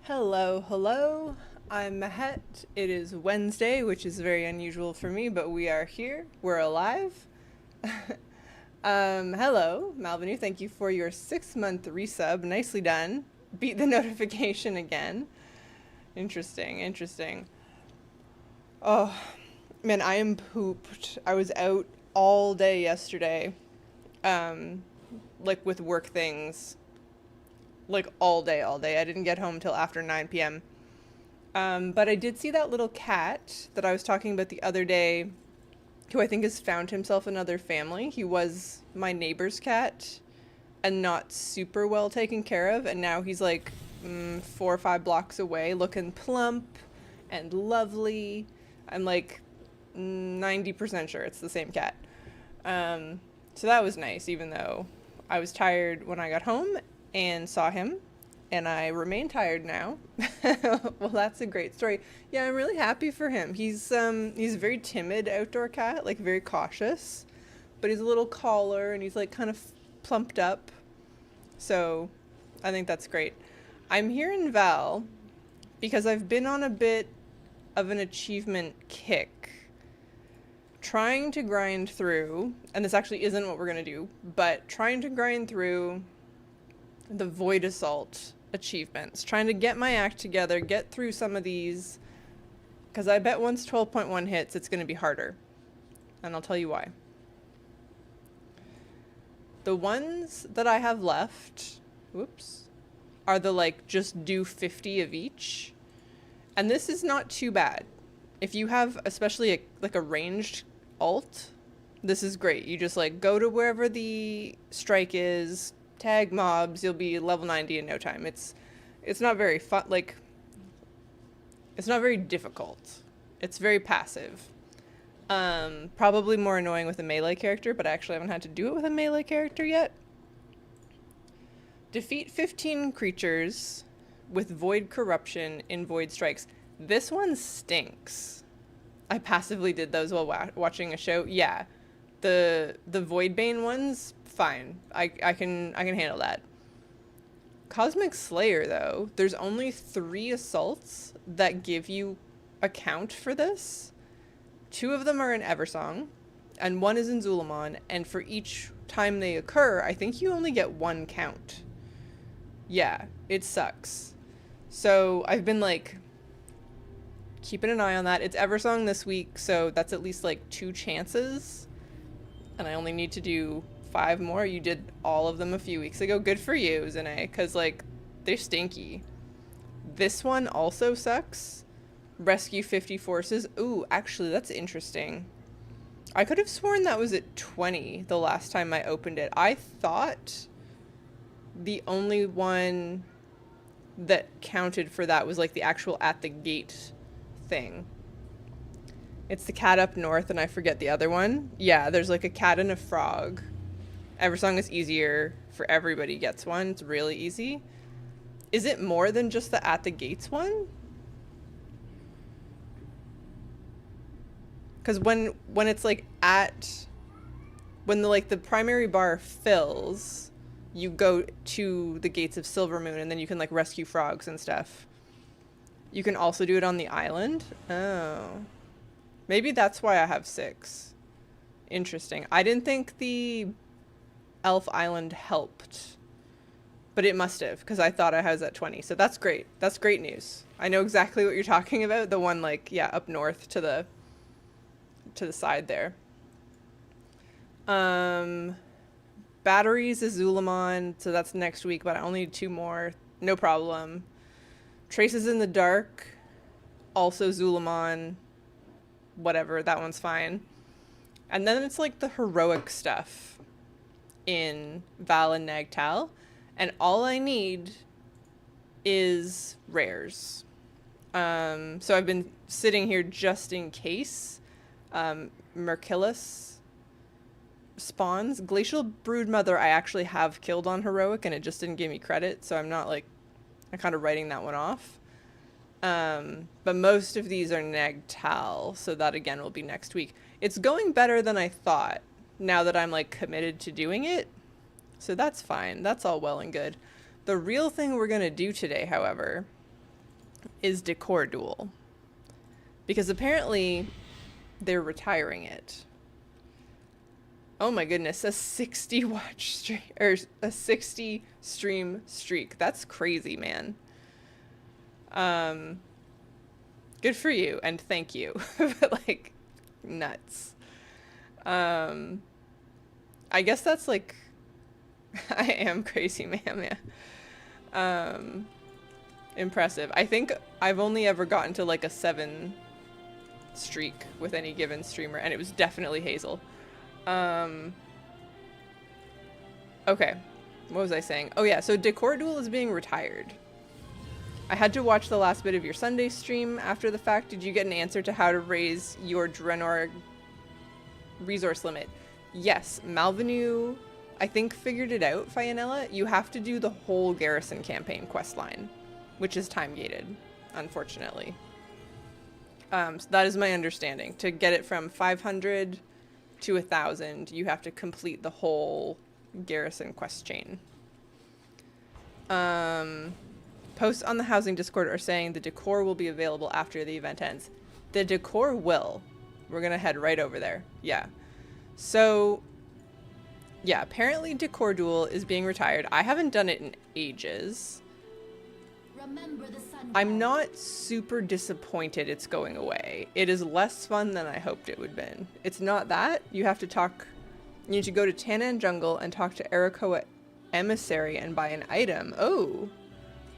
Hello, hello. I'm Mahet. It is Wednesday, which is very unusual for me, but we are here. We're alive. Hello, Malvinu. Thank you for your 6 month resub. Nicely done. Beat the notification again. Interesting, interesting. Oh, man, I am pooped. I was out all day yesterday, um, like with work things, like all day, all day. I didn't get home till after 9 p.m. But I did see that little cat that I was talking about the other day, who I think has found himself another family. He was my neighbor's cat and not super well taken care of, and now he's like 4 or 5 blocks away, looking plump and lovely. I'm like 90% sure it's the same cat. So that was nice, even though I was tired when I got home and saw him, and I remain tired now. Well, that's a great story. Yeah, I'm really happy for him. He's a very timid outdoor cat, like very cautious, but he's a little collar and he's like kind of plumped up. So I think that's great. I'm here in Val because I've been on a bit of an achievement kick, trying to grind through, and this actually isn't what we're gonna do, but trying to grind through the Void Assault achievements, trying to get my act together, get through some of these, because I bet once 12.1 hits, it's going to be harder. And I'll tell you why. The ones that I have left, whoops, are the like just do 50 of each. And this is not too bad. If you have especially like a ranged alt, this is great. You just like go to wherever the strike is, tag mobs, you'll be level 90 in no time. It's not very fun, like it's not very difficult. It's very passive. Probably more annoying with a melee character, but I actually haven't had to do it with a melee character yet. Defeat 15 creatures with void corruption in void strikes. This one stinks. I passively did those while watching a show. Yeah. The Voidbane ones, fine. I can handle that. Cosmic Slayer, though, there's only 3 assaults that give you a count for this. 2 of them are in Eversong, and 1 is in Zulamon, and for each time they occur, I think you only get 1 count. Yeah, it sucks. So I've been like keeping an eye on that. It's Eversong this week, so that's at least like 2 chances. And I only need to do 5 more. You did all of them a few weeks ago. Good for you, Zane, because like they're stinky. This one also sucks. Rescue 50 forces. Ooh, actually, that's interesting. I could have sworn that was at 20 the last time I opened it. I thought the only one that counted for that was like the actual at the gate thing. It's the cat up north, and I forget the other one. Yeah, there's like a cat and a frog. Eversong is easier for everybody gets one. It's really easy. Is it more than just the at the gates one? Because when it's like when the primary bar fills, you go to the gates of Silvermoon, and then you can like rescue frogs and stuff. You can also do it on the island. Oh. Maybe that's why I have 6. Interesting. I didn't think the Elf Island helped, but it must have, because I thought I was at 20. So that's great. That's great news. I know exactly what you're talking about. The one like, yeah, up north to the side there. Batteries is Zulamon, so that's next week, but I only need 2 more. No problem. Traces in the Dark, also Zulamon. Whatever, that one's fine. And then it's like the heroic stuff in Val and Nagtal, and all I need is rares. So I've been sitting here just in case. Merciless spawns. Glacial Broodmother I actually have killed on heroic, and it just didn't give me credit, so I'm kind of writing that one off. But most of these are Nagtal, so that again will be next week. It's going better than I thought, now that I'm like committed to doing it. So that's fine. That's all well and good. The real thing we're gonna do today, however, is Decor Duel. Because apparently they're retiring it. Oh my goodness, a 60 watch stream, or a 60 stream streak. That's crazy, man. Good for you, and thank you. But like, nuts. I guess that's like, I am crazy, ma'am, yeah. Impressive. I think I've only ever gotten to like a 7 streak with any given streamer, and it was definitely Hazel. Okay, what was I saying? Oh yeah, so Decor Duel is being retired. I had to watch the last bit of your Sunday stream after the fact. Did you get an answer to how to raise your Draenor resource limit? Yes, Malvenu, I think, figured it out, Fianella. You have to do the whole Garrison campaign questline, which is time-gated, unfortunately. So that is my understanding. To get it from 500 to 1,000, you have to complete the whole Garrison quest chain. Posts on the housing Discord are saying the decor will be available after the event ends. The decor will. We're gonna head right over there. Yeah. So, yeah, apparently Decor Duel is being retired. I haven't done it in ages. I'm not super disappointed it's going away. It is less fun than I hoped it would been. It's not that. You have to talk... You need to go to Tannan Jungle and talk to Arakoa Emissary and buy an item. Oh.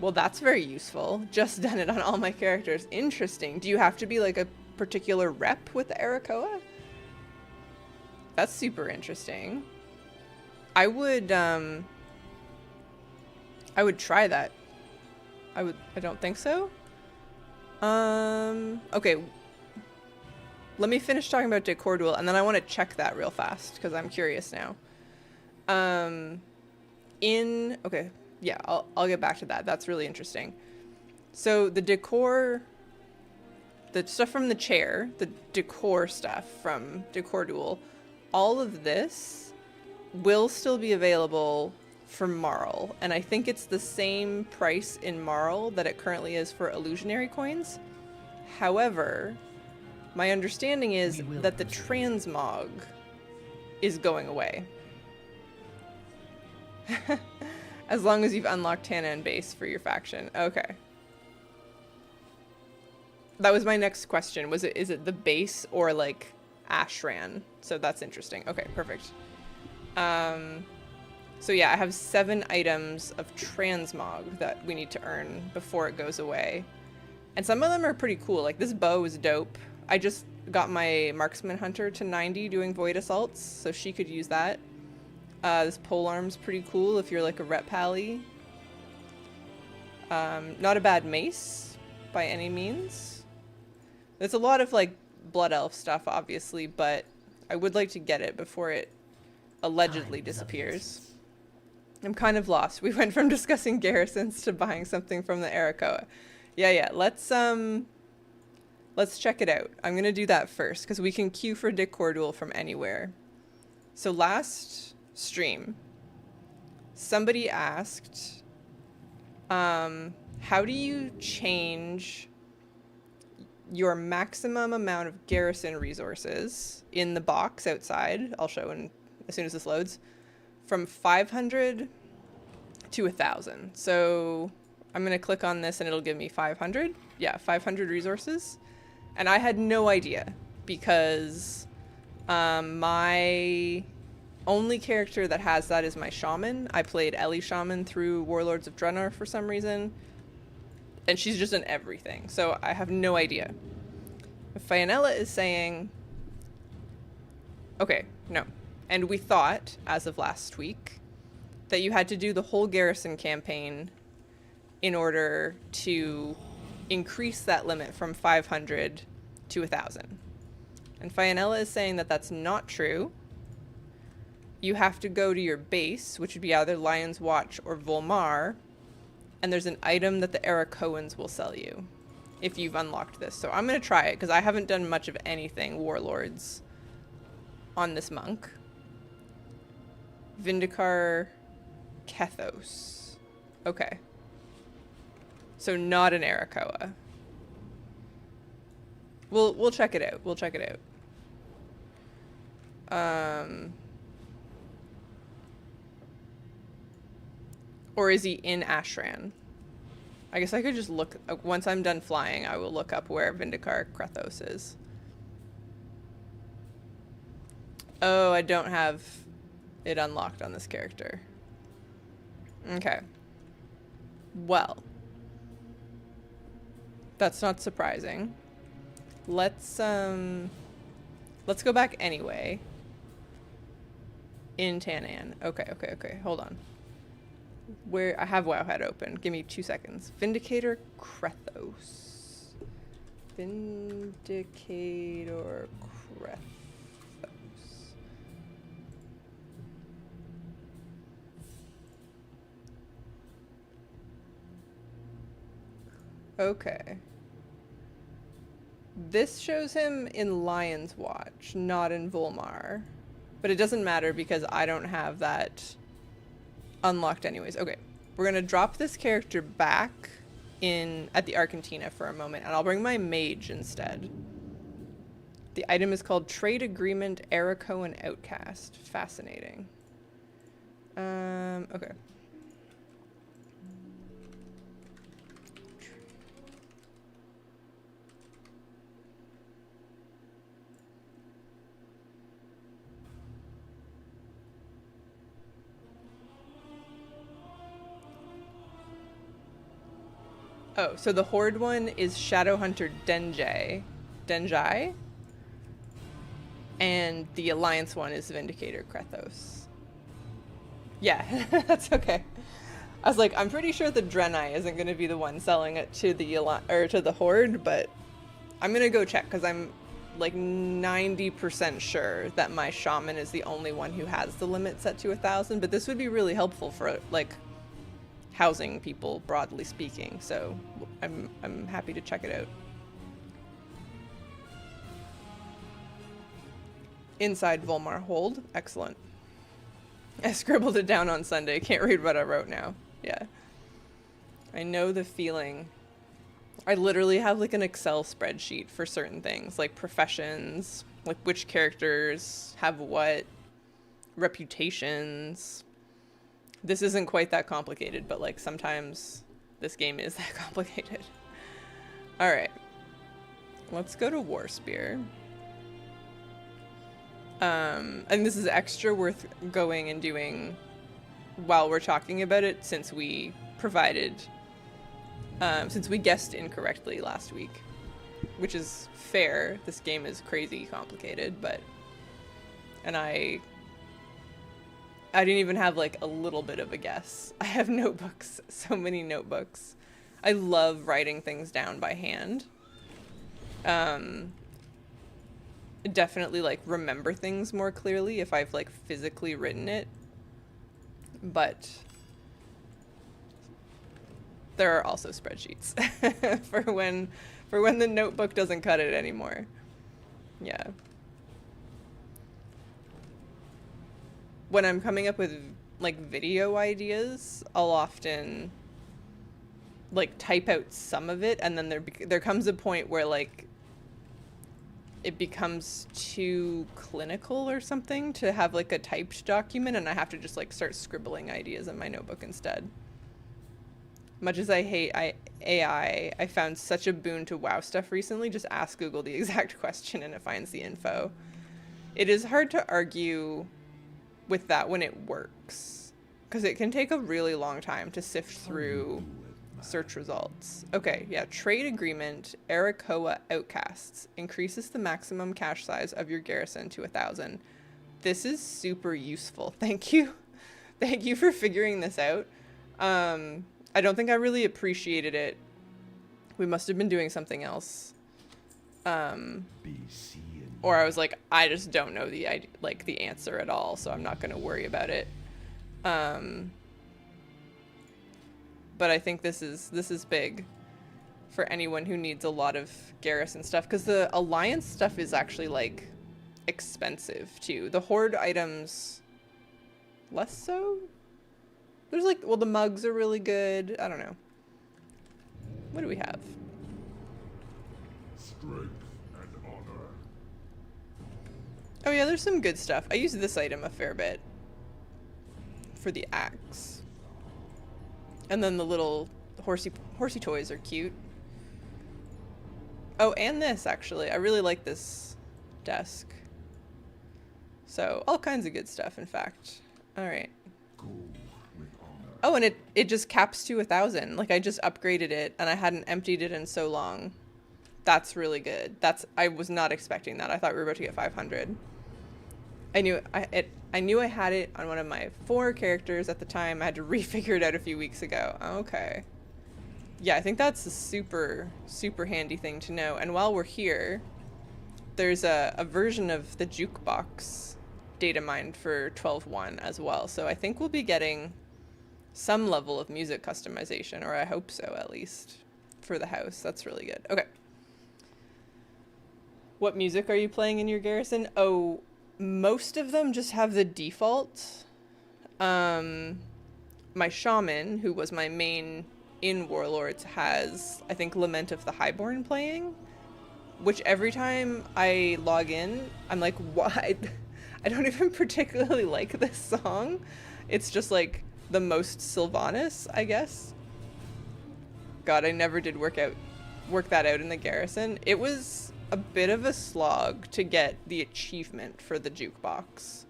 Well, that's very useful. Just done it on all my characters. Interesting. Do you have to be like a particular rep with the Arakoa? That's super interesting. I would try that. I don't think so. Okay. Let me finish talking about Decor Duel, and then I want to check that real fast, because I'm curious now. Okay. Yeah, I'll get back to that. That's really interesting. So the decor, the stuff from the chair, the decor stuff from Decor Duel, all of this will still be available for Marl, and I think it's the same price in Marl that it currently is for illusionary coins. However, my understanding is that the transmog is going away. As long as you've unlocked Tannan base for your faction. Okay. That was my next question. Is it the base or like Ashran? So that's interesting. Okay, perfect. So yeah, I have 7 items of transmog that we need to earn before it goes away. And some of them are pretty cool. Like this bow is dope. I just got my marksman hunter to 90 doing void assaults, so she could use that. This polearm's pretty cool if you're like a rep pally. Not a bad mace by any means. There's a lot of like blood elf stuff obviously, but I would like to get it before it allegedly disappears. I'm kind of lost. We went from discussing garrisons to buying something from the Arakoa. Yeah, let's check it out. I'm gonna do that first because we can queue for Decor Duel from anywhere. So last stream, somebody asked, how do you change your maximum amount of garrison resources in the box outside? I'll show as soon as this loads. From 500 to 1,000. So I'm going to click on this and it'll give me 500. Yeah, 500 resources. And I had no idea because my only character that has that is my shaman. I played Ellie Shaman through Warlords of Draenor for some reason. And she's just in everything. So I have no idea. Fianella is saying... Okay, no. And we thought, as of last week, that you had to do the whole garrison campaign in order to increase that limit from 500 to 1,000. And Fianella is saying that that's not true. You have to go to your base, which would be either Lion's Watch or Volmar, and there's an item that the Arakoans will sell you if you've unlocked this. So I'm going to try it, because I haven't done much of anything Warlords on this monk. Vindicar Kethos. Okay. So not an Arakoa. We'll check it out. We'll check it out. Or is he in Ashran? I guess I could just look, once I'm done flying, I will look up where Vindicar Krethos is. Oh, I don't have it unlocked on this character. Okay. Well. That's not surprising. Let's go back anyway. In Tanan. Okay. Hold on. Where I have Wowhead open. Give me 2 seconds. Vindicator Krethos. Vindicator Krethos. Okay. This shows him in Lion's Watch, not in Volmar. But it doesn't matter because I don't have that unlocked anyways. Okay, we're gonna drop this character back in at the Argentina for a moment, and I'll bring my mage instead. The item is called Trade Agreement Ericoan Outcast. Fascinating. Okay. Oh, so the Horde one is Shadowhunter Denjai, and the Alliance one is Vindicator Krethos. Yeah, that's okay. I was like, I'm pretty sure the Draenei isn't going to be the one selling it to the Horde, but I'm going to go check because I'm like 90% sure that my Shaman is the only one who has the limit set to 1,000, but this would be really helpful for like housing people, broadly speaking, so I'm happy to check it out. Inside Volmar hold. Excellent. I scribbled it down on Sunday. Can't read what I wrote now. Yeah. I know the feeling. I literally have like an Excel spreadsheet for certain things, like professions, like which characters have what, reputations. This isn't quite that complicated, but like sometimes this game is that complicated. All right, let's go to War Spear. And this is extra worth going and doing while we're talking about it, since we guessed incorrectly last week, which is fair. This game is crazy complicated, and I didn't even have like a little bit of a guess. I have notebooks, so many notebooks. I love writing things down by hand. Definitely like remember things more clearly if I've like physically written it. But there are also spreadsheets for when the notebook doesn't cut it anymore. Yeah. When I'm coming up with like video ideas, I'll often like type out some of it, and then there comes a point where like it becomes too clinical or something to have like a typed document, and I have to just like start scribbling ideas in my notebook instead. Much as I hate AI, I found such a boon to WoW stuff recently. Just ask Google the exact question and it finds the info. It is hard to argue with that when it works, because it can take a really long time to sift through search results. Okay, yeah, Trade Agreement Ericoa Outcasts increases the maximum cache size of your garrison to 1,000. This is super useful. Thank you for figuring this out. I don't think I really appreciated it. We must have been doing something else. Or I was like, I just don't know the answer at all, so I'm not going to worry about it. But I think this is big for anyone who needs a lot of garrison stuff, because the Alliance stuff is actually like expensive too. The Horde items less so. There's like, well, the mugs are really good. I don't know. What do we have? Strength Oh yeah, there's some good stuff. I use this item a fair bit for the axe. And then the little horsey toys are cute. Oh, and this actually. I really like this desk. So, all kinds of good stuff, in fact. All right. Oh, and it just caps to 1,000. Like, I just upgraded it, and I hadn't emptied it in so long. That's really good. I was not expecting that. I thought we were about to get 500. I knew I had it on one of my 4 characters at the time. I had to refigure it out a few weeks ago. Okay. Yeah, I think that's a super, super handy thing to know. And while we're here, there's a version of the jukebox data mined for 12.1 as well. So I think we'll be getting some level of music customization, or I hope so at least, for the house. That's really good. Okay. What music are you playing in your garrison? Oh, most of them just have the default. My shaman, who was my main in Warlords, has, I think, Lament of the Highborn playing, which every time I log in, I'm like, why? I don't even particularly like this song. It's just like the most Sylvanas, I guess. God, I never did work that out in the garrison. It was a bit of a slog to get the achievement for the jukebox.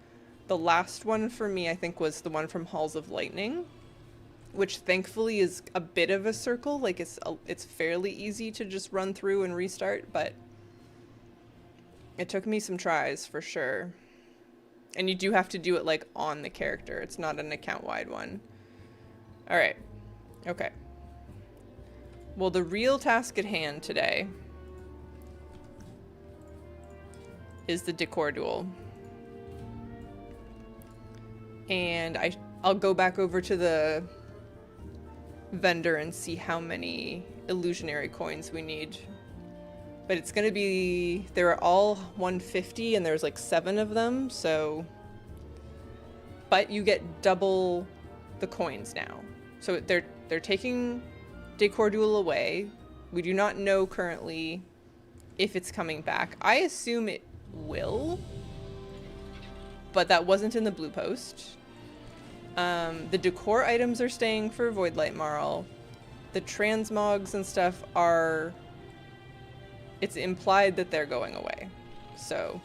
The last one for me, I think, was the one from Halls of Lightning, which thankfully is a bit of a circle. Like, it's fairly easy to just run through and restart, but it took me some tries for sure. And you do have to do it like on the character. It's not an account-wide one. All right. Okay. Well, the real task at hand today is the Decor Duel. And I'll go back over to the vendor and see how many illusionary coins we need. But it's gonna be, they're all 150 and there's like 7 of them, so. But you get double the coins now. So they're taking Decor Duel away. We do not know currently if it's coming back. I assume it will, but that wasn't in the blue post. The decor items are staying for Voidlight Marl. The transmogs and stuff are, it's implied that they're going away. So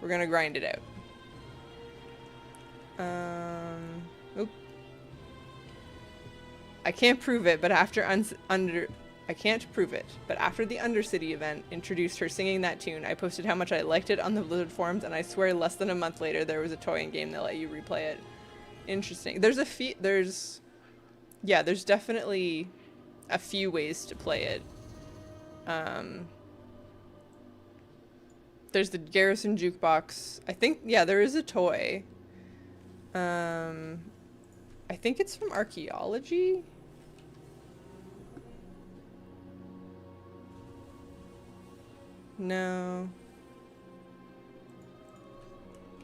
we're gonna grind it out. Oop. I can't prove it, but after I can't prove it, but after the Undercity event introduced her singing that tune, I posted how much I liked it on the Blizzard forums, and I swear less than a month later there was a toy in game that let you replay it. Interesting. There's definitely a few ways to play it. There's the Garrison Jukebox. I think, yeah, there is a toy. I think it's from Archaeology. No.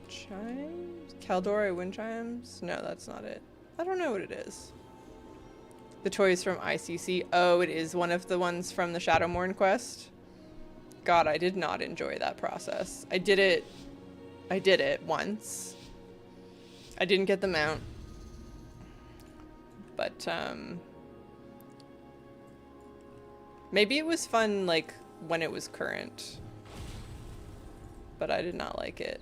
Chimes? Caldora wind chimes? No, that's not it. I don't know what it is. The toy is from ICC. Oh, it is one of the ones from the Shadowmourne quest. God, I did not enjoy that process. I did it once. I didn't get the mount. But, maybe it was fun, like, when it was current. But I did not like it.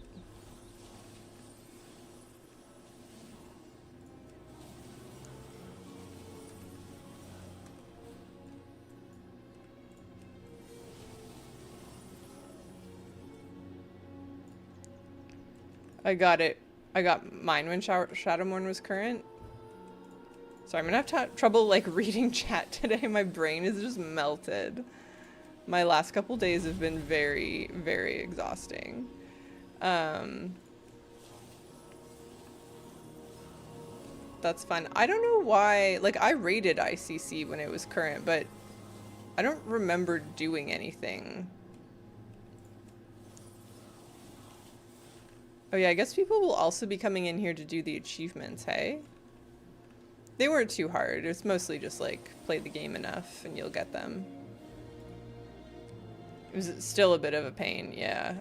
I got it. I got mine when Shadowmourne was current. So I'm gonna have trouble like reading chat today. My brain is just melted. My last couple days have been very, very exhausting. That's fun. I don't know why, like I rated ICC when it was current, but I don't remember doing anything. Oh yeah, I guess people will also be coming in here to do the achievements, hey? They weren't too hard. It's mostly just like, play the game enough and you'll get them. It was still a bit of a pain, yeah.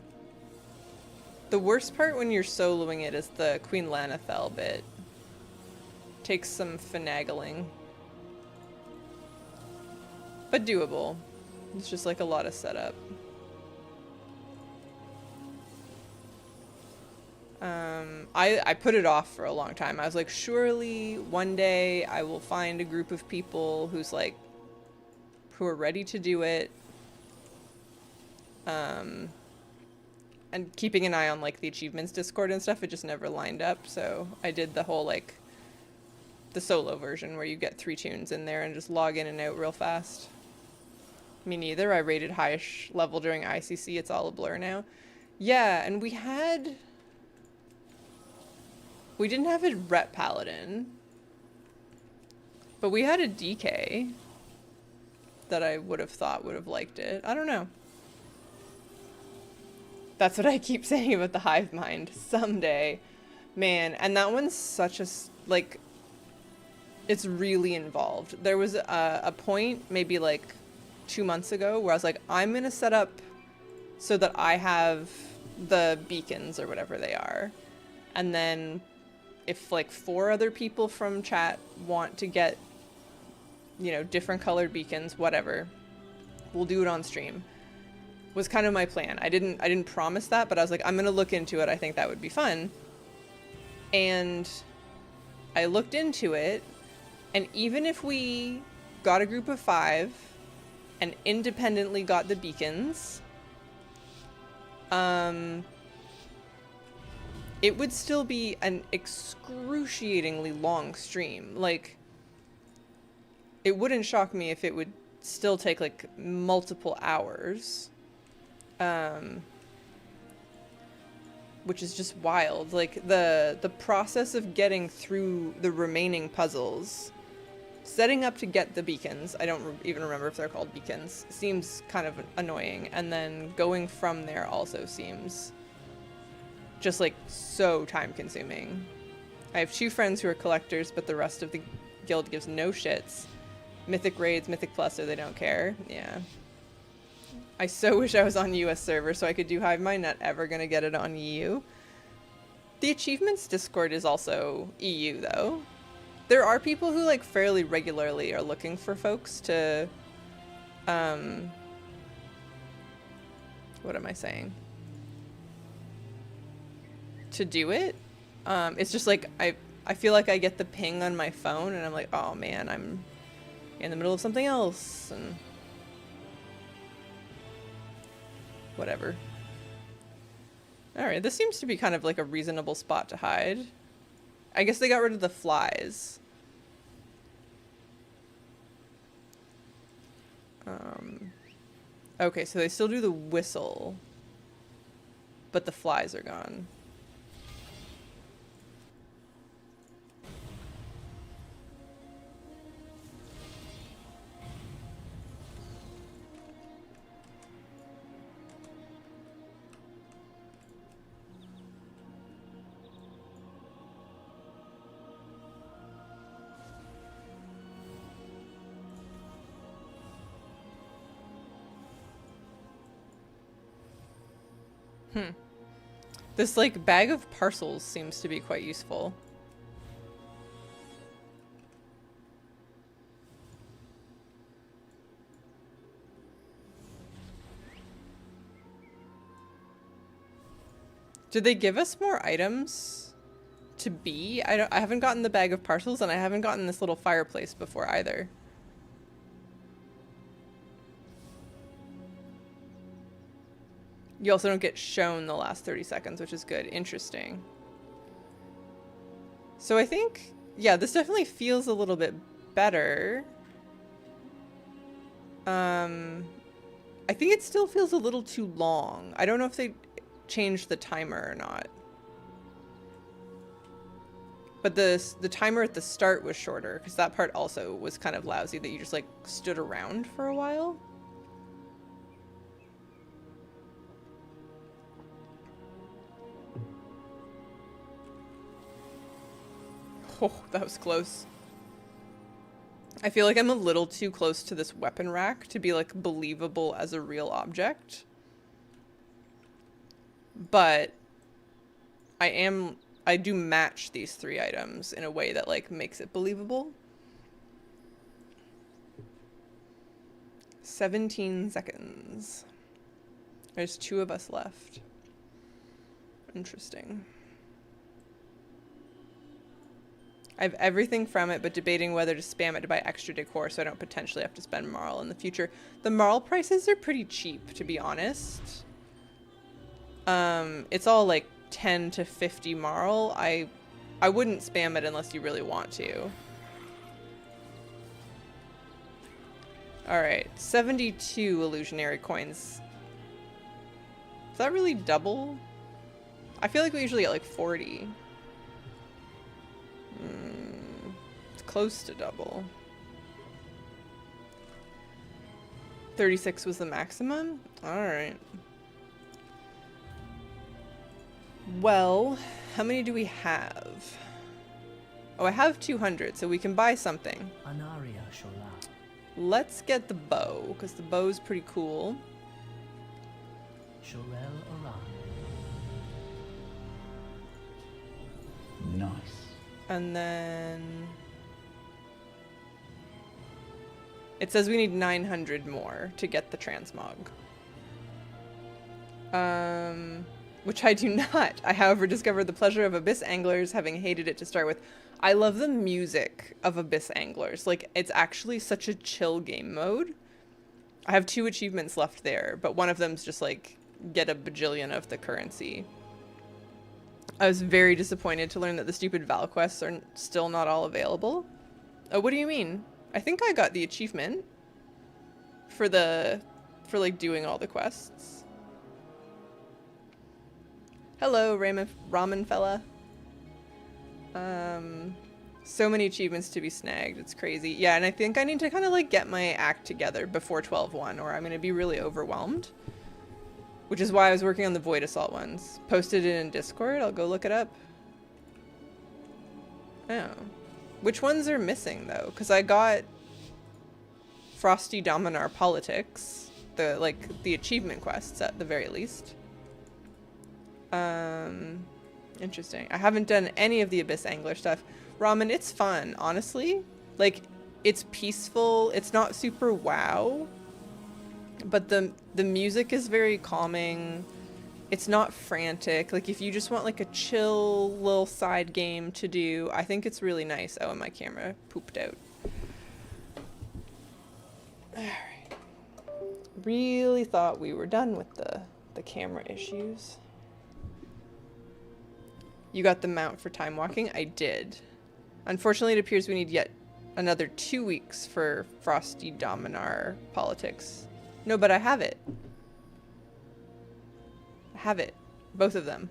The worst part when you're soloing it is the Queen Lanethel bit. Takes some finagling. But doable. It's just like a lot of setup. I put it off for a long time. I was like, surely one day I will find a group of people who are ready to do it. And keeping an eye on like the achievements Discord and stuff, it just never lined up. So I did the whole like the solo version where you get 3 tunes in there and just log in and out real fast. Me neither. I rated highish level during ICC. It's all a blur now. Yeah, and we didn't have a rep paladin, but we had a DK that I would have thought would have liked it. I don't know. That's what I keep saying about the hive mind. Someday. Man, and that one's such a, like, it's really involved. There was a point, maybe like 2 months ago, where I was like, I'm gonna set up so that I have the beacons or whatever they are. And then if like 4 other people from chat want to get, you know, different colored beacons, whatever, we'll do it on stream. Was kind of my plan. I didn't promise that, but I was like, I'm gonna look into it. I think that would be fun. And I looked into it, and even if we got a group of 5 and independently got the beacons, it would still be an excruciatingly long stream. Like, it wouldn't shock me if it would still take like multiple hours. Which is just wild. Like the process of getting through the remaining puzzles, setting up to get the beacons, I don't even remember if they're called beacons, seems kind of annoying. And then going from there also seems just like so time consuming. I have 2 friends who are collectors, but the rest of the guild gives no shits. Mythic raids, Mythic Plus, or they don't care. Yeah. I so wish I was on US server so I could do hive mind. Not ever gonna get it on EU. The achievements Discord is also EU though. There are people who like fairly regularly are looking for folks to, what am I saying? To do it. It's just like, I feel like I get the ping on my phone and I'm like, oh man, I'm in the middle of something else, and whatever. Alright, this seems to be kind of like a reasonable spot to hide. I guess they got rid of the flies. Okay, so they still do the whistle, but the flies are gone. This, like, bag of parcels seems to be quite useful. Did they give us more items to be? I haven't gotten the bag of parcels, and I haven't gotten this little fireplace before either. You also don't get shown the last 30 seconds, which is good. Interesting. So I think, yeah, this definitely feels a little bit better. I think it still feels a little too long. I don't know if they changed the timer or not. But the timer at the start was shorter, because that part also was kind of lousy, that you just like stood around for a while. Oh, that was close. I feel like I'm a little too close to this weapon rack to be like believable as a real object. But I do match these 3 items in a way that like makes it believable. 17 seconds. There's 2 of us left. Interesting. I have everything from it, but debating whether to spam it to buy extra decor so I don't potentially have to spend Marl in the future. The Marl prices are pretty cheap, to be honest. It's all like 10 to 50 Marl. I wouldn't spam it unless you really want to. Alright, 72 illusionary coins. Is that really double? I feel like we usually get like 40. It's close to double. 36 was the maximum? Alright. Well, how many do we have? Oh, I have 200, so we can buy something. Let's get the bow, because the bow's pretty cool. Nice. And then it says we need 900 more to get the transmog. Which I do not. I, however, discovered the pleasure of Abyss Anglers, having hated it to start with. I love the music of Abyss Anglers. Like, it's actually such a chill game mode. I have 2 achievements left there, but one of them's just like, get a bajillion of the currency. I was very disappointed to learn that the stupid Val quests are still not all available. Oh, what do you mean? I think I got the achievement for like doing all the quests. Hello, ramen fella. So many achievements to be snagged. It's crazy. Yeah, and I think I need to kind of like get my act together before 12.1 or I'm going to be really overwhelmed. Which is why I was working on the Void Assault ones. Posted it in Discord. I'll go look it up. Oh. Which ones are missing though? Because I got Frosty Dominar Politics. The achievement quests at the very least. Interesting. I haven't done any of the Abyss Angler stuff. Ramen, it's fun, honestly. Like, it's peaceful. It's not super wow. But the music is very calming. It's not frantic. Like, if you just want, like, a chill little side game to do, I think it's really nice. Oh, and my camera pooped out. Alright. Really thought we were done with the camera issues. You got the mount for time walking? I did. Unfortunately, it appears we need yet another 2 weeks for Frosty Dominar Politics. No, but I have it. I have it. Both of them.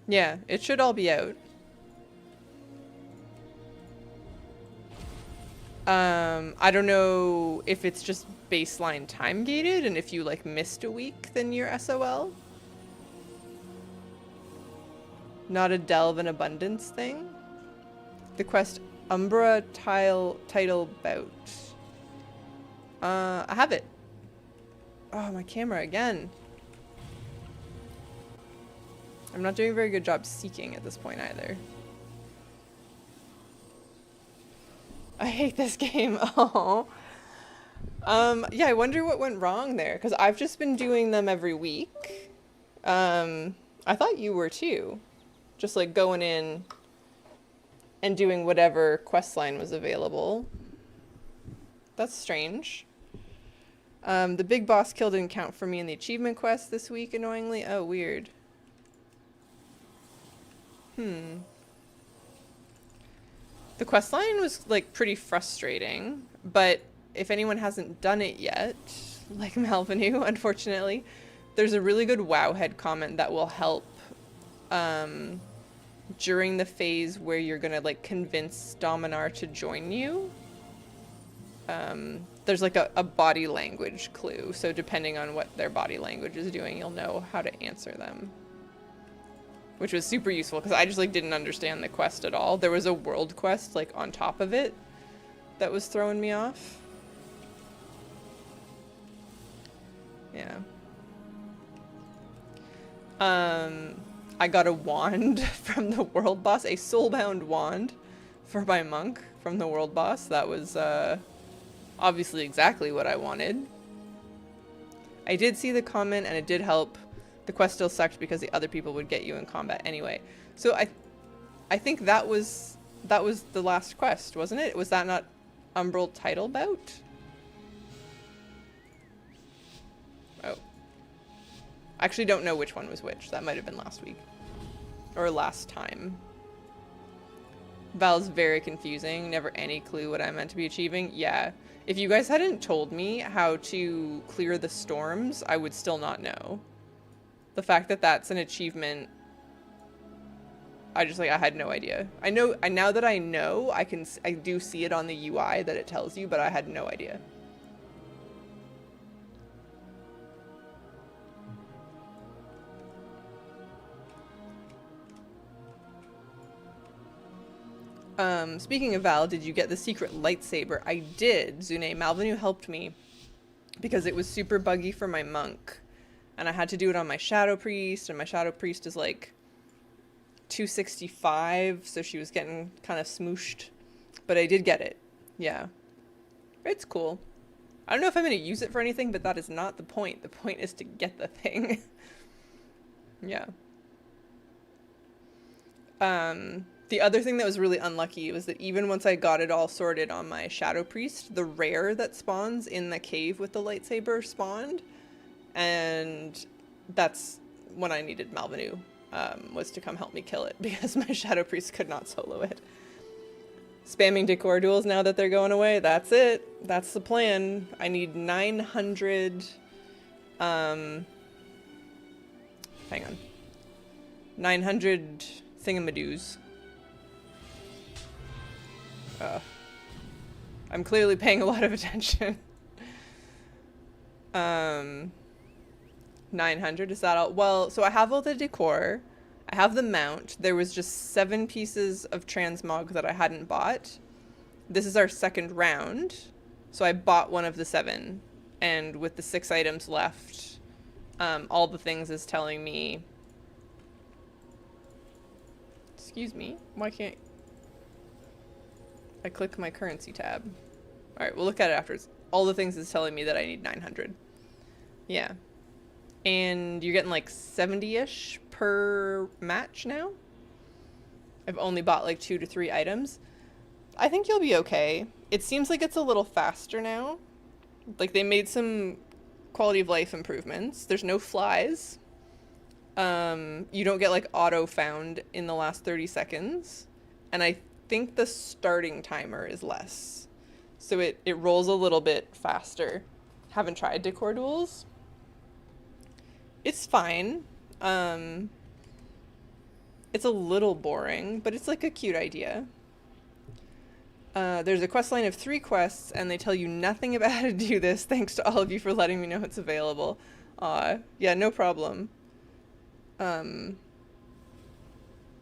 Yeah, it should all be out. I don't know if it's just baseline time gated and if you like missed a week, then you're SOL. Not a Delve in Abundance thing. The quest Umbra Title Bout. I have it. Oh, my camera again. I'm not doing a very good job seeking at this point either. I hate this game. Oh. Yeah, I wonder what went wrong there, because I've just been doing them every week. I thought you were too. Just like going in and doing whatever questline was available. That's strange. The big boss kill didn't count for me in the achievement quest this week, annoyingly. Oh, weird. The questline was like pretty frustrating, but if anyone hasn't done it yet, like Malvenu, unfortunately, there's a really good Wowhead comment that will help during the phase where you're gonna like convince Dominar to join you. There's like a body language clue, so depending on what their body language is doing, you'll know how to answer them. Which was super useful, because I just like didn't understand the quest at all. There was a world quest like on top of it that was throwing me off. Yeah. I got a wand from the world boss, a soulbound wand for my monk from the world boss. That was obviously exactly what I wanted. I did see the comment and it did help. The quest still sucked because the other people would get you in combat anyway. So I think that was the last quest, wasn't it? Was that not Umbral title bout? Oh. I actually don't know which one was which. That might have been last week. Or last time. Val's very confusing. Never any clue what I'm meant to be achieving. Yeah. If you guys hadn't told me how to clear the storms, I would still not know. The fact that that's an achievement, I had no idea. Now that I know, I do see it on the UI that it tells you, but I had no idea. Speaking of Val, did you get the secret lightsaber? I did, Zune. Malvenu helped me because it was super buggy for my monk. And I had to do it on my Shadow Priest, and my Shadow Priest is like 265, so she was getting kind of smooshed. But I did get it. Yeah. It's cool. I don't know if I'm going to use it for anything, but that is not the point. The point is to get the thing. Yeah. The other thing that was really unlucky was that even once I got it all sorted on my Shadow Priest, the rare that spawns in the cave with the lightsaber spawned. And that's when I needed Malvenu, was to come help me kill it because my Shadow Priest could not solo it. Spamming Decor duels now that they're going away. That's it. That's the plan. I need 900, hang on. 900 thingamadoos. I'm clearly paying a lot of attention. 900, is that all? Well, so I have all the decor. I have the mount. There was just 7 pieces of transmog that I hadn't bought. This is our second round. So I bought one of the 7. And with the 6 items left, all the things is telling me... Excuse me, why can't... I click my currency tab. Alright, we'll look at it afterwards. All the things is telling me that I need 900. Yeah. And you're getting like 70-ish per match now. I've only bought like 2 to 3 items. I think you'll be okay. It seems like it's a little faster now. Like they made some quality of life improvements. There's no flies. You don't get like auto found in the last 30 seconds. And I think the starting timer is less. So it rolls a little bit faster. Haven't tried Decor duels. It's fine. It's a little boring, but it's like a cute idea. There's a quest line of 3 quests, and they tell you nothing about how to do this. Thanks to all of you for letting me know it's available. Yeah, no problem.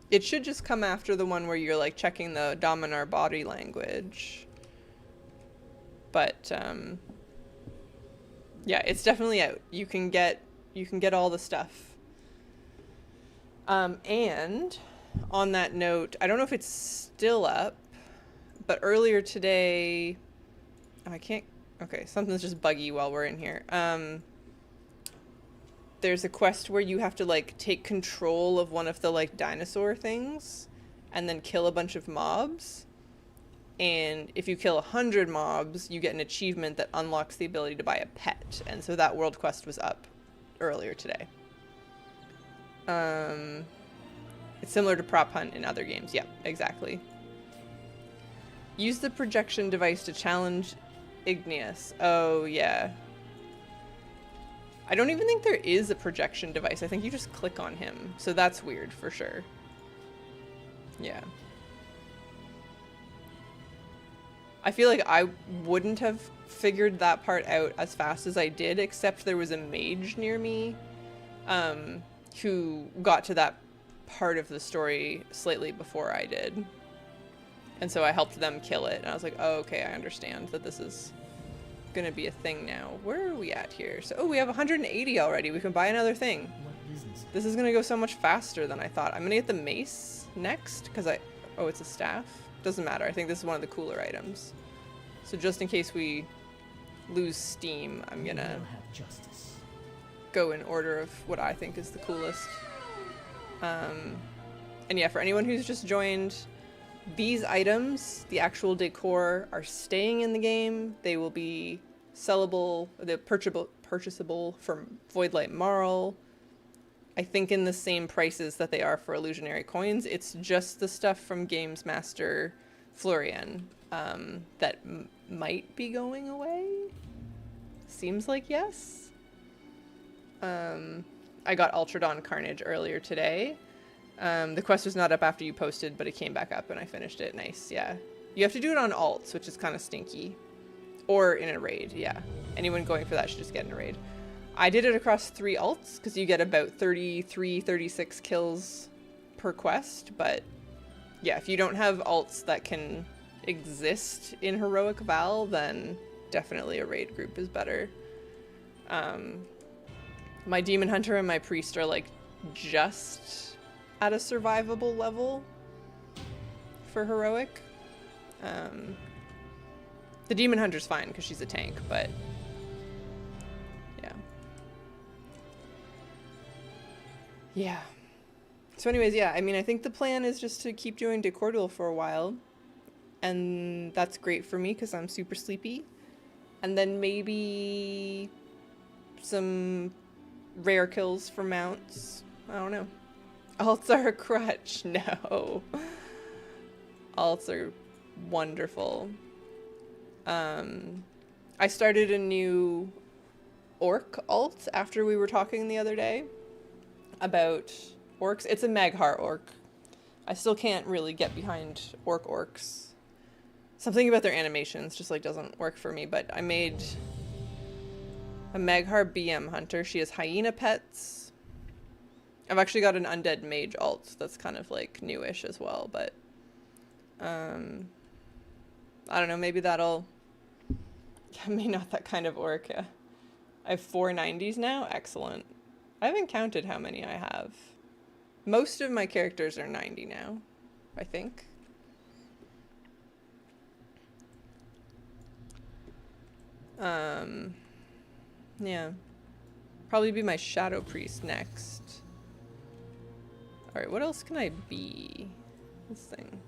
It should just come after the one where you're like checking the Dominar body language. But yeah, it's definitely out. You can get all the stuff. And on that note, I don't know if it's still up, but earlier today, I can't, okay, something's just buggy while we're in here. There's a quest where you have to like take control of one of the like dinosaur things and then kill a bunch of mobs. And if you kill 100 mobs, you get an achievement that unlocks the ability to buy a pet. And so that world quest was up earlier today. It's similar to prop hunt in other games. Yep, exactly. Use the projection device to challenge Igneous. Oh, yeah. I don't even think there is a projection device. I think you just click on him. So that's weird for sure. Yeah. I feel like I wouldn't have figured that part out as fast as I did, except there was a mage near me who got to that part of the story slightly before I did. And so I helped them kill it. And I was like, oh, okay, I understand that this is going to be a thing now. Where are we at here? So, oh, we have 180 already. We can buy another thing. This is gonna go so much faster than I thought. I'm gonna get the mace next, because oh, it's a staff? Doesn't matter, I think this is one of the cooler items. So just in case we lose steam, I'm gonna go in order of what I think is the coolest. And yeah, for anyone who's just joined, these items, the actual decor, are staying in the game. They will be sellable, they're purchasable from Voidlight Marl, I think in the same prices that they are for illusionary coins. It's just the stuff from Games Master Florian that might be going away. Seems like yes. I got Ultradon Carnage earlier today. The quest was not up after you posted, but it came back up and I finished it. Nice, yeah. You have to do it on alts, which is kind of stinky. Or in a raid, yeah. Anyone going for that should just get in a raid. I did it across 3 alts, because you get about 33, 36 kills per quest, but yeah, if you don't have alts that can exist in Heroic Val, then definitely a raid group is better. My Demon Hunter and my Priest are like just at a survivable level for Heroic. The Demon Hunter's fine because she's a tank, but yeah. Yeah. So anyways, yeah, I mean, I think the plan is just to keep doing Decor Duel for a while. And that's great for me because I'm super sleepy. And then maybe some rare kills for mounts. I don't know. Alts are a crutch. No. Alts are wonderful. I started a new orc alt after we were talking the other day about orcs. It's a Maghar orc. I still can't really get behind orcs. Something about their animations just like doesn't work for me, but I made a Maghar BM hunter. She has hyena pets. I've actually got an undead mage alt that's kind of like newish as well, but I don't know, maybe that'll maybe not that kind of orc. Yeah. I have 4 90s now. Excellent. I haven't counted how many I have. Most of my characters are 90 now, I think. Yeah. Probably be my Shadow Priest next. Alright, what else can I be? This thing.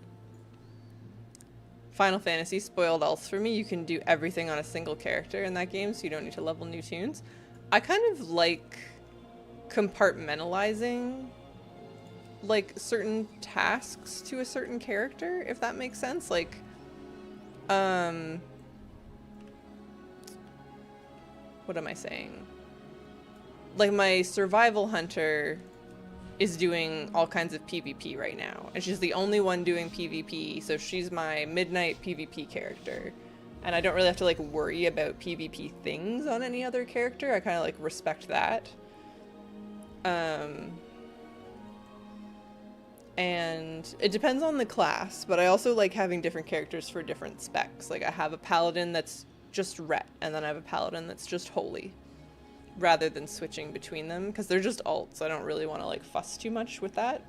Final Fantasy spoiled alts for me. You can do everything on a single character in that game, so you don't need to level new tunes. I kind of like compartmentalizing like certain tasks to a certain character, if that makes sense. Like, what am I saying? Like my survival hunter is doing all kinds of PvP right now, and she's the only one doing PvP, so she's my midnight PvP character. And I don't really have to like worry about PvP things on any other character. I kind of like respect that. And it depends on the class, but I also like having different characters for different specs. Like I have a paladin that's just ret, and then I have a paladin that's just holy, rather than switching between them, because they're just alts. I don't really want to like fuss too much with that.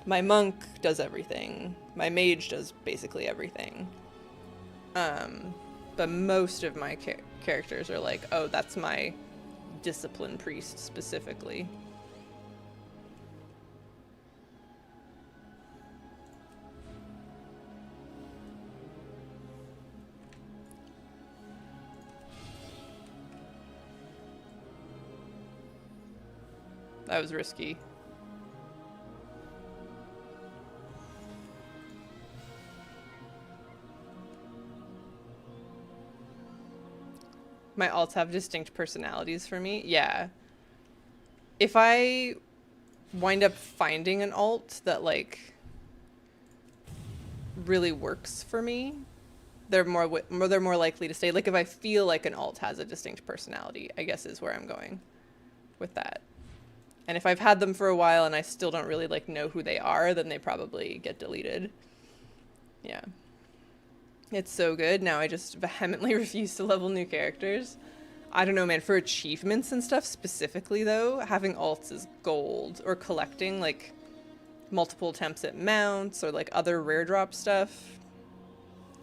My monk does everything. My mage does basically everything. But most of my characters are like, oh, that's my discipline priest specifically. That was risky. My alts have distinct personalities for me. Yeah. If I wind up finding an alt that like really works for me, they're more likely to stay. Like if I feel like an alt has a distinct personality, I guess is where I'm going with that. And if I've had them for a while and I still don't really like know who they are, then they probably get deleted. Yeah. It's so good. Now I just vehemently refuse to level new characters. I don't know, man. For achievements and stuff specifically, though, having alts is gold. Or collecting, like, multiple attempts at mounts or, like, other rare drop stuff.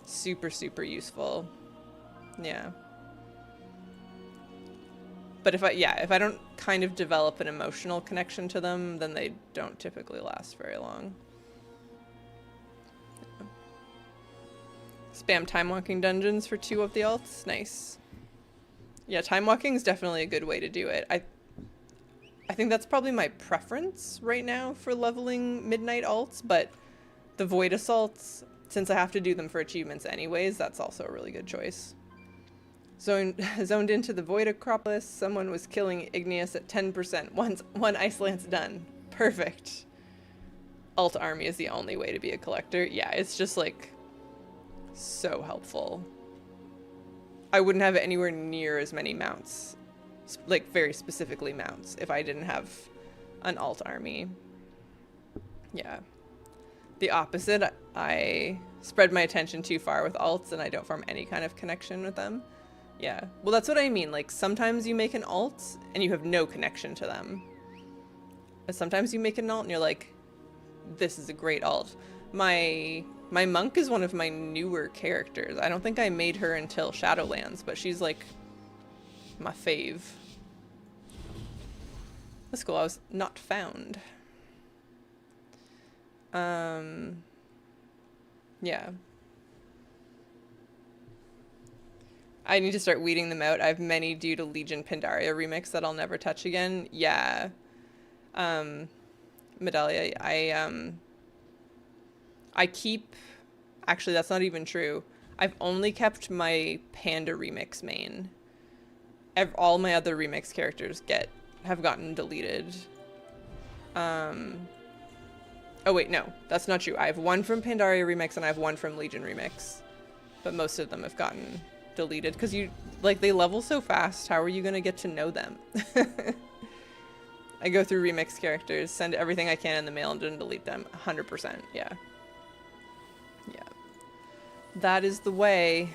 Super, super useful. Yeah. But if I don't kind of develop an emotional connection to them, then they don't typically last very long. Yeah. Spam time walking dungeons for 2 of the alts. Nice. Yeah, time walking is definitely a good way to do it. I think that's probably my preference right now for leveling midnight alts, but the void assaults, since I have to do them for achievements anyways, that's also a really good choice. Zoned into the Void Acropolis, someone was killing Igneous at 10%. One Ice Lance done. Perfect. Alt Army is the only way to be a collector. Yeah, it's just like so helpful. I wouldn't have anywhere near as many mounts, like very specifically mounts, if I didn't have an Alt Army. Yeah. The opposite, I spread my attention too far with alts and I don't form any kind of connection with them. Yeah, well, that's what I mean. Like, sometimes you make an alt and you have no connection to them. But sometimes you make an alt and you're like, this is a great alt. My monk is one of my newer characters. I don't think I made her until Shadowlands, but she's like my fave. That's cool. I was not found. Yeah. I need to start weeding them out. I have many due to Legion Pandaria remix that I'll never touch again. Yeah. Medallia, I keep... Actually, that's not even true. I've only kept my Panda remix main. All my other remix characters have gotten deleted. Oh wait, no. That's not true. I have one from Pandaria remix and I have one from Legion remix. But most of them have gotten deleted because they level so fast. How are you gonna get to know them? I go through remix characters, send everything I can in the mail and then delete them 100%. Yeah, that is the way,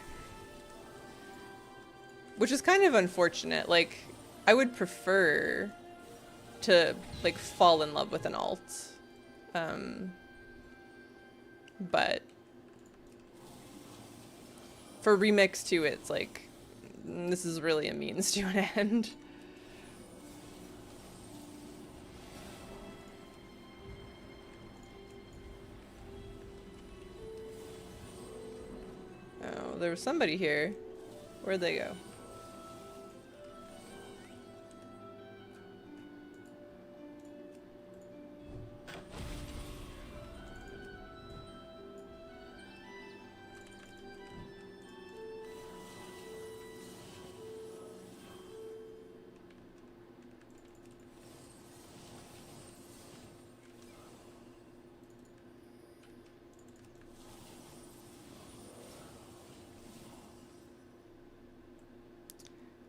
which is kind of unfortunate. Like, I would prefer to like fall in love with an alt, but for remix too, it's like, this is really a means to an end. Oh, there was somebody here. Where'd they go?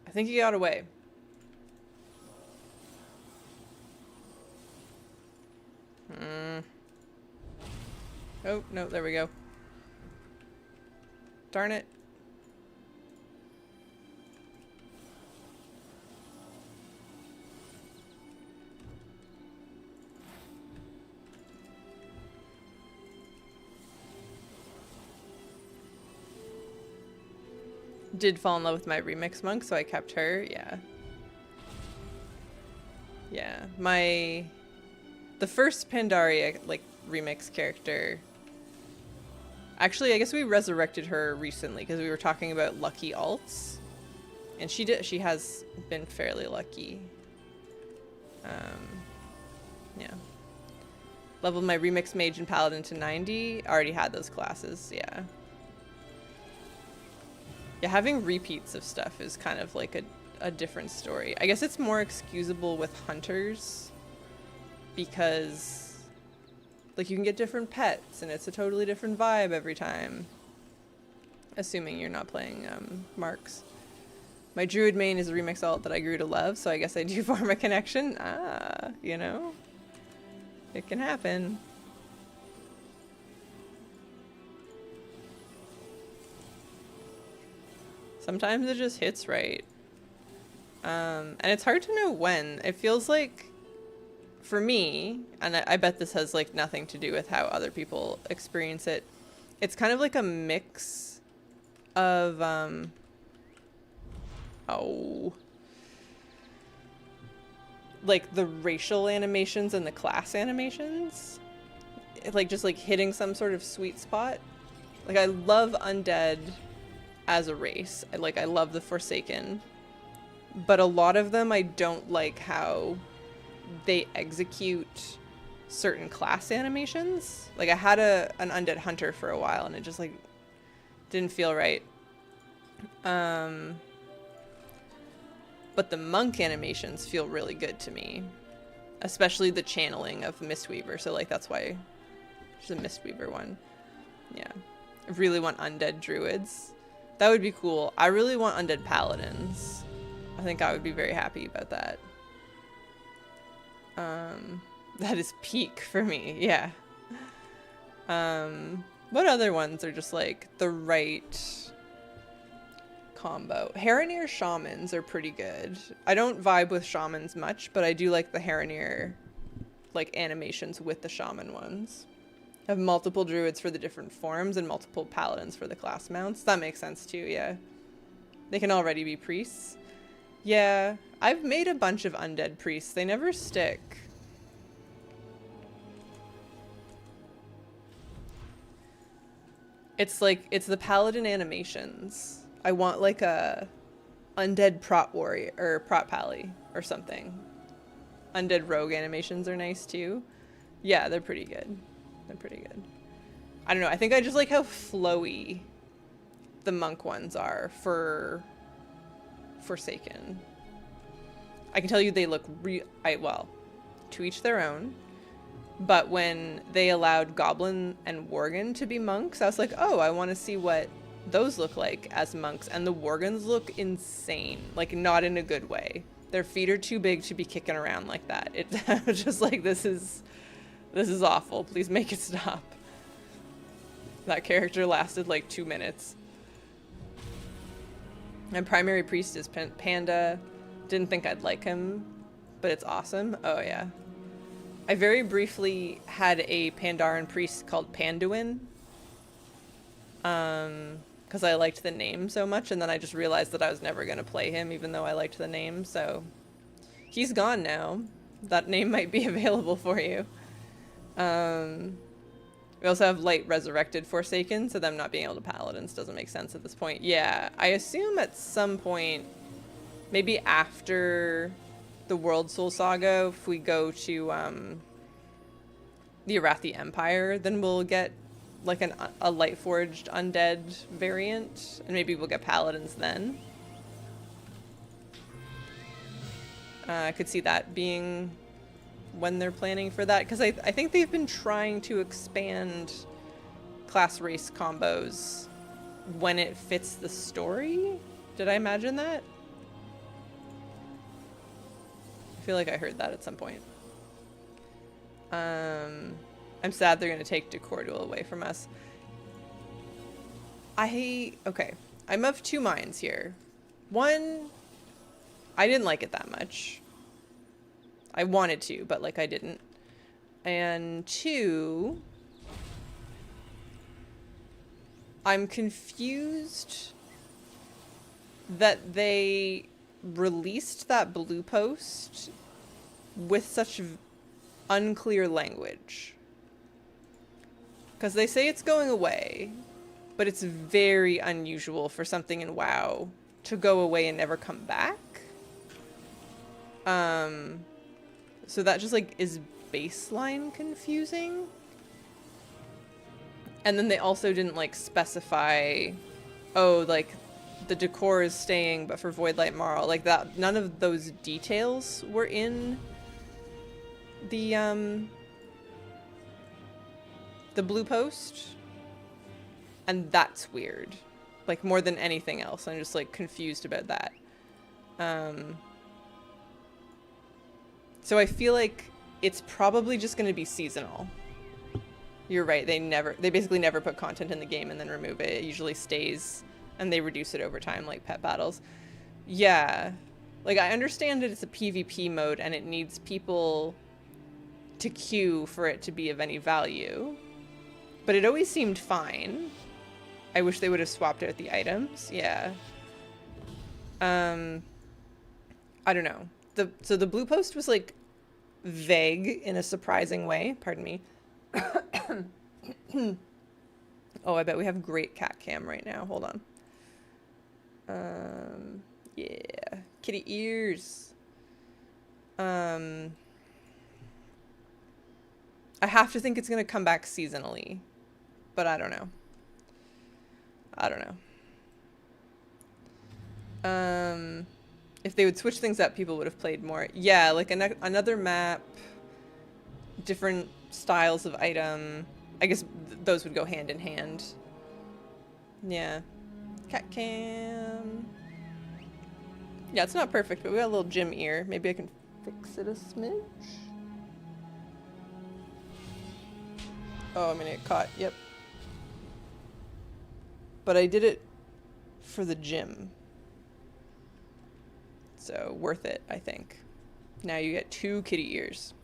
I think he got away. Oh, no, there we go. Darn it. Did fall in love with my remix monk, so I kept her. Yeah. Yeah. The first Pandaria, like, remix character... Actually, I guess we resurrected her recently because we were talking about lucky alts. And she has been fairly lucky. Yeah. Leveled my remix mage and paladin to 90. Already had those classes, yeah. Yeah, having repeats of stuff is kind of like a different story. I guess it's more excusable with hunters because like you can get different pets and it's a totally different vibe every time. Assuming you're not playing marks. My druid main is a remix alt that I grew to love, so I guess I do form a connection. Ah, you know? It can happen. Sometimes it just hits right. And it's hard to know when. It feels like, for me, and I bet this has like nothing to do with how other people experience it, it's kind of like a mix of, like the racial animations and the class animations. Like just like hitting some sort of sweet spot. Like I love undead as a race. I love the Forsaken. But a lot of them I don't like how they execute certain class animations. Like I had an undead hunter for a while and it just like didn't feel right. But the monk animations feel really good to me, especially the channeling of Mistweaver. So like that's why there's a Mistweaver one. Yeah, I really want undead druids. That would be cool. I really want undead paladins. I think I would be very happy about that. That is peak for me. Yeah. What other ones are just like the right combo? Haranir shamans are pretty good. I don't vibe with shamans much, but I do like the Haranir like animations with the shaman ones. Have multiple druids for the different forms and multiple paladins for the class mounts. That makes sense too, yeah. They can already be priests. Yeah, I've made a bunch of undead priests. They never stick. It's like, it's the paladin animations. I want like a undead prot warrior or prot pally or something. Undead rogue animations are nice too. Yeah, they're pretty good. They're pretty good. I don't know. I think I just like how flowy the monk ones are for Forsaken. I can tell you they look well, to each their own. But when they allowed Goblin and Worgen to be monks, I was like, oh, I want to see what those look like as monks. And the Worgens look insane, like not in a good way. Their feet are too big to be kicking around like that. It's just like, this is awful. Please make it stop. That character lasted like 2 minutes. My primary priest is Panda. Didn't think I'd like him, but it's awesome. Oh yeah. I very briefly had a Pandaren priest called Panduin. Because I liked the name so much, and then I just realized that I was never going to play him, even though I liked the name, so... He's gone now. That name might be available for you. We also have Light Resurrected Forsaken, so them not being able to Paladins doesn't make sense at this point. Yeah, I assume at some point, maybe after the World Soul Saga, if we go to the Arathi Empire, then we'll get like a Light Forged Undead variant, and maybe we'll get Paladins then. I could see that being when they're planning for that, because I think they've been trying to expand class race combos when it fits the story. Did I imagine that? I feel like I heard that at some point. I'm sad they're going to take Decor Duel away from us. Okay, I'm of two minds here. One, I didn't like it that much. I wanted to, but like I didn't. And two, I'm confused that they released that blue post with such unclear language. Because they say it's going away, but it's very unusual for something in WoW to go away and never come back. So that just like is baseline confusing. And then they also didn't like specify, oh, like the decor is staying, but for Voidlight Marl, like that, none of those details were in the blue post. And that's weird. Like more than anything else. I'm just like confused about that. So I feel like it's probably just going to be seasonal. You're right. They basically never put content in the game and then remove it. It usually stays and they reduce it over time, like pet battles. Yeah. Like, I understand that it's a PvP mode and it needs people to queue for it to be of any value, but it always seemed fine. I wish they would have swapped out the items. Yeah. I don't know. So the blue post was like vague in a surprising way. Pardon me. Oh, I bet we have great cat cam right now. Hold on. Yeah. Kitty ears. I have to think it's going to come back seasonally, but I don't know. If they would switch things up, people would have played more. Yeah, like another map, different styles of item. I guess those would go hand in hand. Yeah. Cat cam. Yeah, it's not perfect, but we got a little gym ear. Maybe I can fix it a smidge. Oh, I'm gonna get caught. Yep. But I did it for the gym. So worth it, I think. Now you get 2 kitty ears.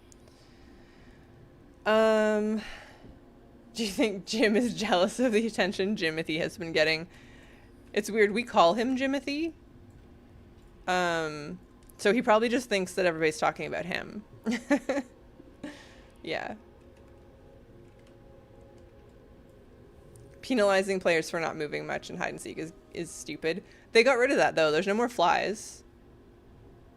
Do you think Jim is jealous of the attention Jimothy has been getting? It's weird. We call him Jimothy. So he probably just thinks that everybody's talking about him. Yeah. Penalizing players for not moving much in hide and seek is stupid. They got rid of that though. There's no more flies.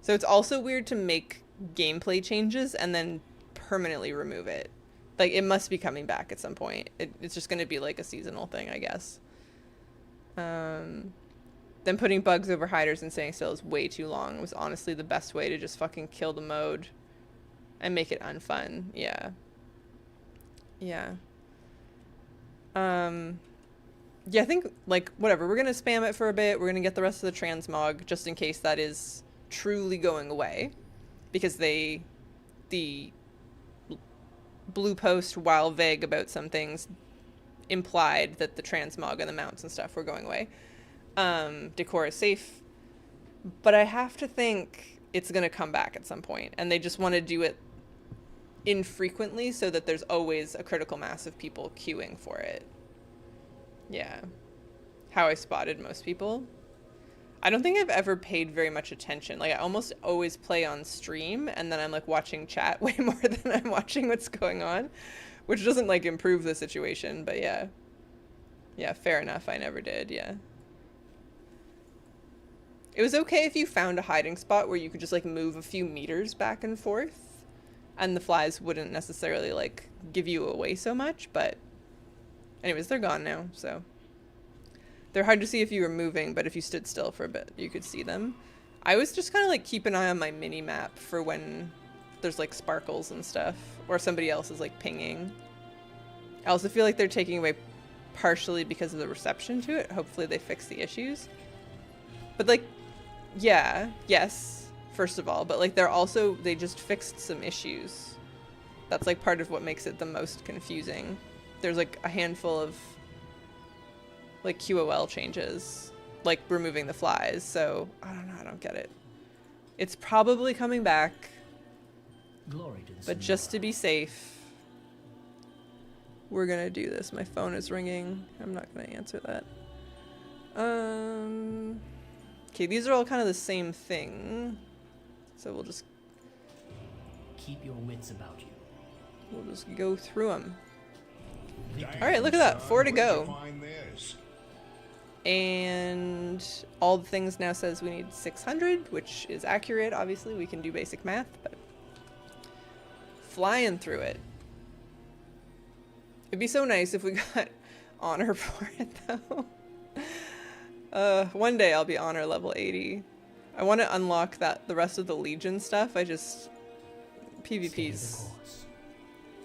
So it's also weird to make gameplay changes and then permanently remove it. Like, it must be coming back at some point. It's just going to be like a seasonal thing, I guess. Then putting bugs over hiders and staying still is way too long. It was honestly the best way to just fucking kill the mode and make it unfun. Yeah. Yeah. Yeah, I think, like, whatever. We're going to spam it for a bit. We're going to get the rest of the transmog just in case that is truly going away. Because the blue post, while vague about some things, implied that the transmog and the mounts and stuff were going away. Decor is safe. But I have to think it's going to come back at some point. And they just want to do it infrequently so that there's always a critical mass of people queuing for it. Yeah. How I spotted most people. I don't think I've ever paid very much attention. Like, I almost always play on stream and then I'm like watching chat way more than I'm watching what's going on, which doesn't like improve the situation, but yeah. Yeah, fair enough. I never did. Yeah. It was okay if you found a hiding spot where you could just like move a few meters back and forth and the flies wouldn't necessarily like give you away so much, but anyways, they're gone now, so. They're hard to see if you were moving, but if you stood still for a bit, you could see them. I always just kind of like keep an eye on my mini map for when there's like sparkles and stuff, or somebody else is like pinging. I also feel like they're taking away partially because of the reception to it. Hopefully they fix the issues. But like, yeah, yes, first of all, but like they just fixed some issues. That's like part of what makes it the most confusing. There's like a handful of like QOL changes, like removing the flies. So I don't know, I don't get it. It's probably coming back, but just to be safe, we're gonna do this. My phone is ringing. I'm not gonna answer that. Okay, these are all kind of the same thing, so we'll just keep your wits about you. We'll just go through them. All right, look at that, 4 to go. And all the things now says we need 600, which is accurate. Obviously, we can do basic math, but flying through it. It'd be so nice if we got honor for it, though. One day I'll be honor level 80. I want to unlock the rest of the Legion stuff. PvP's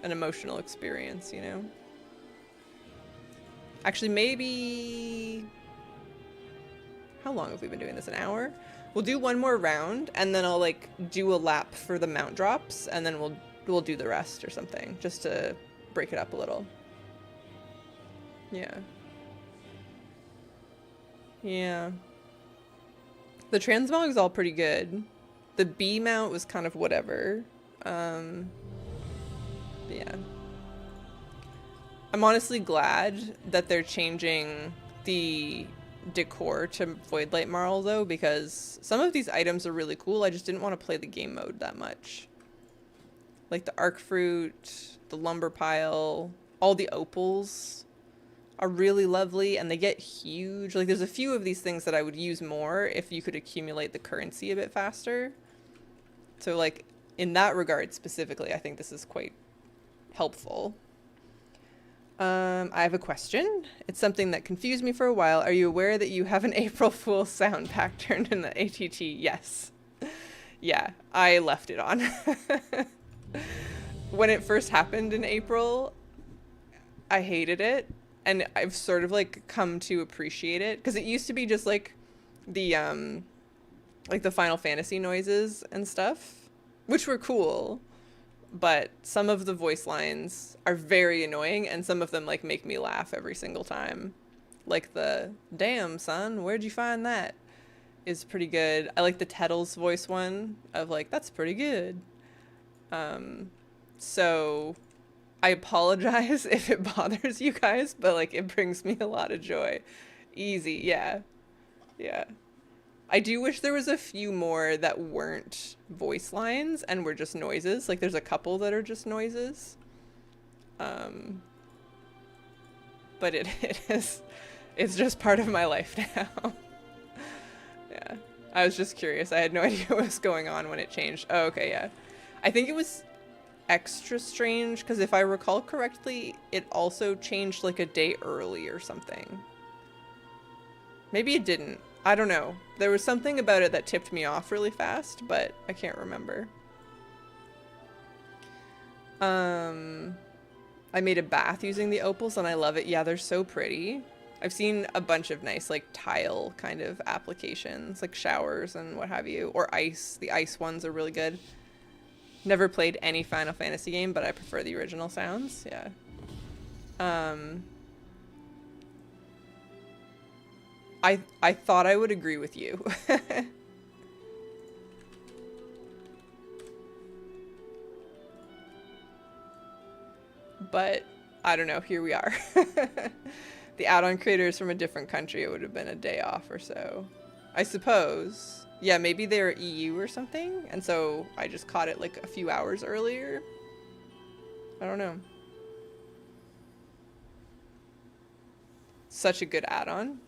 an emotional experience, you know? Actually, maybe... How long have we been doing this? An hour? We'll do one more round, and then I'll like do a lap for the mount drops, and then we'll do the rest or something, just to break it up a little. Yeah. Yeah. The transmog's all pretty good. The B mount was kind of whatever. Yeah. I'm honestly glad that they're changing the decor to Voidlight Marl though, because some of these items are really cool. I just didn't want to play the game mode that much. Like the arc fruit, the lumber pile, all the opals are really lovely and they get huge. Like there's a few of these things that I would use more if you could accumulate the currency a bit faster. So like in that regard specifically, I think this is quite helpful. I have a question. It's something that confused me for a while. Are you aware that you have an April Fool's sound pack turned in the ATT? Yes. Yeah, I left it on. When it first happened in April, I hated it. And I've sort of like come to appreciate it. Because it used to be just like the Final Fantasy noises and stuff, which were cool. But some of the voice lines are very annoying and some of them like make me laugh every single time. Like the "damn son, where'd you find that?" is pretty good. I like the Tettles voice one of like, "that's pretty good." So I apologize if it bothers you guys, but like it brings me a lot of joy. Easy, yeah. Yeah. I do wish there was a few more that weren't voice lines and were just noises. Like there's a couple that are just noises. But it's just part of my life now. Yeah. I was just curious. I had no idea what was going on when it changed. Oh, okay, yeah. I think it was extra strange because if I recall correctly, it also changed like a day early or something. Maybe it didn't. I don't know. There was something about it that tipped me off really fast, but I can't remember. I made a bath using the opals and I love it. Yeah, they're so pretty. I've seen a bunch of nice like tile kind of applications, like showers and what have you, or ice. The ice ones are really good. Never played any Final Fantasy game, but I prefer the original sounds. Yeah. I thought I would agree with you. But I don't know, here we are. The add-on creators from a different country, it would have been a day off or so. I suppose. Yeah, maybe they're EU or something, and so I just caught it like a few hours earlier. I don't know. Such a good add-on.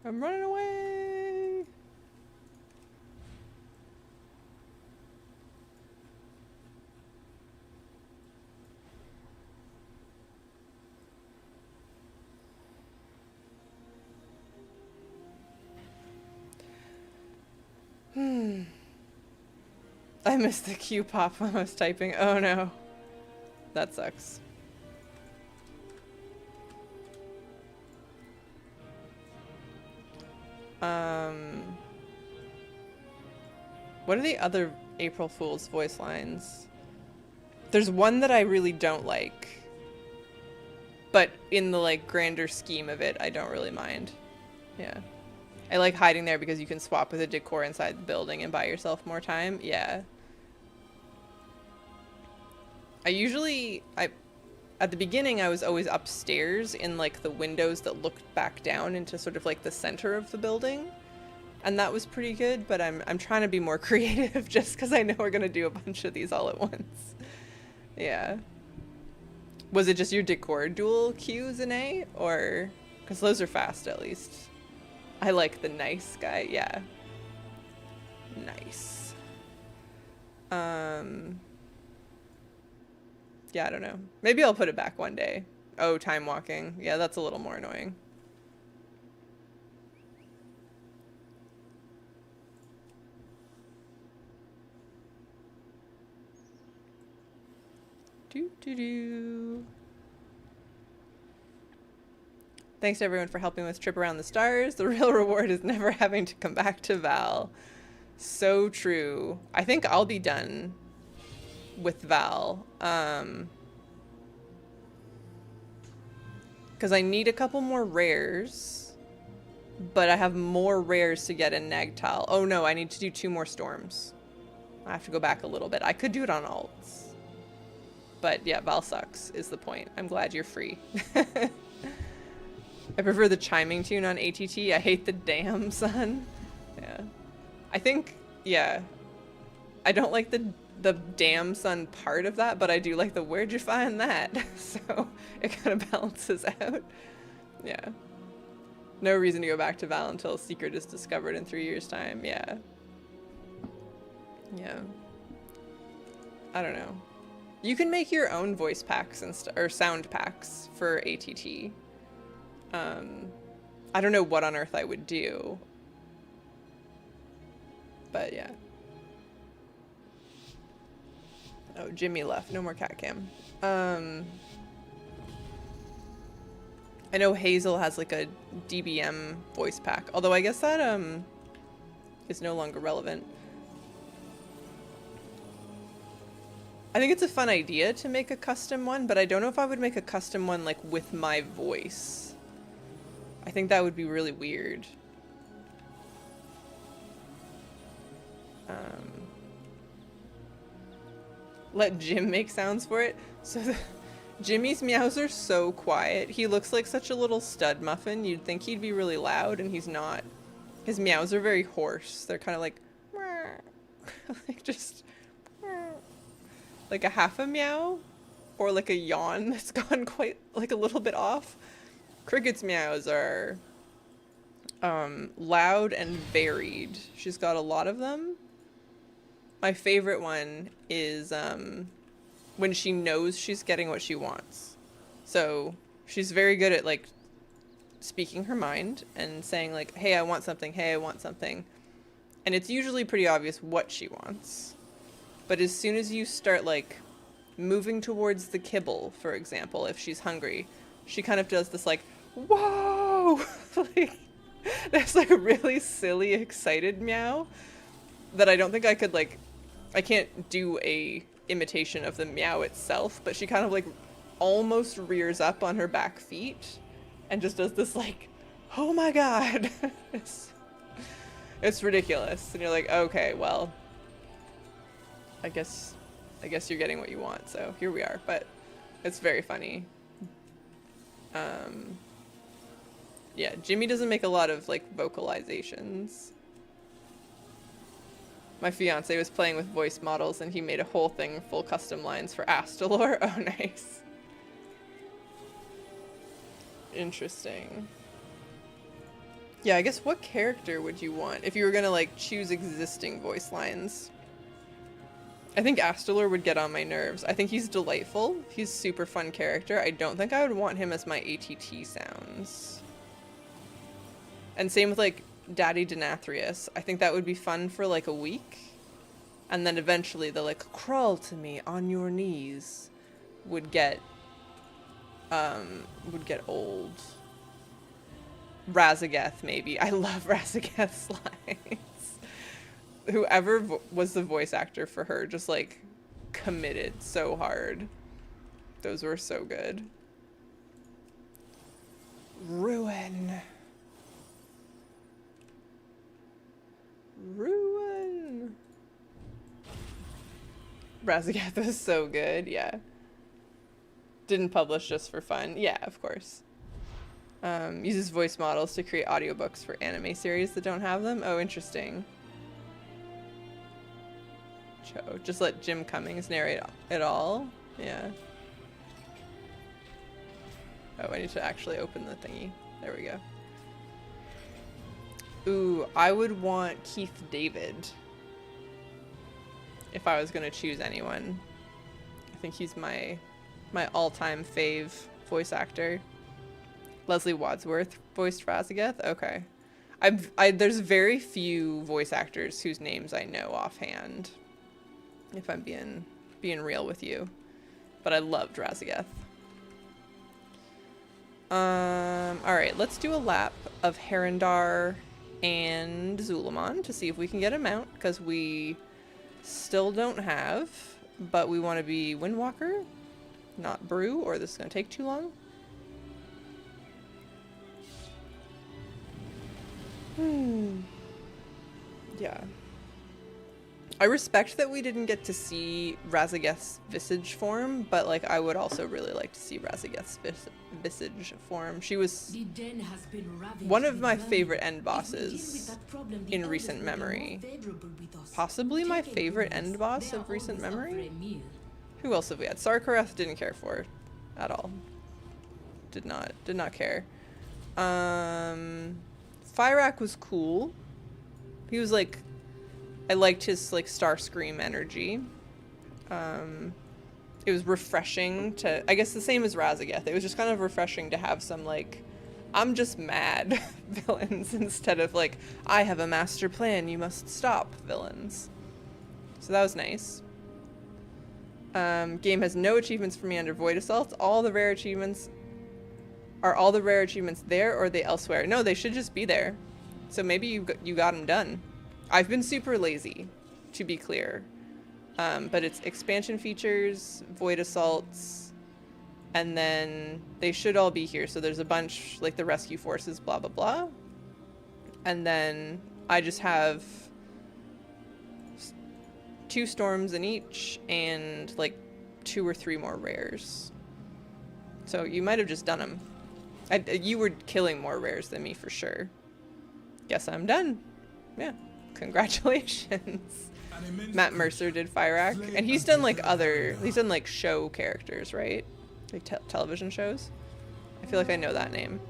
I'm running away. I missed the Q pop when I was typing. Oh no. That sucks. What are the other April Fool's voice lines? There's one that I really don't like. But in the like grander scheme of it, I don't really mind. Yeah. I like hiding there because you can swap with a decor inside the building and buy yourself more time. Yeah. At the beginning, I was always upstairs in like the windows that looked back down into sort of like the center of the building. And that was pretty good, but I'm trying to be more creative just because I know we're going to do a bunch of these all at once. Yeah. Was it just your decor dual Qs in A? Or... because those are fast at least. I like the nice guy. Yeah. Nice. Yeah, I don't know. Maybe I'll put it back one day. Oh, time walking. Yeah, that's a little more annoying. Do. Thanks to everyone for helping with Trip Around the Stars. The real reward is never having to come back to Val. So true. I think I'll be done with Val. Because I need a couple more rares, but I have more rares to get in Nagtal. Oh no, I need to do 2 more storms. I have to go back a little bit. I could do it on alts. But yeah, Val sucks is the point. I'm glad you're free. I prefer the chiming tune on ATT. I hate the damn son. Yeah. I think, yeah. I don't like the damn son part of that, but I do like the where'd you find that? So it kind of balances out. Yeah. No reason to go back to Val until Secret is discovered in 3 years' time. Yeah. Yeah. I don't know. You can make your own voice packs and or sound packs for ATT. I don't know what on earth I would do. But yeah. Oh, Jimmy left. No more cat cam. I know Hazel has like a DBM voice pack, although I guess that is no longer relevant. I think it's a fun idea to make a custom one, but I don't know if I would make a custom one like with my voice. I think that would be really weird. Let Jim make sounds for it. So Jimmy's meows are so quiet. He looks like such a little stud muffin. You'd think he'd be really loud, and he's not. His meows are very hoarse. They're kind of like, like just like a half a meow, or like a yawn that's gone quite like a little bit off. Cricket's meows are loud and varied. She's got a lot of them. My favorite one is when she knows she's getting what she wants. So she's very good at like speaking her mind and saying like, hey, I want something, hey, I want something. And it's usually pretty obvious what she wants. But as soon as you start like moving towards the kibble, for example, if she's hungry, she kind of does this like, whoa! Like, that's like a really silly, excited meow that I don't think I could like, I can't do a imitation of the meow itself, but she kind of like almost rears up on her back feet and just does this like, oh my god. It's ridiculous. And you're like, okay, well, I guess you're getting what you want, so here we are. But it's very funny. Yeah, Jimmy doesn't make a lot of like vocalizations. My fiance was playing with voice models and he made a whole thing full custom lines for Astalor. Oh, nice. Interesting. Yeah, I guess what character would you want if you were gonna like choose existing voice lines? I think Astalor would get on my nerves. I think he's delightful. He's a super fun character. I don't think I would want him as my ATT sounds. And same with like Daddy Denathrius. I think that would be fun for like a week. And then eventually the like crawl to me on your knees would get old. Razageth maybe. I love Razageth's lines. Whoever was the voice actor for her just like committed so hard. Those were so good. Ruin. Razageth was so good, yeah. Didn't publish just for fun. Yeah, of course. Uses voice models to create audiobooks for anime series that don't have them. Oh, interesting. Just let Jim Cummings narrate it all. Yeah. Oh, I need to actually open the thingy. There we go. Ooh, I would want Keith David. If I was gonna choose anyone. I think he's my all-time fave voice actor. Leslie Wadsworth voiced Razageth? Okay. There's very few voice actors whose names I know offhand. If I'm being real with you. But I loved Razageth. Alright, let's do a lap of Herondar and Zulamon to see if we can get a mount, because we still don't have, but we want to be Windwalker, not Brew, or this is going to take too long. Yeah. I respect that we didn't get to see Razageth's visage form, but like I would also really like to see Razageth's visage form. She was one of my favorite end bosses in recent memory. Possibly my favorite end boss of recent memory. Who else have we had? Sarkareth didn't care for at all. Did not care. Fyrak was cool. He was like, I liked his like Starscream energy. It was refreshing to, I guess the same as Razageth. It was just kind of refreshing to have some like, I'm just mad villains instead of like, I have a master plan, you must stop villains. So that was nice. Game has no achievements for me under Void Assault. All the rare achievements, are all the rare achievements there or are they elsewhere? No, they should just be there. So maybe you got them done. I've been super lazy, to be clear. But it's expansion features, Void Assaults, and then they should all be here. So there's a bunch, like the rescue forces, blah, blah, blah. And then I just have 2 storms in each and like 2 or 3 more rares. So you might have just done them. You were killing more rares than me for sure. Guess I'm done. Yeah. Congratulations. Matt Mercer did Fyrak, and he's done like he's done like show characters, right? Like television shows. I feel like I know that name.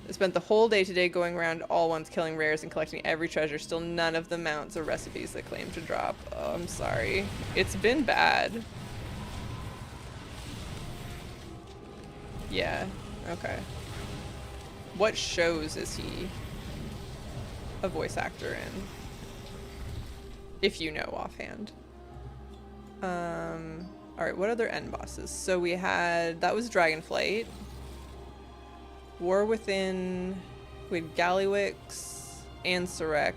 I spent the whole day today going around all ones, killing rares and collecting every treasure. Still none of the mounts or recipes that claim to drop. Oh, I'm sorry. It's been bad. Yeah. Okay. What shows is he a voice actor in? If you know offhand. Alright, what other end bosses? So we had, that was Dragonflight. War Within, we had Gallywix, Ansarek,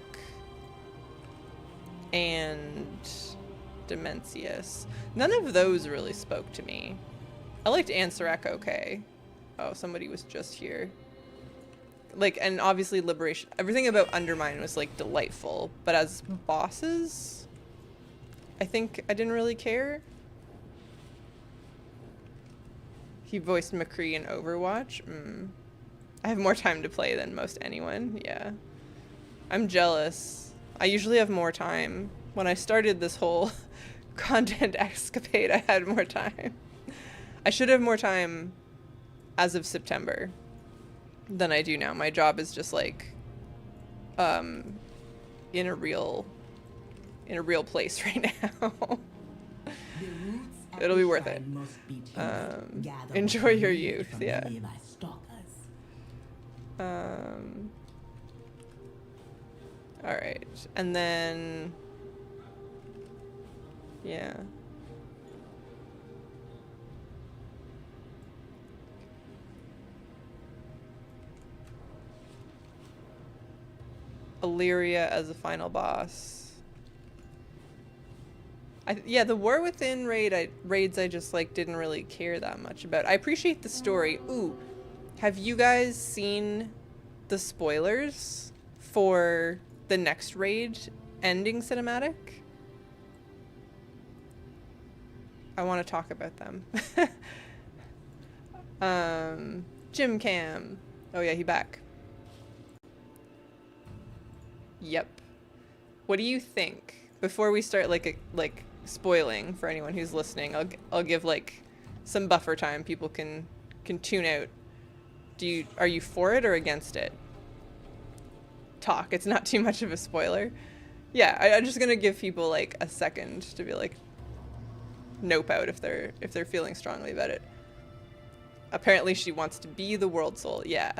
and Dimensius. None of those really spoke to me. I liked Ansarek okay. Oh, somebody was just here. Like, and obviously Liberation, everything about Undermine was like delightful, but as bosses, I think I didn't really care. He voiced McCree in Overwatch. I have more time to play than most anyone. Yeah. I'm jealous. I usually have more time. When I started this whole content escapade, I had more time. I should have more time as of September than I do now. My job is just like in a real place right now. It'll be worth it. Enjoy your youth, yeah. Alright, and then yeah. Illyria as a final boss. Yeah, the War Within raids I just like didn't really care that much about. I appreciate the story. Ooh, have you guys seen the spoilers for the next raid ending cinematic? I want to talk about them. Jim Cam. Oh yeah, he back. Yep. What do you think? Before we start like spoiling for anyone who's listening, I'll give like some buffer time. People can tune out. Are you for it or against it? Talk. It's not too much of a spoiler. Yeah, I'm just gonna give people like a second to be like nope out if they're feeling strongly about it. Apparently she wants to be the world soul. Yeah.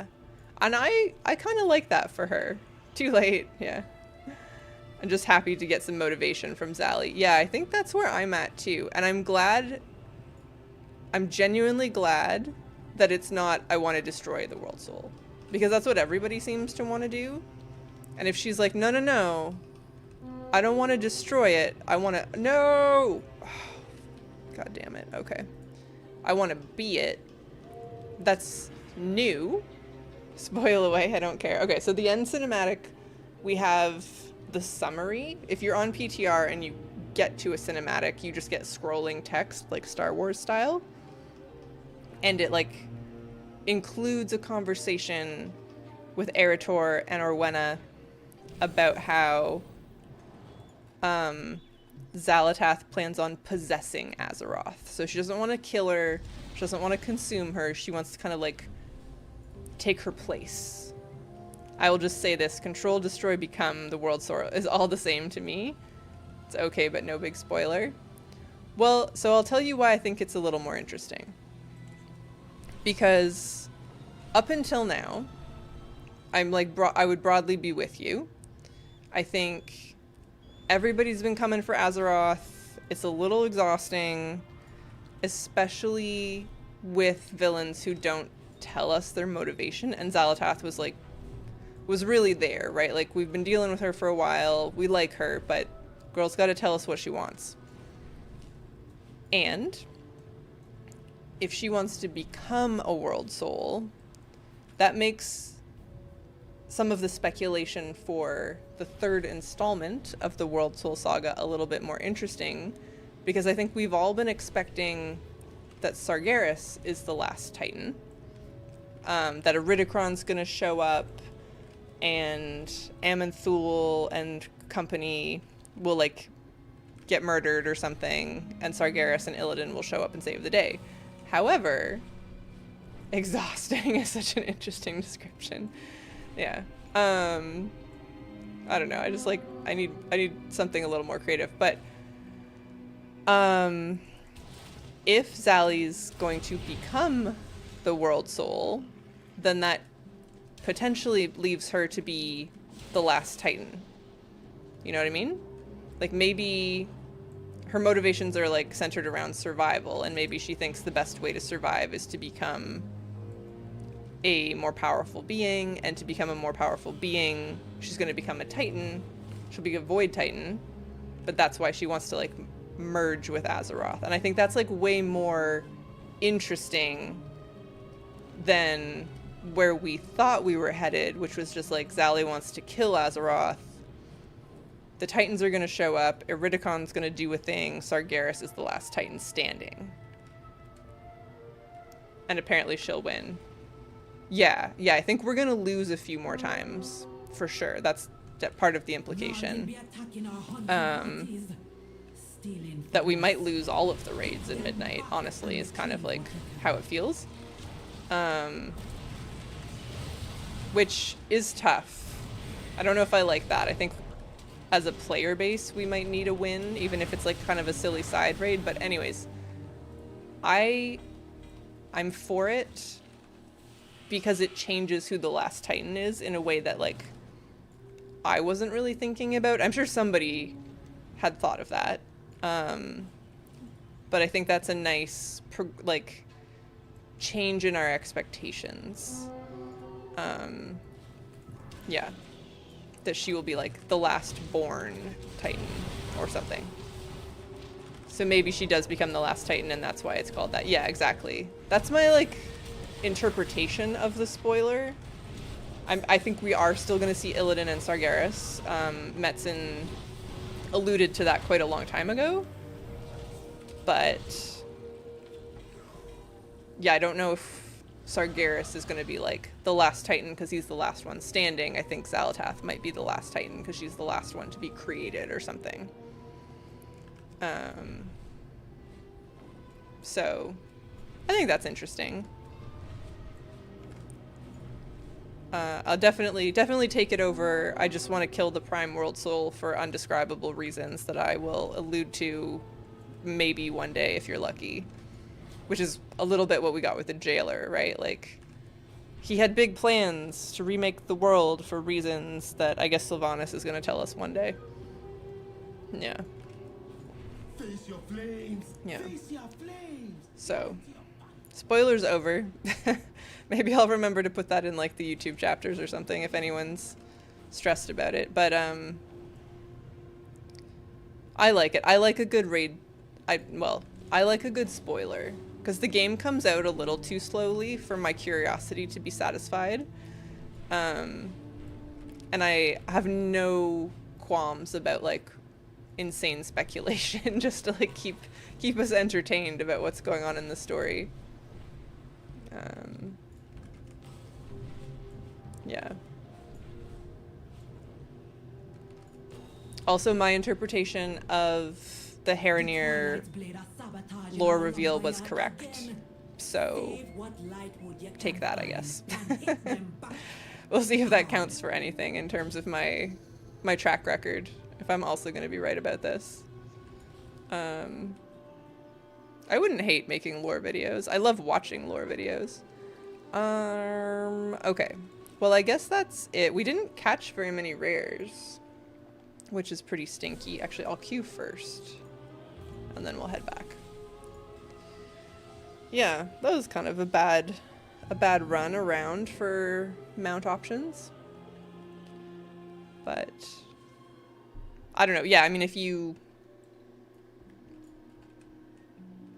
And I kind of like that for her. Too late. Yeah. I'm just happy to get some motivation from Zally. Yeah, I think that's where I'm at too. And I'm genuinely glad that it's not I want to destroy the world soul. because that's what everybody seems to want to do. And if she's like, no, no, no, I don't want to destroy it. I want to, no. God damn it. Okay. I want to be it. That's new. Spoil away. I don't care. Okay. So the end cinematic, we have the summary. If you're on PTR and you get to a cinematic, you just get scrolling text like Star Wars style. And it like includes a conversation with Eretor and Orwenna about how Xalatath plans on possessing Azeroth. So she doesn't want to kill her, she doesn't want to consume her, she wants to kind of like take her place. I will just say this, control, destroy, become, the world soul is all the same to me. It's okay, but no big spoiler. Well, so I'll tell you why I think it's a little more interesting. Because up until now, I'm like, I would broadly be with you. I think everybody's been coming for Azeroth. It's a little exhausting, especially with villains who don't tell us their motivation. And Xalatath was really there, right? Like, we've been dealing with her for a while. We like her, but girl's got to tell us what she wants. And if she wants to become a world soul, that makes some of the speculation for the third installment of the World Soul Saga a little bit more interesting, because I think we've all been expecting that Sargeras is the last Titan, that Iridikron's gonna show up, and Aman'Thul and company will like get murdered or something, and Sargeras and Illidan will show up and save the day. However, exhausting is such an interesting description. Yeah. I don't know. I just like, I need something a little more creative. But if Zali's going to become the world soul, then that potentially leaves her to be the last Titan. You know what I mean? Like, maybe her motivations are like centered around survival, and maybe she thinks the best way to survive is to become a more powerful being, and to become a more powerful being, she's going to become a Titan. She'll be a Void Titan, but that's why she wants to like merge with Azeroth. And I think that's like way more interesting than where we thought we were headed, which was just like Zali wants to kill Azeroth. The Titans are going to show up. Iridikon's going to do a thing. Sargeras is the last Titan standing. And apparently she'll win. Yeah, I think we're going to lose a few more times. For sure. That's part of the implication. That we might lose all of the raids in Midnight, honestly, is kind of like how it feels. Which is tough. I don't know if I like that. I think as a player base, we might need a win, even if it's like kind of a silly side raid. But anyways, I'm for it because it changes who the last Titan is in a way that like I wasn't really thinking about. I'm sure somebody had thought of that. But I think that's a nice like change in our expectations. Yeah. That she will be like the last born Titan or something. So maybe she does become the last Titan and that's why it's called that. Yeah, exactly. That's my like interpretation of the spoiler. I think we are still going to see Illidan and Sargeras. Metzen alluded to that quite a long time ago. But yeah, I don't know if Sargeras is going to be like the last Titan because he's the last one standing. I think Xalatath might be the last Titan because she's the last one to be created or something. So I think that's interesting. I'll definitely take it over. I just want to kill the Prime World Soul for undescribable reasons that I will allude to maybe one day if you're lucky. Which is a little bit what we got with the Jailer, right? Like, he had big plans to remake the world for reasons that I guess Sylvanas is going to tell us one day. Yeah. Face your flames. Yeah. Face your flames. So Spoilers over. Maybe I'll remember to put that in like the YouTube chapters or something if anyone's stressed about it. But I like it. I like a good raid. I like a good spoiler because the game comes out a little too slowly for my curiosity to be satisfied. And I have no qualms about like insane speculation just to like keep us entertained about what's going on in the story. Yeah. Also, my interpretation of the Heronir lore reveal was correct. So, take that, I guess. We'll see if that counts for anything in terms of my track record, if I'm also going to be right about this. I wouldn't hate making lore videos. I love watching lore videos. Okay. Well, I guess that's it. We didn't catch very many rares, which is pretty stinky. Actually, I'll queue first, and then we'll head back. Yeah, that was kind of a bad run around for mount options. But I don't know. Yeah, I mean, if you...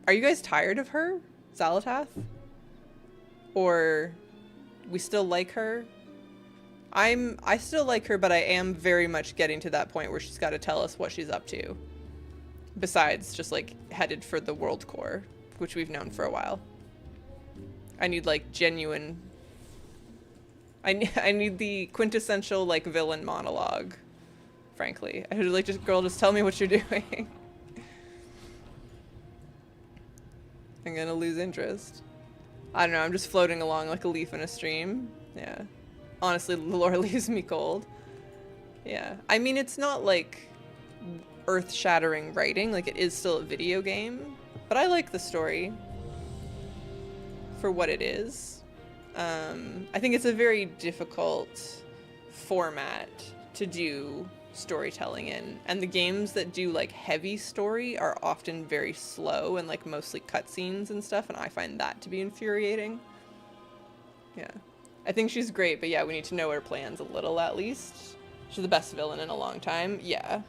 Are you guys tired of her, Xalatath? Or we still like her? I still like her, but I am very much getting to that point where she's got to tell us what she's up to. Besides just like headed for the world core, which we've known for a while. I need like genuine... I need the quintessential like villain monologue, frankly. I would like, just girl, just tell me what you're doing. I'm gonna lose interest. I don't know, I'm just floating along like a leaf in a stream. Yeah. Honestly, the lore leaves me cold. Yeah. I mean, it's not like earth-shattering writing, like it is still a video game, but I like the story for what it is. I think it's a very difficult format to do storytelling in, and the games that do like heavy story are often very slow and like mostly cutscenes and stuff, and I find that to be infuriating. Yeah. I think she's great, but yeah, we need to know her plans a little at least. She's the best villain in a long time. Yeah.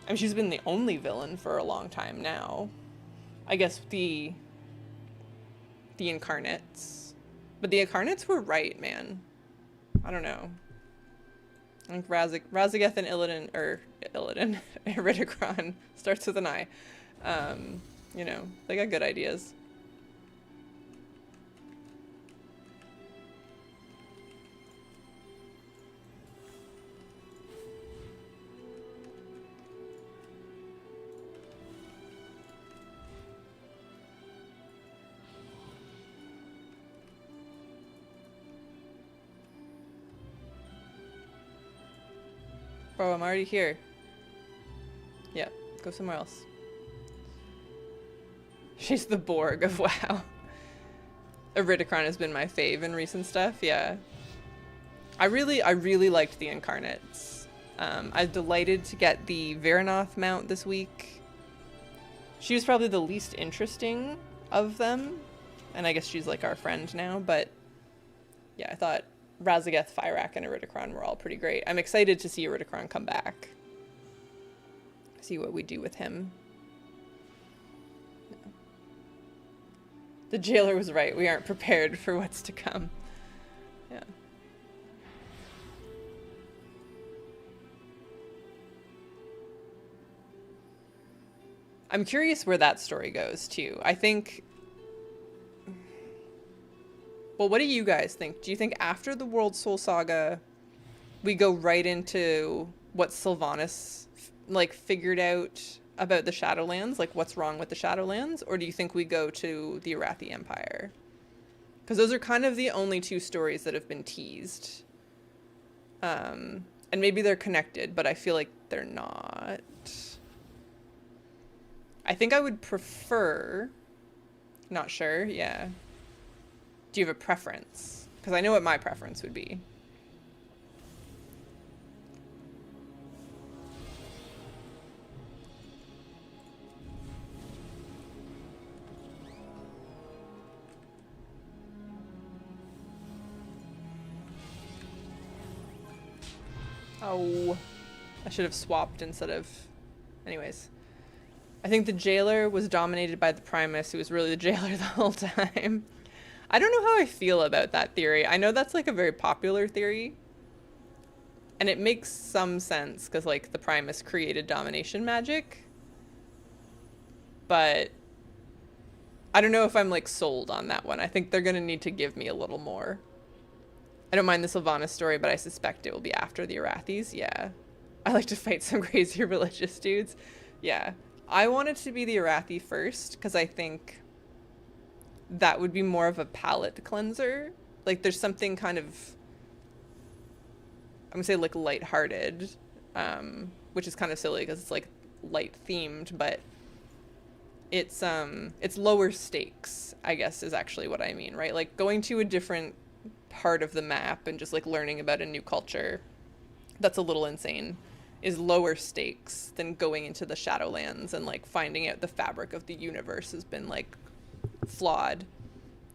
I mean, she's been the only villain for a long time now. I guess the Incarnates. But the Incarnates were right, man. I don't know. I think Razageth and Illidan, Eridikron starts with an I. You know, they got good ideas. Bro, I'm already here. Yeah, go somewhere else. She's the Borg of WoW. Eridikron has been my fave in recent stuff, yeah. I really liked the Incarnates. I was delighted to get the Veranoth mount this week. She was probably the least interesting of them, and I guess she's like our friend now, but yeah, I thought Razageth, Fyrak, and Eridikron were all pretty great. I'm excited to see Eridikron come back. See what we do with him. Yeah. The jailer was right. We aren't prepared for what's to come. Yeah. I'm curious where that story goes, too. I think... Well, what do you guys think? Do you think after the World Soul Saga, we go right into what Sylvanas, like, figured out about the Shadowlands? Like, what's wrong with the Shadowlands? Or do you think we go to the Arathi Empire? Because those are kind of the only two stories that have been teased. And maybe they're connected, but I feel like they're not. I think I would prefer... Not sure, yeah. Do you have a preference? Because I know what my preference would be. Oh, I should have swapped instead of... Anyways. I think the jailer was dominated by the Primus, who was really the jailer the whole time. I don't know how I feel about that theory. I know that's like a very popular theory. And it makes some sense, because like the Primus created domination magic. But I don't know if I'm like sold on that one. I think they're going to need to give me a little more. I don't mind the Sylvanas story, but I suspect it will be after the Arathis. Yeah. I like to fight some crazy religious dudes. Yeah. I wanted to be the Arathi first, because I think that would be more of a palate cleanser. Like, there's something kind of, I'm going to say, like, lighthearted, which is kind of silly, because it's, like, light-themed, but it's lower stakes, I guess, is actually what I mean, right? Like, going to a different part of the map and just, like, learning about a new culture that's a little insane is lower stakes than going into the Shadowlands and like finding out the fabric of the universe has been like flawed.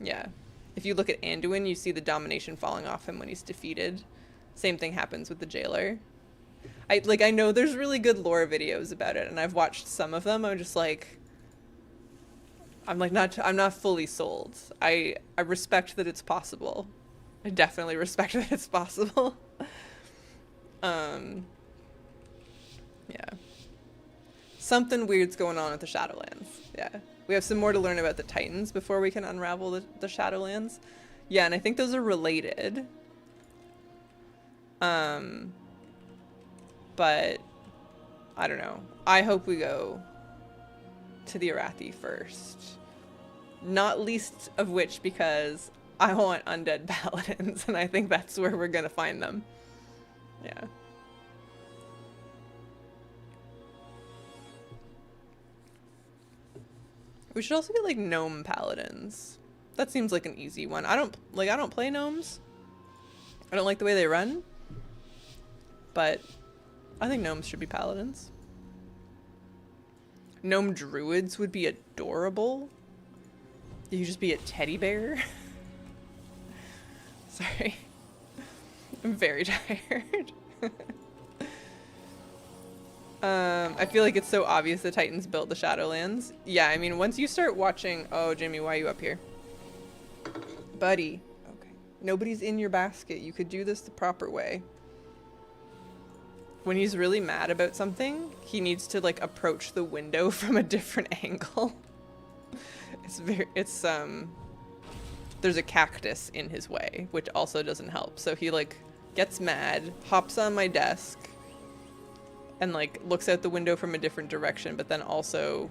Yeah. If you look at Anduin, you see the domination falling off him when he's defeated. Same thing happens with the jailer. I know there's really good lore videos about it, and I've watched some of them. I'm just like, I'm not fully sold. I respect that it's possible. I definitely respect that it's possible. Yeah. Something weird's going on with the Shadowlands. Yeah. We have some more to learn about the Titans before we can unravel the Shadowlands. Yeah, and I think those are related. But I don't know. I hope we go to the Arathi first. Not least of which because I want undead paladins, and I think that's where we're gonna find them. Yeah. We should also get like gnome paladins. That seems like an easy one. I don't play gnomes. I don't like the way they run. But I think gnomes should be paladins. Gnome druids would be adorable. You could just be a teddy bear. Sorry. I'm very tired. I feel like it's so obvious the Titans built the Shadowlands. Yeah, I mean, once you start watching... Oh, Jimmy, why are you up here? Buddy. Okay. Nobody's in your basket. You could do this the proper way. When he's really mad about something, he needs to, like, approach the window from a different angle. There's a cactus in his way, which also doesn't help. So he, like, gets mad, hops on my desk, and like looks out the window from a different direction, but then also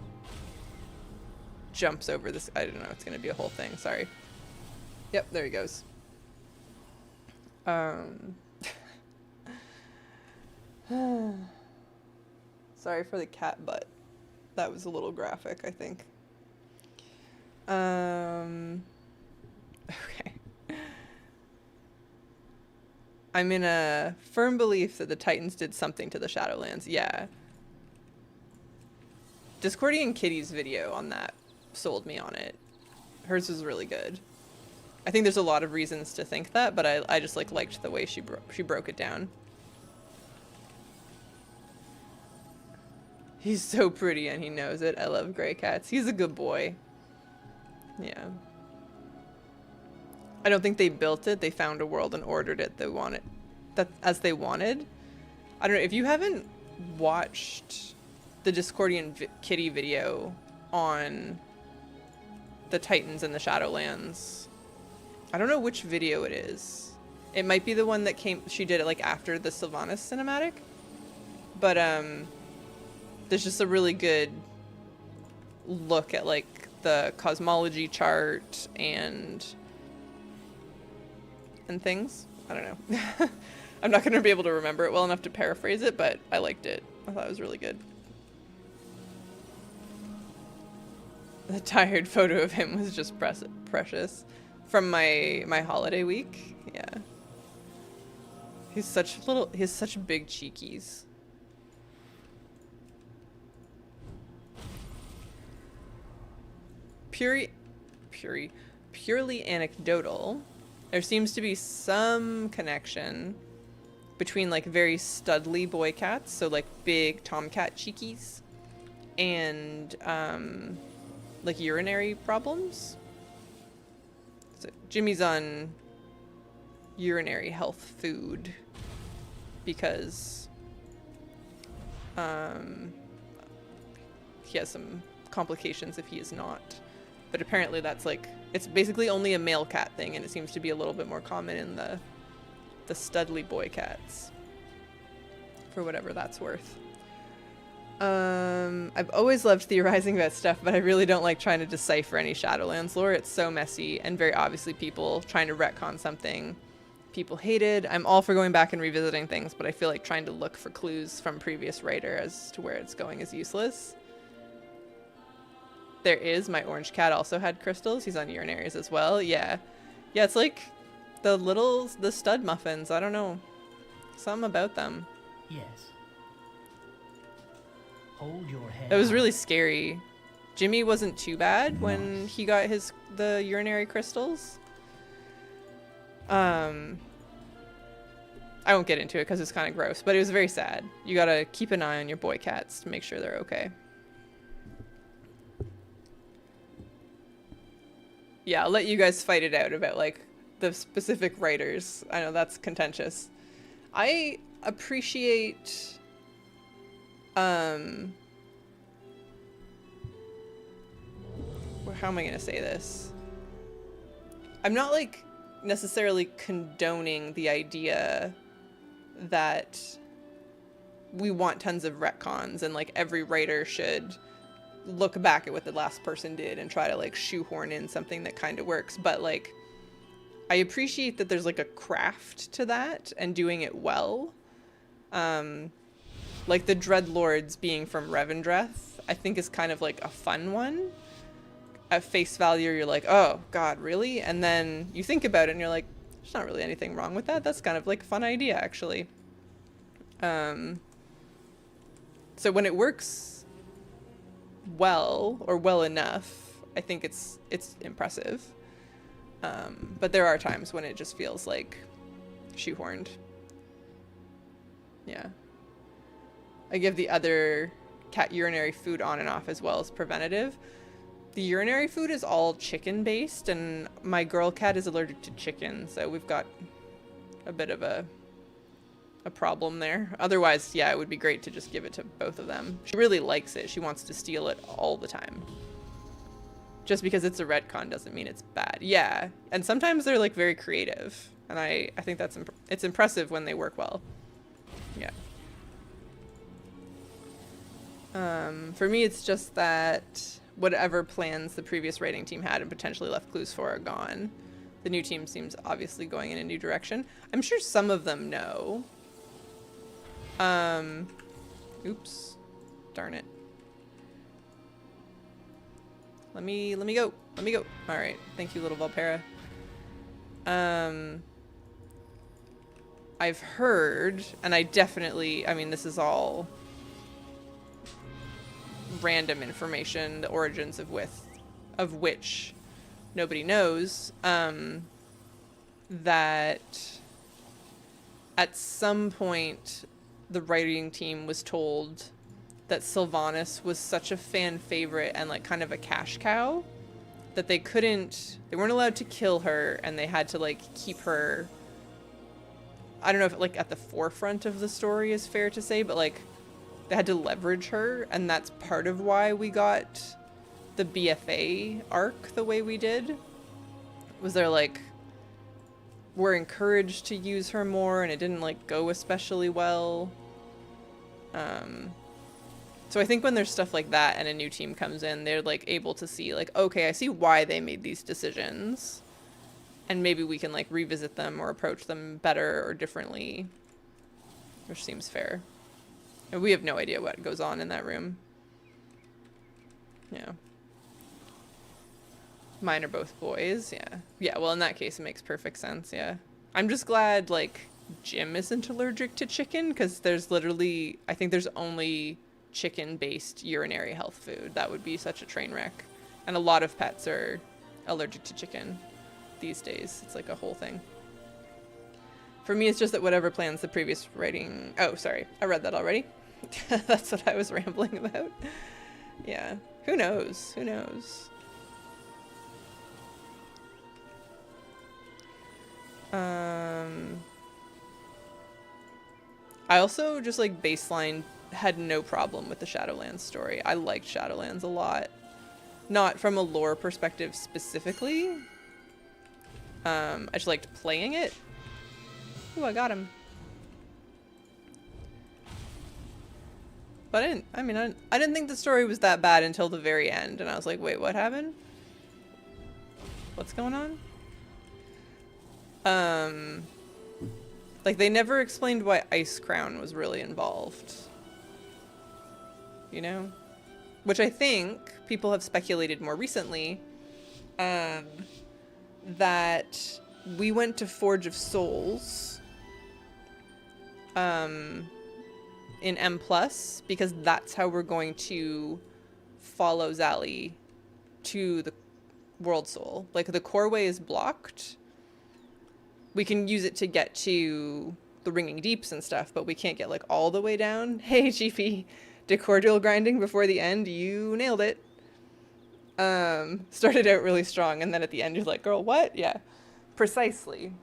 jumps over this. I don't know. It's gonna be a whole thing. Sorry. Yep, there he goes. Sorry for the cat butt. That was a little graphic, I think. Okay. I'm in a firm belief that the Titans did something to the Shadowlands. Yeah. Discordian Kitty's video on that sold me on it. Hers was really good. I think there's a lot of reasons to think that, but I just like liked the way she broke it down. He's so pretty and he knows it. I love gray cats. He's a good boy. Yeah. I don't think they built it. They found a world and ordered it. They wanted that as they wanted. I don't know if you haven't watched the Discordian Kitty video on the Titans and the Shadowlands. I don't know which video it is. It might be the one that she did it like after the Sylvanas cinematic. But there's just a really good look at like the cosmology chart and things. I don't know. I'm not going to be able to remember it well enough to paraphrase it, but I liked it. I thought it was really good. The tired photo of him was just precious. From my holiday week. Yeah. He has such big cheekies. Purely anecdotal. There seems to be some connection between like very studly boy cats, so like big tomcat cheekies, and like urinary problems. So Jimmy's on urinary health food because he has some complications if he is not. But apparently that's like, it's basically only a male cat thing, and it seems to be a little bit more common in the studly boy cats, for whatever that's worth. I've always loved theorizing about stuff, but I really don't like trying to decipher any Shadowlands lore. It's so messy, and very obviously people trying to retcon something people hated. I'm all for going back and revisiting things, but I feel like trying to look for clues from previous writer as to where it's going is useless. There is, my orange cat also had crystals. He's on urinaries as well. Yeah. Yeah, it's like the stud muffins. I don't know. Something about them. Yes. Hold your head. It was really scary. Jimmy wasn't too bad when he got the urinary crystals. I won't get into it because it's kind of gross, but it was very sad. You gotta keep an eye on your boy cats to make sure they're okay. Yeah, I'll let you guys fight it out about like the specific writers. I know that's contentious. I appreciate how am I gonna say this? I'm not like necessarily condoning the idea that we want tons of retcons and like every writer should look back at what the last person did and try to like shoehorn in something that kind of works, but like I appreciate that there's like a craft to that and doing it well. Like the Dreadlords being from Revendreth, I think is kind of like a fun one. At face value, you're like, oh god, really? And then you think about it and you're like, there's not really anything wrong with that. That's kind of like a fun idea, actually. So when it works well or well enough, I think it's impressive. But there are times when it just feels like shoehorned. Yeah. I give the other cat urinary food on and off as well as preventative. The urinary food is all chicken based, and my girl cat is allergic to chicken, so we've got a bit of a problem there. Otherwise, yeah, it would be great to just give it to both of them. She really likes it. She wants to steal it all the time. Just because it's a retcon doesn't mean it's bad. Yeah, and sometimes they're like very creative, and I think that's it's impressive when they work well. Yeah. For me, it's just that whatever plans the previous writing team had and potentially left clues for are gone. The new team seems obviously going in a new direction. I'm sure some of them know. Oops. Darn it. Let me go. Let me go. All right. Thank you, little Valpera. I've heard, and I mean, this is all random information, the origins of which nobody knows, that at some point the writing team was told that Sylvanas was such a fan favorite and like kind of a cash cow that they weren't allowed to kill her, and they had to like keep her, I don't know if like at the forefront of the story is fair to say, but like they had to leverage her, and that's part of why we got the BFA arc the way we did. Was there like, we're encouraged to use her more, and it didn't like go especially well. So I think when there's stuff like that and a new team comes in, they're like able to see like, okay, I see why they made these decisions, and maybe we can like revisit them or approach them better or differently, which seems fair. And we have no idea what goes on in that room. Yeah. Mine are both boys, yeah. Yeah, well, in that case, it makes perfect sense, yeah. I'm just glad, like, Jim isn't allergic to chicken, because there's literally, I think there's only chicken-based urinary health food. That would be such a train wreck. And a lot of pets are allergic to chicken these days. It's like a whole thing. For me, it's just that whatever plans the previous writing... Oh, sorry. I read that already. That's what I was rambling about. Yeah. Who knows? Who knows? I also just like baseline had no problem with the Shadowlands story. I liked Shadowlands a lot. Not from a lore perspective specifically. I just liked playing it. Ooh, I got him. But I didn't think the story was that bad until the very end, and I was like, wait, what happened? What's going on? Like, they never explained why Ice Crown was really involved. You know? Which I think people have speculated more recently, that we went to Forge of Souls, in M+, because that's how we're going to follow Zali to the World Soul. Like, the core way is blocked. We can use it to get to the Ringing Deeps and stuff, but we can't get, like, all the way down. Hey, Chiefy, Decor Duel grinding before the end, you nailed it. Started out really strong, and then at the end you're like, girl, what? Yeah, precisely.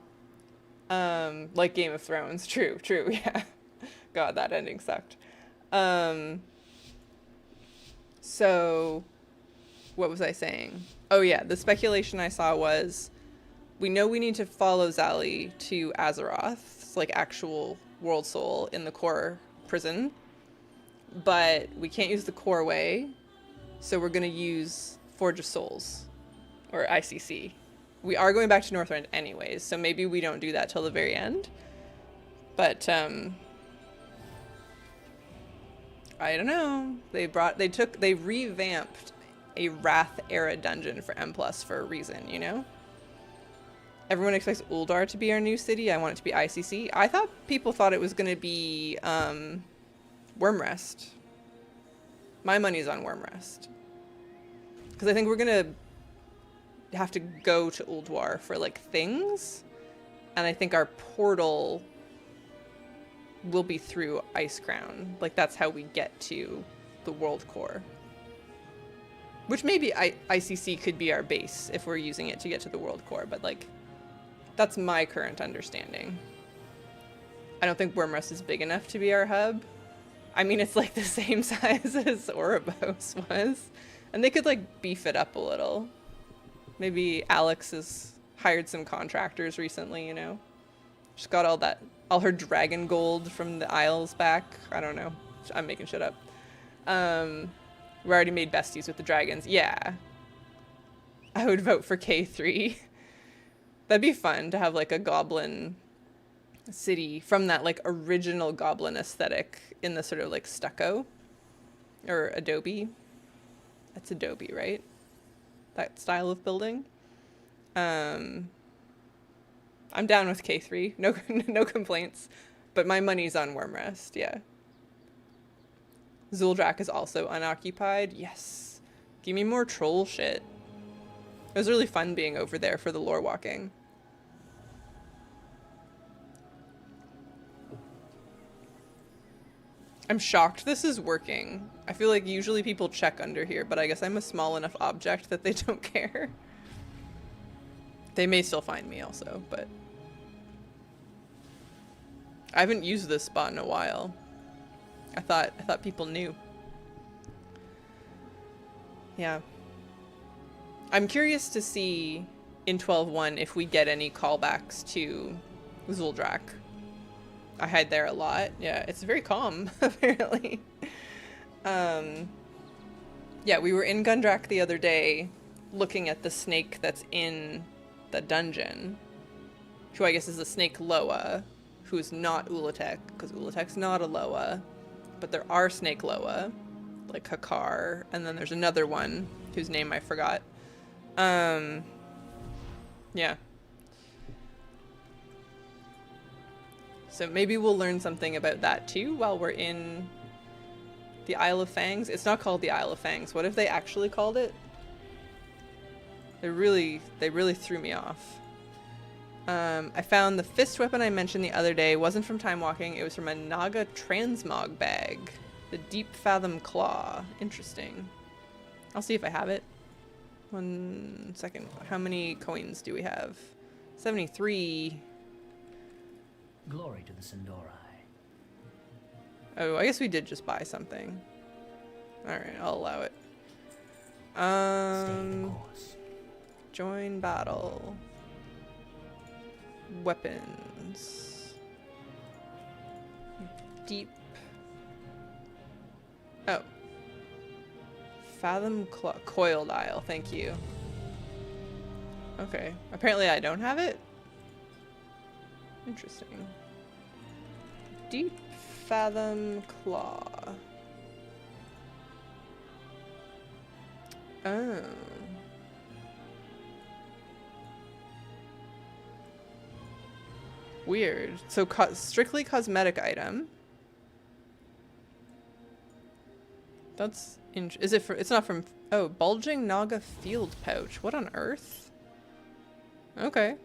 Like Game of Thrones. True, yeah. God, that ending sucked. So, what was I saying? Oh yeah, the speculation I saw was, we know we need to follow Zali to Azeroth's, like, actual World Soul in the core prison, but we can't use the core way, so we're gonna use Forge of Souls, or ICC. We are going back to Northrend anyways, so maybe we don't do that till the very end. But, I don't know. They revamped a Wrath era dungeon for M+ for a reason, you know? Everyone expects Uldar to be our new city. I want it to be ICC. I thought people thought it was going to be Wormrest. My money's on Wormrest. Because I think we're going to have to go to Ulduar for, like, things. And I think our portal will be through Ice Crown. Like, that's how we get to the World Core. Which maybe ICC could be our base if we're using it to get to the World Core, but, like, that's my current understanding. I don't think Wormrest is big enough to be our hub. I mean, it's, like, the same size as Ouroboros was. And they could, like, beef it up a little. Maybe Alex has hired some contractors recently, you know? She's got all her dragon gold from the Isles back. I don't know. I'm making shit up. We already made besties with the dragons. Yeah. I would vote for K3. That'd be fun to have, like, a goblin city from that, like, original goblin aesthetic in the sort of, like, stucco. Or adobe. That's adobe, right? That style of building. I'm down with K3. No complaints. But my money's on Wormrest, yeah. Zuldrak is also unoccupied. Yes. Give me more troll shit. It was really fun being over there for the lore walking. I'm shocked this is working. I feel like usually people check under here, but I guess I'm a small enough object that they don't care. They may still find me also, but I haven't used this spot in a while. I thought people knew. Yeah. I'm curious to see in 12.1 if we get any callbacks to Zuldrak. I hide there a lot. Yeah, it's very calm, apparently. Yeah, we were in Gundrak the other day looking at the snake that's in the dungeon, who I guess is a snake Loa, who is not Ulatek, because Ulatek's not a Loa, but there are snake Loa, like Hakar, and then there's another one whose name I forgot. Yeah. So maybe we'll learn something about that too while we're in the Isle of Fangs. It's not called the Isle of Fangs. What if they actually called it? They really threw me off. I found the fist weapon I mentioned the other day. It wasn't from Time Walking. It was from a Naga transmog bag. The Deep Fathom Claw. Interesting. I'll see if I have it. 1 second. How many coins do we have? 73. Glory to the Sindori. Oh, I guess we did just buy something. Alright, I'll allow it. Stay the course. Join battle. Weapons. Deep. Oh. Fathom Claw. Coiled Isle, thank you. Okay. Apparently I don't have it? Interesting. Deep Fathom Claw. Oh. Weird. So strictly cosmetic item. That's is it for? It's not from. Oh, bulging Naga field pouch. What on earth? Okay.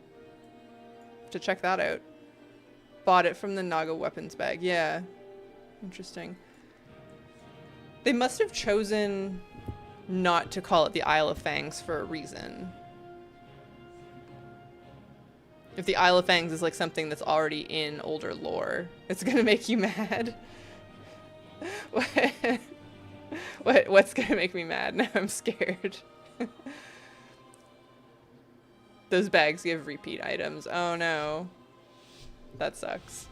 To check that out. Bought it from the Naga weapons bag. Yeah. Interesting. They must have chosen not to call it the Isle of Fangs for a reason. If the Isle of Fangs is like something that's already in older lore, it's gonna make you mad. What's gonna make me mad? Now I'm scared. Those bags give repeat items. Oh no. That sucks.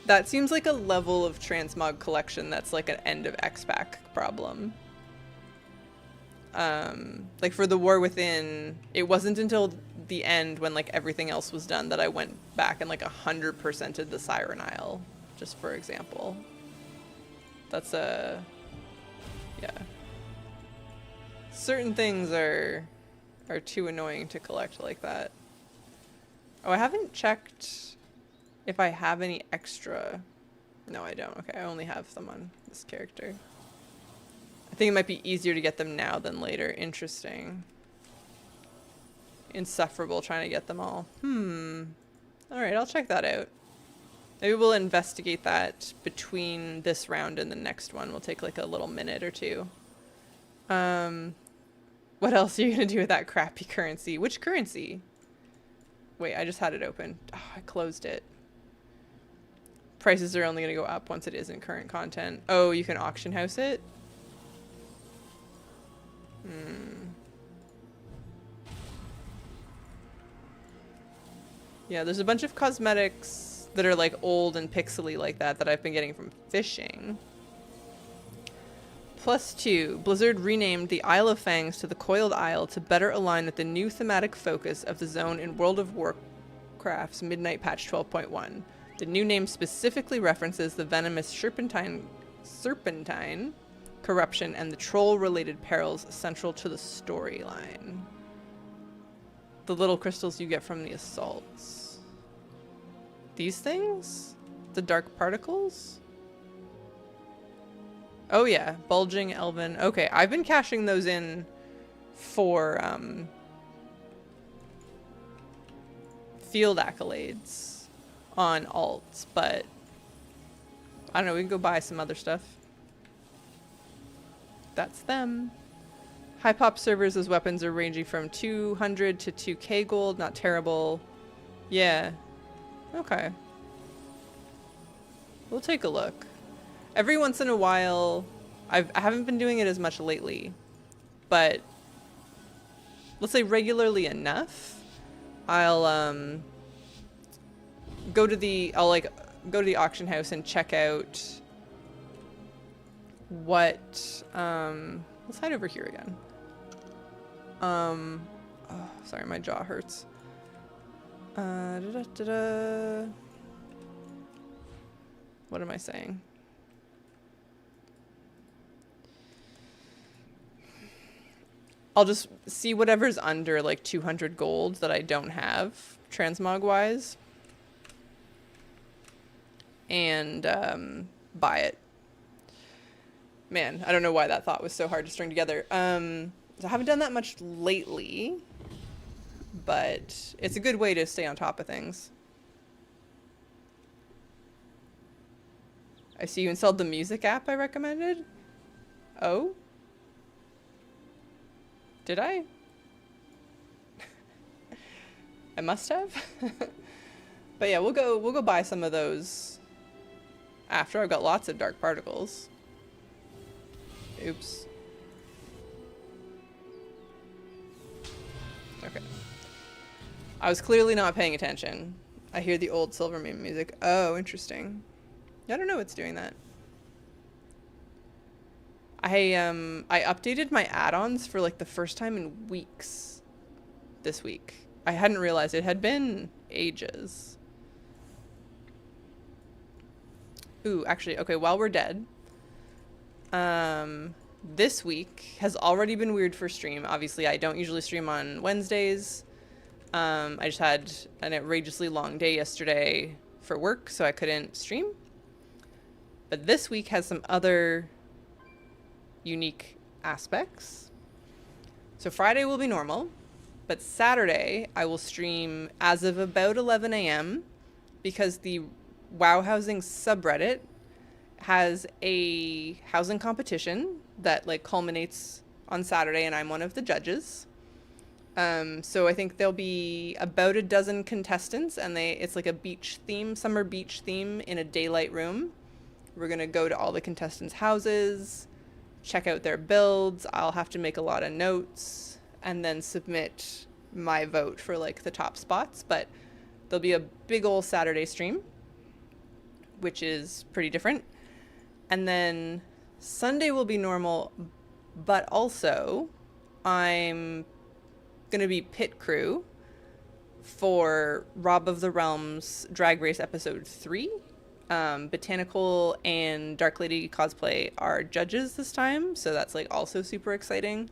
That seems like a level of transmog collection that's like an end of X-Pack problem. Like for the War Within, it wasn't until the end when like everything else was done that I went back and like 100%ed the Siren Isle, just for example. That's yeah. Certain things are too annoying to collect like that. Oh, I haven't checked if I have any extra. No, I don't. Okay, I only have them on this character. I think it might be easier to get them now than later. Interesting. Insufferable trying to get them all. Alright, I'll check that out. Maybe we'll investigate that between this round and the next one. We'll take like a little minute or two. What else are you gonna do with that crappy currency? Which currency? Wait, I just had it open. Oh, I closed it. Prices are only gonna go up once it is in current content. Oh, you can auction house it? Yeah, there's a bunch of cosmetics that are like old and pixely like that I've been getting from fishing. +2, Blizzard renamed the Isle of Fangs to the Coiled Isle to better align with the new thematic focus of the zone in World of Warcraft's Midnight Patch 12.1. The new name specifically references the venomous serpentine corruption and the troll-related perils central to the storyline. The little crystals you get from the assaults. These things? The dark particles? Oh yeah, bulging elven. Okay, I've been cashing those in for field accolades on alts, but I don't know, we can go buy some other stuff. That's them. High pop servers as weapons are ranging from 200 to 2k gold, not terrible. Yeah. Okay. We'll take a look. Every once in a while, I haven't been doing it as much lately, but let's say regularly enough, I'll go to the auction house and check out what let's head over here again. Oh, sorry, my jaw hurts. What am I saying? I'll just see whatever's under like 200 gold that I don't have transmog wise and buy it. Man, I don't know why that thought was so hard to string together. So I haven't done that much lately, but it's a good way to stay on top of things. I see you installed the music app I recommended. Oh? Did I? I must have. But yeah, we'll go buy some of those after. I've got lots of dark particles. Oops. Okay. I was clearly not paying attention. I hear the old Silvermane music. Oh, interesting. I don't know what's doing that. I updated my add-ons for like the first time in weeks this week. I hadn't realized it had been ages. Ooh, actually, okay, while we're dead, this week has already been weird for stream. Obviously, I don't usually stream on Wednesdays. I just had an outrageously long day yesterday for work, so I couldn't stream. But this week has some other unique aspects. So Friday will be normal, but Saturday I will stream as of about 11 a.m. because the WoW Housing subreddit has a housing competition that like culminates on Saturday, and I'm one of the judges. So I think there'll be about a dozen contestants, and it's like a beach theme, summer beach theme in a daylight room. We're gonna go to all the contestants' houses, check out their builds. I'll have to make a lot of notes and then submit my vote for like the top spots, but there'll be a big old Saturday stream, which is pretty different. And then Sunday will be normal, but also I'm gonna be pit crew for Rob of the Realms Drag Race episode 3. Botanical and Dark Lady Cosplay are judges this time, so that's like also super exciting.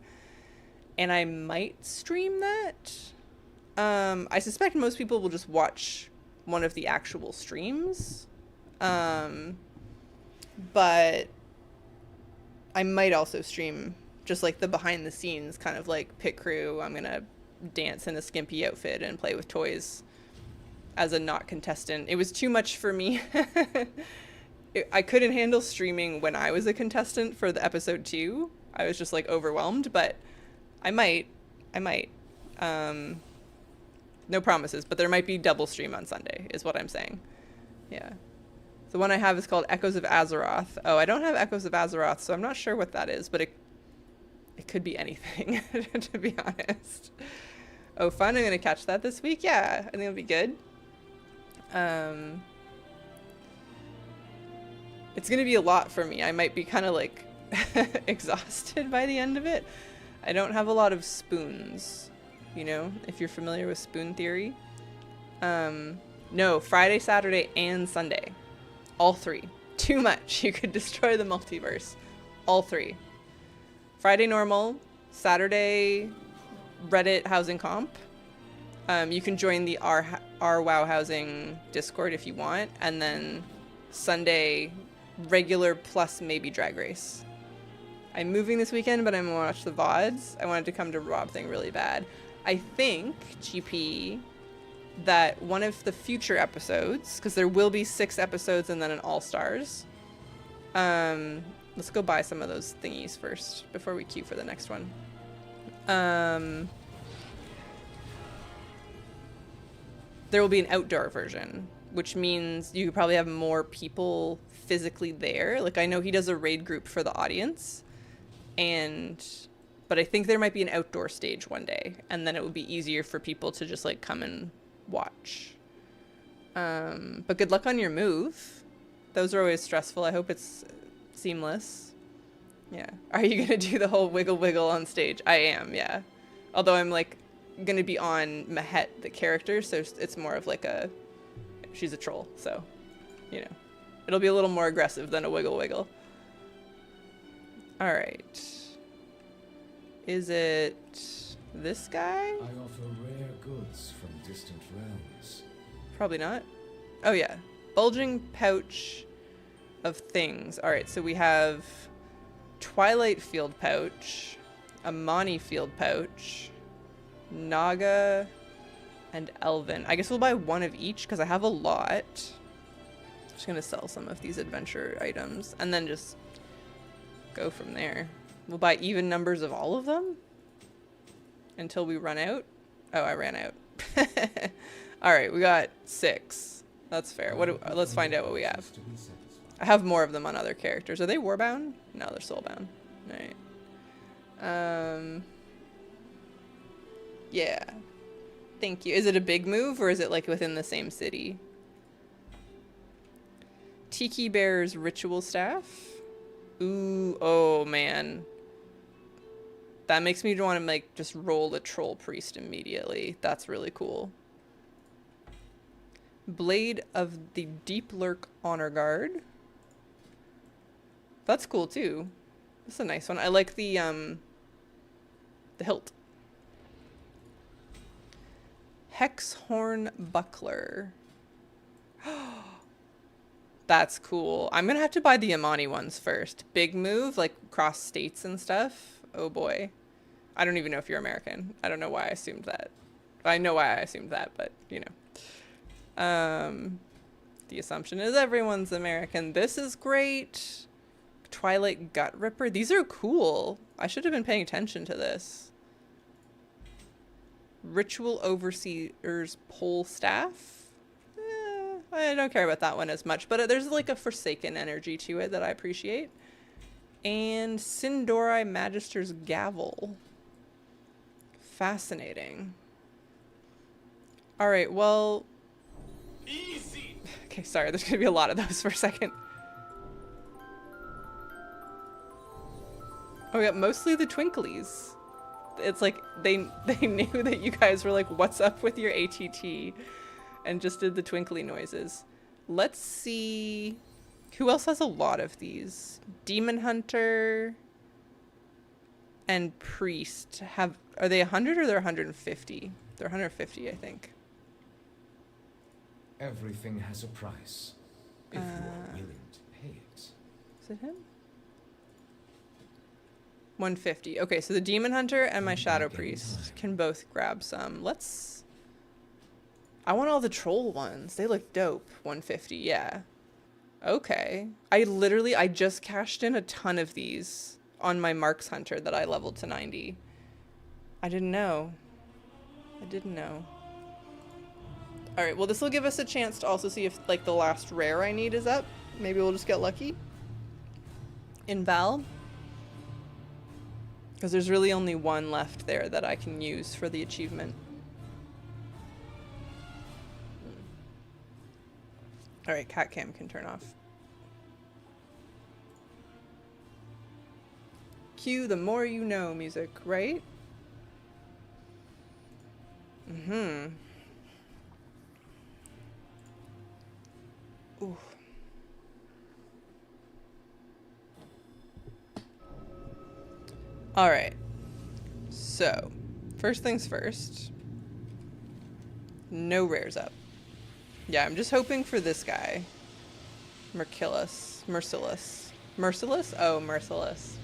And I might stream that. I suspect most people will just watch one of the actual streams. But I might also stream just like the behind the scenes kind of like pit crew. I'm gonna dance in a skimpy outfit and play with toys as a not contestant. It was too much for me. I couldn't handle streaming when I was a contestant for the episode 2. I was just like overwhelmed, but I might. No promises, but there might be double stream on Sunday is what I'm saying. Yeah. The one I have is called Echoes of Azeroth. Oh, I don't have Echoes of Azeroth, so I'm not sure what that is, but it could be anything, to be honest. Oh, fun. I'm going to catch that this week. Yeah, I think it'll be good. It's going to be a lot for me. I might be kind of like exhausted by the end of it. I don't have a lot of spoons, you know, if you're familiar with spoon theory. No, Friday, Saturday, and Sunday. All 3. Too much. You could destroy the multiverse. All 3. Friday normal, Saturday Reddit housing comp. You can join the our WoW Housing Discord if you want, and then Sunday regular plus maybe drag race. I'm moving this weekend, but I'm gonna watch the VODs. I wanted to come to Rob thing really bad. I think, GP, that one of the future episodes, because there will be 6 episodes and then an all-stars. Let's go buy some of those thingies first before we queue for the next one. There will be an outdoor version, which means you could probably have more people physically there. Like, I know he does a raid group for the audience, but I think there might be an outdoor stage one day, and then it would be easier for people to just like come and watch. But good luck on your move. Those are always stressful. I hope it's seamless. Yeah. Are you gonna do the whole wiggle wiggle on stage? I am, yeah. Although I'm like gonna be on Mahet, the character, so it's more of like she's a troll, so, you know, it'll be a little more aggressive than a wiggle wiggle. All right. Is it this guy? I offer rare goods from distant realms. Probably not. Oh yeah, bulging pouch of things. All right, so we have Twilight field pouch, Amani field pouch, Naga and Elven. I guess we'll buy one of each because I have a lot. Just gonna sell some of these adventure items and then just go from there. We'll buy even numbers of all of them until we run out. Oh, I ran out. All right, we got 6. That's fair. Let's find out what we have. I have more of them on other characters. Are they warbound? No, they're soulbound. All right. Yeah. Thank you. Is it a big move or is it like within the same city? Tiki Bear's Ritual Staff. Ooh, oh man. That makes me want to like just roll the Troll Priest immediately. That's really cool. Blade of the Deep Lurk Honor Guard. That's cool too. That's a nice one. I like the hilt. Hexhorn Buckler. That's cool. I'm gonna have to buy the Amani ones first. Big move, like cross states and stuff. Oh boy. I don't even know if you're American. I don't know why I assumed that. I know why I assumed that, but you know. The assumption is everyone's American. This is great. Twilight Gut Ripper. These are cool. I should have been paying attention to this. Ritual Overseer's Pole Staff. I don't care about that one as much, but there's like a Forsaken energy to it that I appreciate. And Sindori Magister's Gavel. Fascinating. All right, well... Easy. Okay, sorry, there's gonna be a lot of those for a second. Oh, we got mostly the Twinklies. It's like they knew that you guys were like, what's up with your ATT? And just did the twinkly noises. Let's see. Who else has a lot of these? Demon Hunter and Priest are they 100 or they're 150? They're 150, I think. Everything has a price, if you are willing to pay it. Is it him? 150. Okay, so the Demon Hunter and my Shadow Priest can both grab some. I want all the troll ones. They look dope. 150, yeah. Okay. I just cashed in a ton of these on my Marks Hunter that I leveled to 90. I didn't know. All right, well, this will give us a chance to also see if like the last rare I need is up. Maybe we'll just get lucky in Val. Because there's really only one left there that I can use for the achievement. All right, cat cam can turn off. Cue the more you know music, right? Mm-hmm. Ooh. All right. So, first things first. No rares up. Yeah, I'm just hoping for this guy. Merciless. Merciless? Oh, merciless.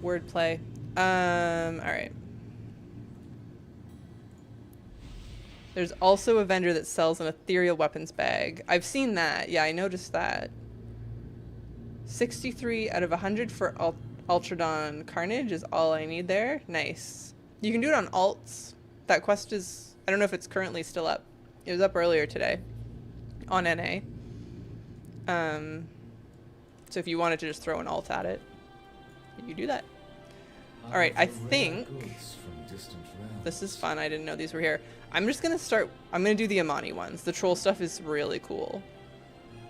Wordplay. Alright. There's also a vendor that sells an ethereal weapons bag. I've seen that. Yeah, I noticed that. 63 out of 100 for Ultradon Carnage is all I need there. Nice. You can do it on alts. That quest is... I don't know if it's currently still up. It was up earlier today on NA. So if you wanted to just throw an alt at it, you do that. All right, I think this is fun. I didn't know these were here. I'm just gonna start. I'm gonna do the Amani ones. The troll stuff is really cool.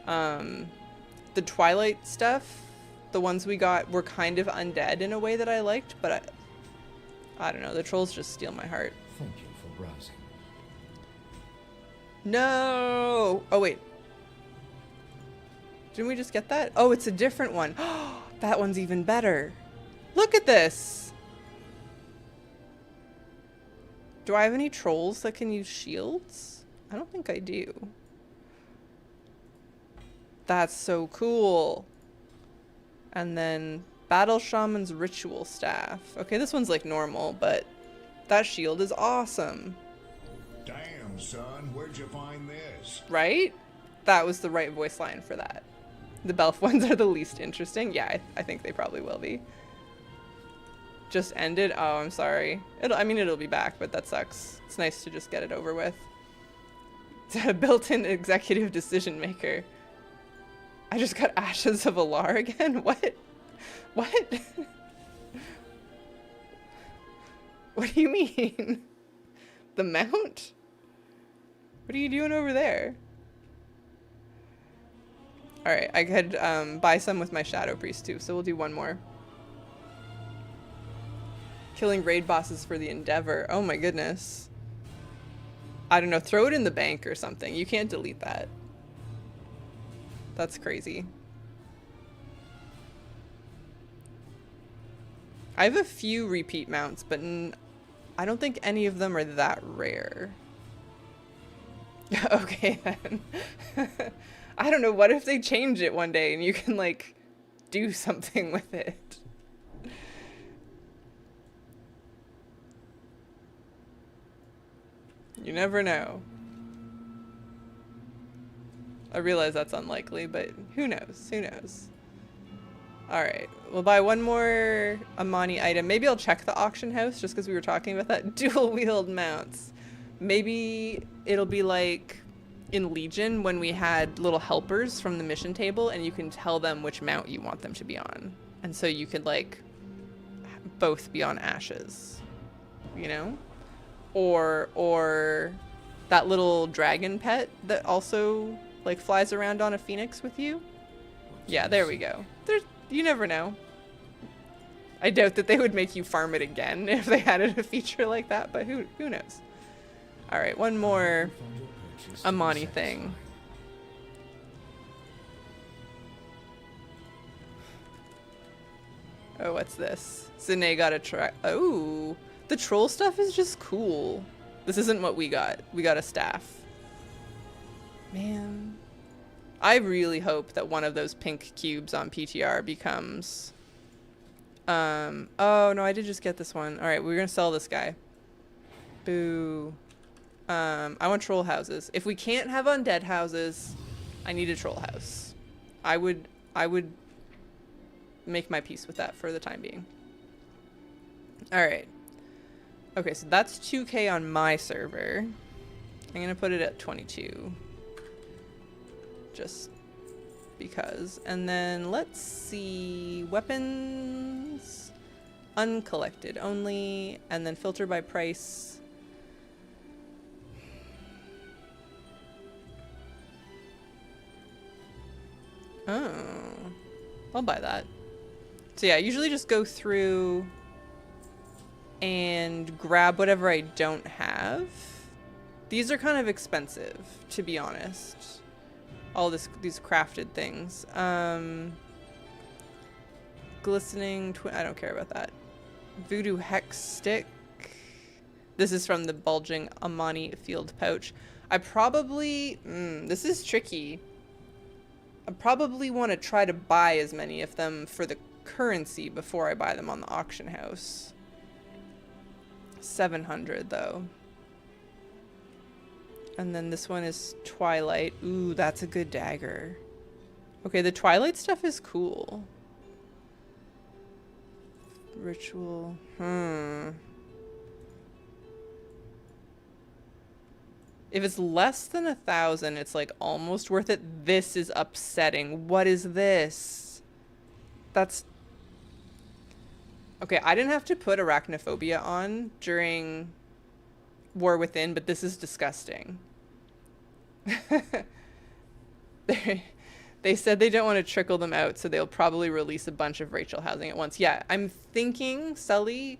The Twilight stuff, the ones we got were kind of undead in a way that I liked, but I don't know. The trolls just steal my heart. Thank you for browsing. No! Oh, wait. Didn't we just get that? Oh, it's a different one. That one's even better. Look at this! Do I have any trolls that can use shields? I don't think I do. That's so cool. And then Battle Shaman's Ritual Staff. Okay, this one's like normal, but That shield is awesome. Damn, son, where'd you find this? Right? That was the right voice line for that. The Belf ones are the least interesting. Yeah, I think they probably will be. Just ended? Oh, I'm sorry. It'll be back, but that sucks. It's nice to just get it over with. It's a built-in executive decision maker. I just got Ashes of Alar again? What? What? What do you mean? The mount? What are you doing over there? Alright, I could buy some with my Shadow Priest too, so we'll do one more. Killing raid bosses for the Endeavor. Oh my goodness. I don't know, throw it in the bank or something. You can't delete that. That's crazy. I have a few repeat mounts, but I don't think any of them are that rare. Okay then. I don't know, what if they change it one day and you can like do something with it? You never know. I realize that's unlikely, but who knows? Who knows? Alright, we'll buy one more Amani item. Maybe I'll check the auction house just because we were talking about that. Dual wield mounts. Maybe it'll be like in Legion when we had little helpers from the mission table and you can tell them which mount you want them to be on. And so you could like both be on Ashes, you know? Or that little dragon pet that also like flies around on a phoenix with you. Yeah, there we go. You never know. I doubt that they would make you farm it again if they added a feature like that, but who knows? All right, one more Amani thing. Oh, what's this? Zane got a try. Oh, the troll stuff is just cool. This isn't what we got. We got a staff. Man. I really hope that one of those pink cubes on PTR becomes... oh, no, I did just get this one. All right, we're going to sell this guy. Boo. I want troll houses. If we can't have undead houses, I need a troll house. I would make my peace with that for the time being. All right. Okay, so that's 2K on my server. I'm going to put it at 22. Just because. And then let's see, weapons, uncollected only, and then filter by price. Oh, I'll buy that. So yeah, I usually just go through and grab whatever I don't have. These are kind of expensive, to be honest. All these crafted things. Glistening I don't care about that. Voodoo Hex Stick. This is from the Bulging Amani Field Pouch. I probably this is tricky. I probably want to try to buy as many of them for the currency before I buy them on the auction house. 700 though. And then this one is Twilight. Ooh, that's a good dagger. Okay, the Twilight stuff is cool. Ritual. If it's less than 1,000, it's like almost worth it. This is upsetting. What is this? That's... Okay, I didn't have to put arachnophobia on during War Within, but this is disgusting. They said they don't want to trickle them out, so they'll probably release a bunch of Rachel housing at once. Yeah, I'm thinking, Sully,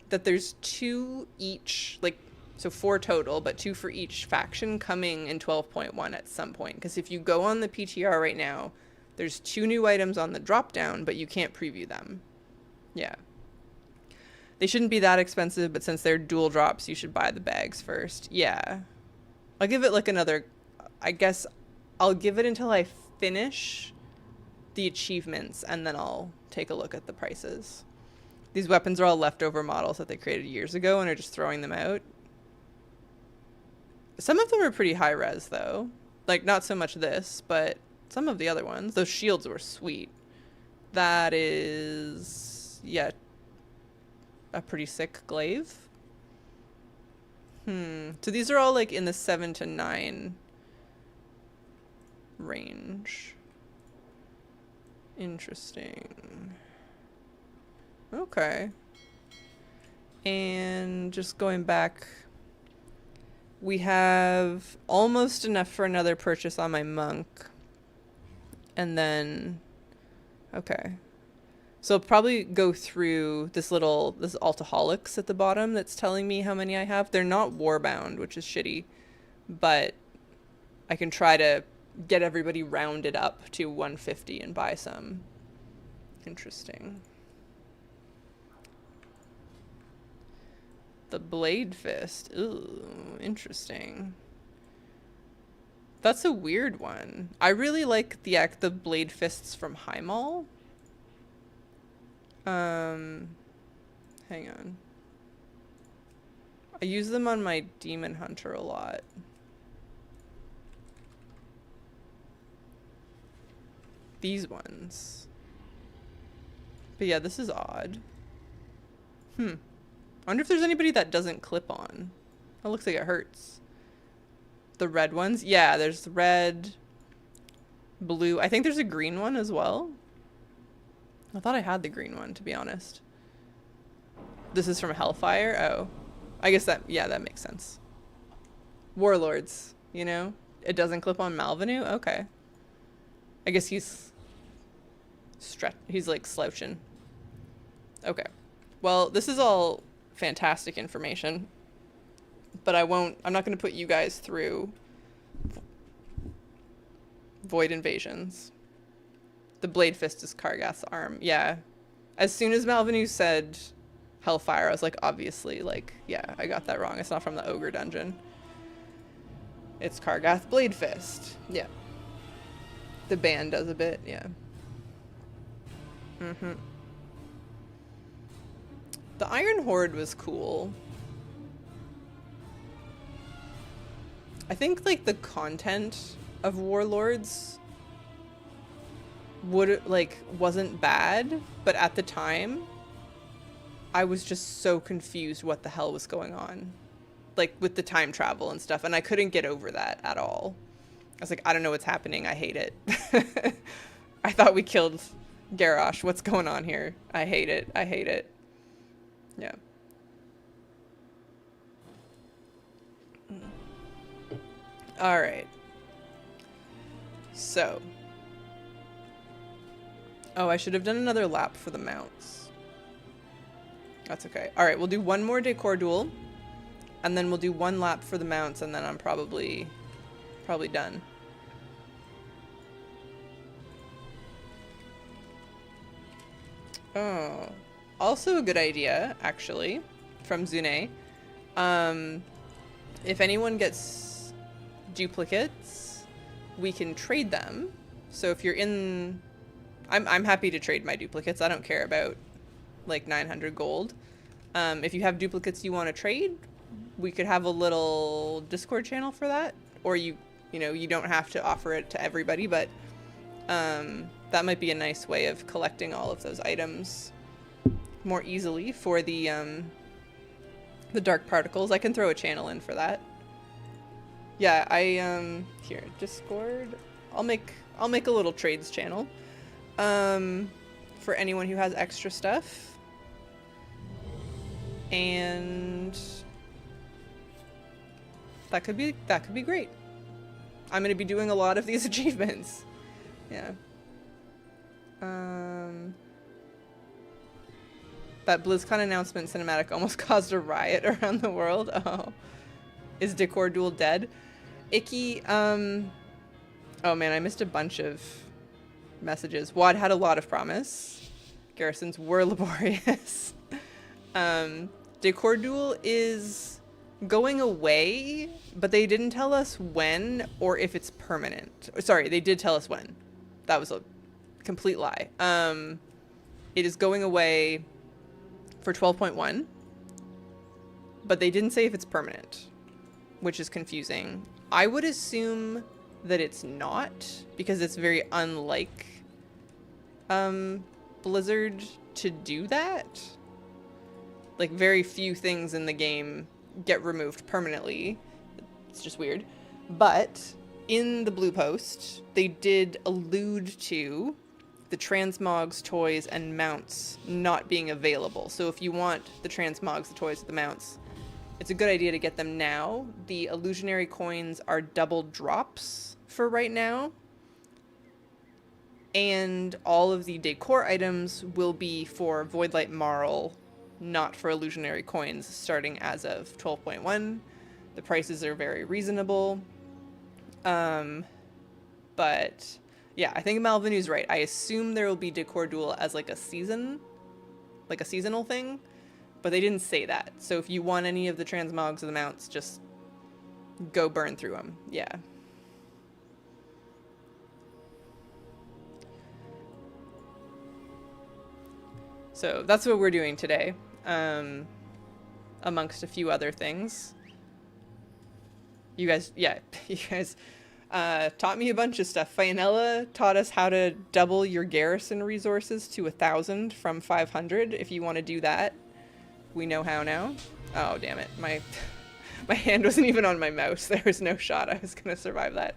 that there's 2 each, like, so 4 total, but 2 for each faction coming in 12.1 at some point. Because if you go on the PTR right now, there's 2 new items on the drop down, but you can't preview them. Yeah. They shouldn't be that expensive, but since they're dual drops, you should buy the bags first. Yeah. I'll give it like another... I guess I'll give it until I finish the achievements, and then I'll take a look at the prices. These weapons are all leftover models that they created years ago and are just throwing them out. Some of them are pretty high res though. Like not so much this, but some of the other ones. Those shields were sweet. That is, yeah, a pretty sick glaive. So these are all like in the 7 to 9 range. Interesting. Okay. And just going back, we have almost enough for another purchase on my monk. And then, okay. So I'll probably go through this Altaholics at the bottom that's telling me how many I have. They're not warbound, which is shitty, but I can try to get everybody rounded up to 150 and buy some. Interesting. The Blade Fist. Ooh, interesting. That's a weird one. I really like the Blade Fists from Highmall. Hang on. I use them on my Demon Hunter a lot. These ones. But yeah, this is odd. I wonder if there's anybody that doesn't clip on. It looks like it hurts. The red ones? Yeah, there's red, blue. I think there's a green one as well. I thought I had the green one, to be honest. This is from Hellfire? Oh. I guess that, yeah, that makes sense. Warlords, you know? It doesn't clip on Malvenu? Okay. I guess he's like slouching. Okay. Well, this is all fantastic information, but I'm not going to put you guys through Void Invasions. The Blade Fist is Kargath's arm. Yeah. As soon as Malvenu said Hellfire, I was like, obviously, like, yeah, I got that wrong. It's not from the Ogre Dungeon. It's Kargath Blade Fist. Yeah. The band does a bit, yeah. The Iron Horde was cool. I think, like, the content of Warlords wasn't bad, but at the time, I was just so confused what the hell was going on. Like, with the time travel and stuff, and I couldn't get over that at all. I was like, I don't know what's happening, I hate it. I thought we killed Garrosh, what's going on here? I hate it, I hate it. Yeah. Alright. So. Oh, I should have done another lap for the mounts. That's okay. Alright, we'll do one more Decor duel. And then we'll do one lap for the mounts, and then I'm probably done. Oh. Also a good idea, actually, from Zune. If anyone gets duplicates, we can trade them. So if you're in... I'm happy to trade my duplicates. I don't care about, like, 900 gold. If you have duplicates you want to trade, we could have a little Discord channel for that. Or you don't have to offer it to everybody, but that might be a nice way of collecting all of those items more easily for the dark particles. I can throw a channel in for that. Yeah, here, Discord. I'll make a little trades channel for anyone who has extra stuff. And that could be great. I'm going to be doing a lot of these achievements. Yeah. That BlizzCon announcement cinematic almost caused a riot around the world. Oh. Is Decor Duel dead? Icky, oh man, I missed a bunch of messages. WoD had a lot of promise. Garrisons were laborious. Decor Duel is going away, but they didn't tell us when or if it's permanent. Sorry, they did tell us when. That was a complete lie. It is going away for 12.1, but they didn't say if it's permanent, which is confusing. I would assume that it's not, because it's very unlike Blizzard to do that. Like, very few things in the game get removed permanently. It's just weird. But in the Blue Post, they did allude to the transmogs, toys, and mounts not being available. So if you want the transmogs, the toys, the mounts, it's a good idea to get them now. The illusionary coins are double drops for right now. And all of the decor items will be for Voidlight Marl, not for illusionary coins, starting as of 12.1. The prices are very reasonable. But yeah, I think Malvenu's right. I assume there will be Decor Duel as like a seasonal thing, but they didn't say that. So if you want any of the transmogs or the mounts, just go burn through them. Yeah. So that's what we're doing today, amongst a few other things. You guys taught me a bunch of stuff. Fianella taught us how to double your garrison resources to 1,000 from 500. If you want to do that, we know how now. Oh, damn it. My hand wasn't even on my mouse. There was no shot I was going to survive that.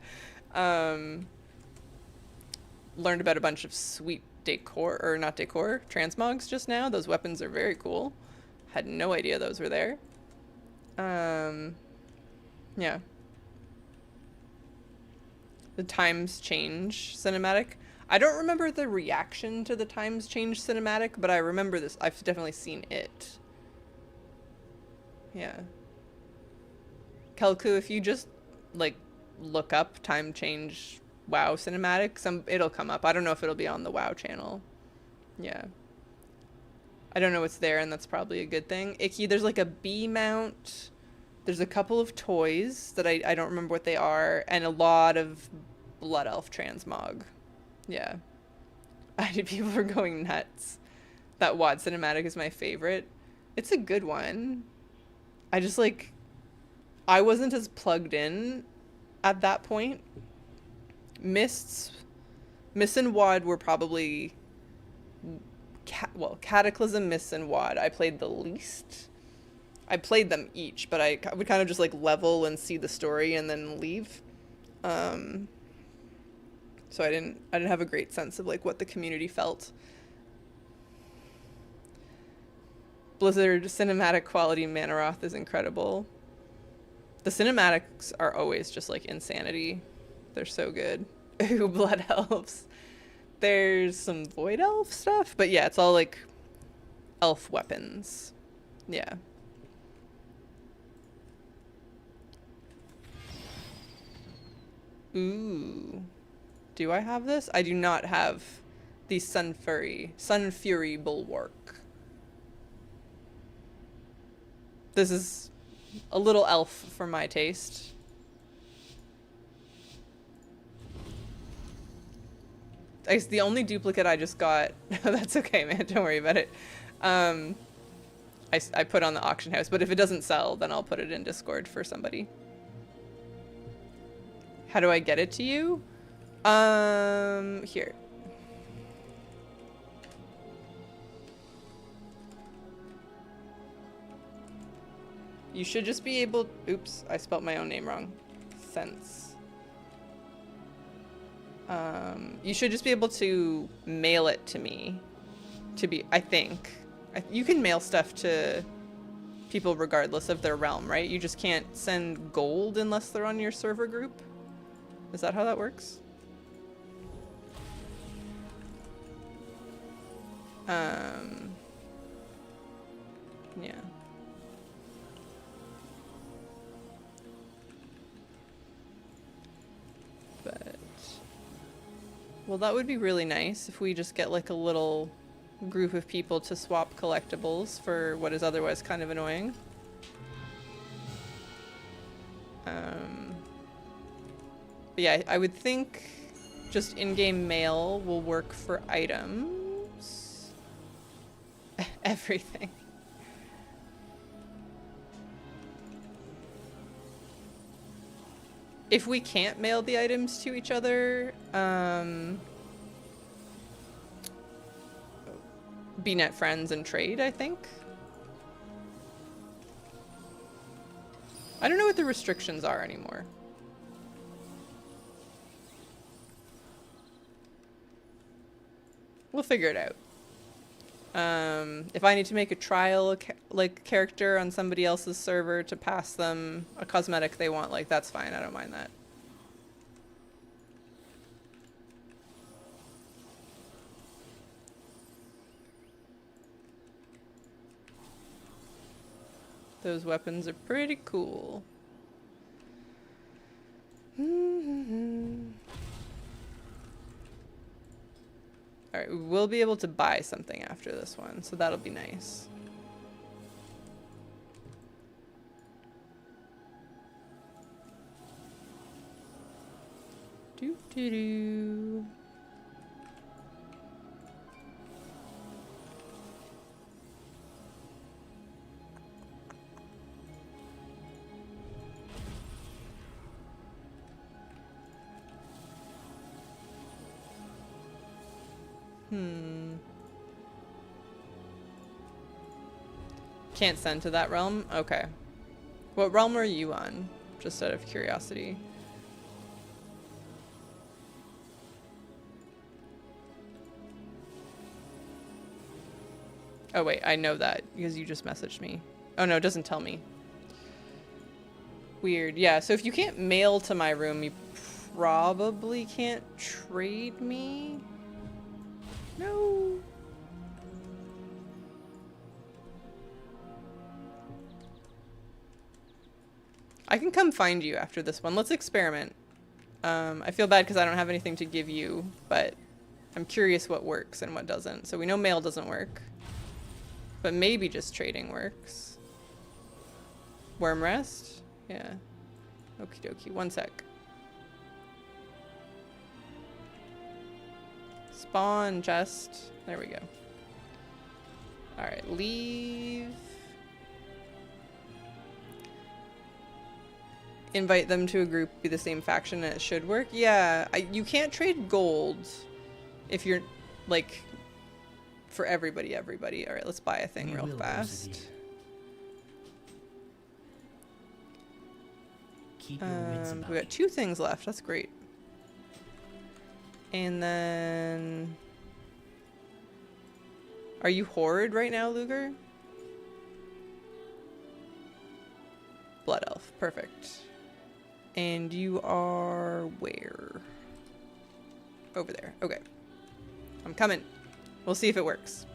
Learned about a bunch of sweet transmogs just now. Those weapons are very cool. Had no idea those were there. Yeah. The times change cinematic. I don't remember the reaction to the times change cinematic, but I remember this. I've definitely seen it. Yeah. Kelku, if you just like look up time change WoW cinematic, it'll come up. I don't know if it'll be on the WoW channel. Yeah. I don't know what's there, and that's probably a good thing. Icky, there's like a bee mount. There's a couple of toys that I don't remember what they are, and a lot of Blood Elf transmog. Yeah. People are going nuts. That WoD cinematic is my favorite. It's a good one. I wasn't as plugged in at that point. Mist and WoD were probably... Cataclysm, Mists, and WoD I played the least. I played them each, but I would kind of just like level and see the story and then leave. So I didn't have a great sense of like what the community felt. Blizzard cinematic quality Manaroth is incredible. The cinematics are always just like insanity. They're so good. Ooh, Blood Elves. There's some Void Elf stuff, but yeah, it's all like elf weapons. Yeah. Ooh. Do I have this? I do not have the Sun Fury Bulwark. This is a little elf for my taste. The only duplicate I just got... That's okay, man. Don't worry about it. I put on the auction house, but if it doesn't sell, then I'll put it in Discord for somebody. How do I get it to you? Here. You should just be able... Oops, I spelled my own name wrong. Sense. You should just be able to mail it to me. I think. You can mail stuff to people regardless of their realm, right? You just can't send gold unless they're on your server group. Is that how that works? Yeah. But, well, that would be really nice if we just get like a little group of people to swap collectibles for what is otherwise kind of annoying. But yeah, I would think just in-game mail will work for items. Everything. if we can't mail the items to each other, be net friends and trade, I think. I don't know what the restrictions are anymore. We'll figure it out. If I need to make a trial like character on somebody else's server to pass them a cosmetic they want, like, that's fine. I don't mind that. Those weapons are pretty cool. Alright, we will be able to buy something after this one, so that'll be nice. Doo-doo-doo. Can't send to that realm? Okay. What realm are you on? Just out of curiosity. Oh wait, I know that because you just messaged me. Oh no, it doesn't tell me. Weird. Yeah, so if you can't mail to my room, you probably can't trade me? No. I can come find you after this one. Let's experiment. I feel bad because I don't have anything to give you, but I'm curious what works and what doesn't. So we know mail doesn't work, but maybe just trading works. Worm rest? Yeah. Okie dokie. One sec. Spawn chest. There we go. Alright, leave. Invite them to a group, be the same faction, and it should work. Yeah, you can't trade gold if you're, like, for everybody. Alright, let's buy a thing real fast. Keep your wits about We got 2 things left. That's great. And then... Are you Horde right now, Luger? Blood Elf. Perfect. And you are where? Over there. Okay. I'm coming. We'll see if it works.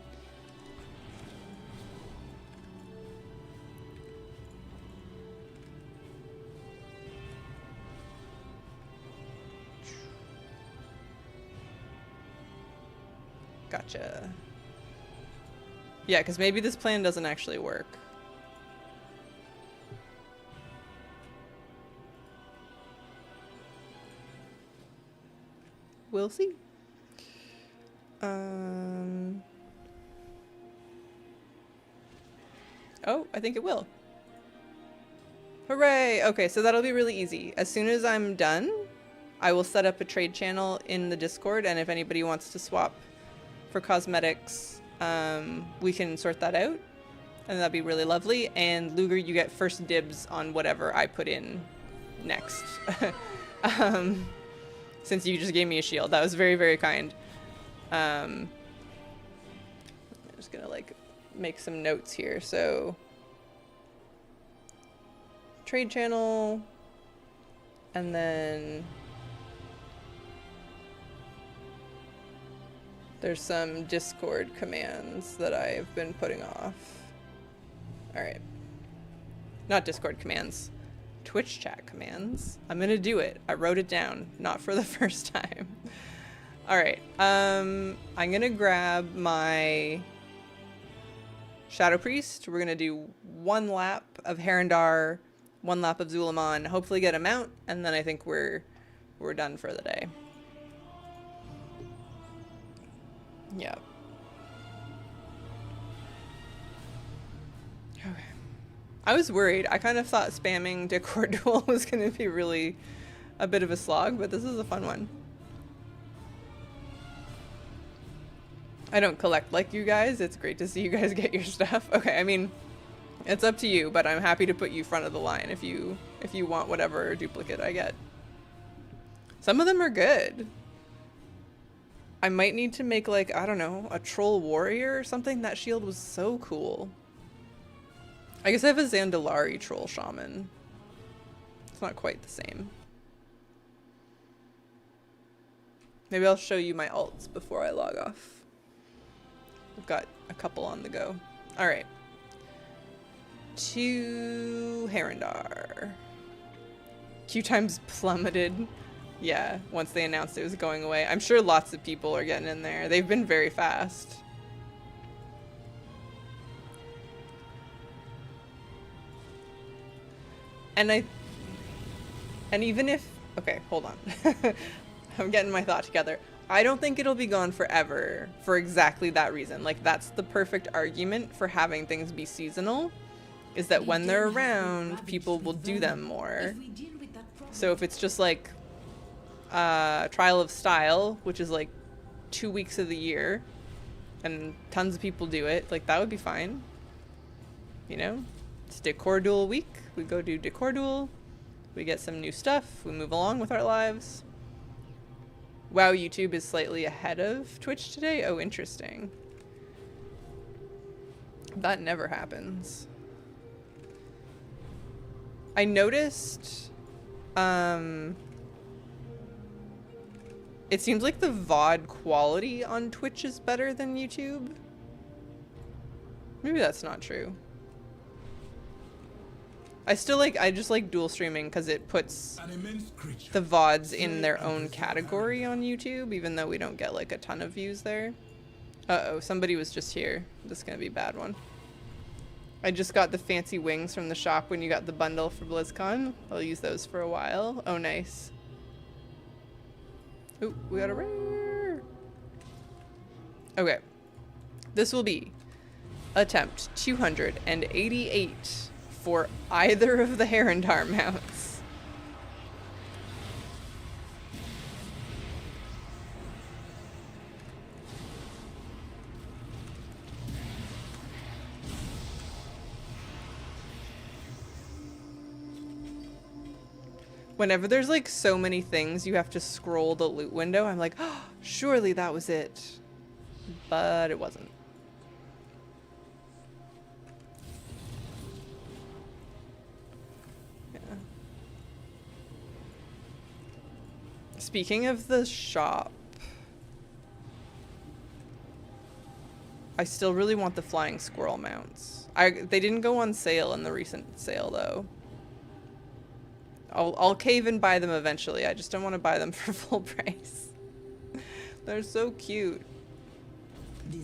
Gotcha. Yeah, because maybe this plan doesn't actually work. We'll see. Oh, I think it will. Hooray! Okay, so that'll be really easy. As soon as I'm done, I will set up a trade channel in the Discord, and if anybody wants to swap for cosmetics, we can sort that out, and that'd be really lovely. And Luger, you get first dibs on whatever I put in next. Since you just gave me a shield. That was very, very kind. I'm just gonna, like, make some notes here. So, trade channel, and then there's some Discord commands that I've been putting off. Alright. Not Discord commands. Twitch chat commands. I'm gonna do it. I wrote it down. Not for the first time. Alright. I'm gonna grab my Shadow Priest. We're gonna do 1 lap of Herondar, 1 lap of Zulaman, hopefully get a mount, and then I think we're done for the day. Yeah. Okay. I was worried. I kind of thought spamming Decor Duel was going to be really a bit of a slog, but this is a fun one. I don't collect like you guys. It's great to see you guys get your stuff. Okay, I mean, it's up to you, but I'm happy to put you front of the line if you want whatever duplicate I get. Some of them are good. I might need to make, like, I don't know, a troll warrior or something. That shield was so cool. I guess I have a Zandalari troll shaman. It's not quite the same. Maybe I'll show you my alts before I log off. I've got a couple on the go. Alright. To Herondar. Queue times plummeted. Yeah, once they announced it was going away. I'm sure lots of people are getting in there. They've been very fast. And even if, okay, hold on. I'm getting my thought together. I don't think it'll be gone forever for exactly that reason. Like, that's the perfect argument for having things be seasonal, is that when they're around, people will do them more. So if it's just like Trial of Style, which is like 2 weeks of the year, and tons of people do it, like, that would be fine. You know? It's Decor Duel week. We go do Decor Duel. We get some new stuff. We move along with our lives. Wow, YouTube is slightly ahead of Twitch today? Oh, interesting. That never happens. I noticed, it seems like the VOD quality on Twitch is better than YouTube. Maybe that's not true. I just like dual streaming because it puts the VODs in their own category on YouTube, even though we don't get like a ton of views there. Uh-oh, somebody was just here. This is gonna be a bad one. I just got the fancy wings from the shop when you got the bundle for BlizzCon. I'll use those for a while. Oh, nice. Ooh, we got a rare. Okay. This will be attempt 288 for either of the Herondar mounts. Whenever there's like so many things you have to scroll the loot window, I'm like, oh, surely that was it. But it wasn't. Yeah. Speaking of the shop, I still really want the flying squirrel mounts. They didn't go on sale in the recent sale though. I'll cave and buy them eventually. I just don't want to buy them for full price. They're so cute.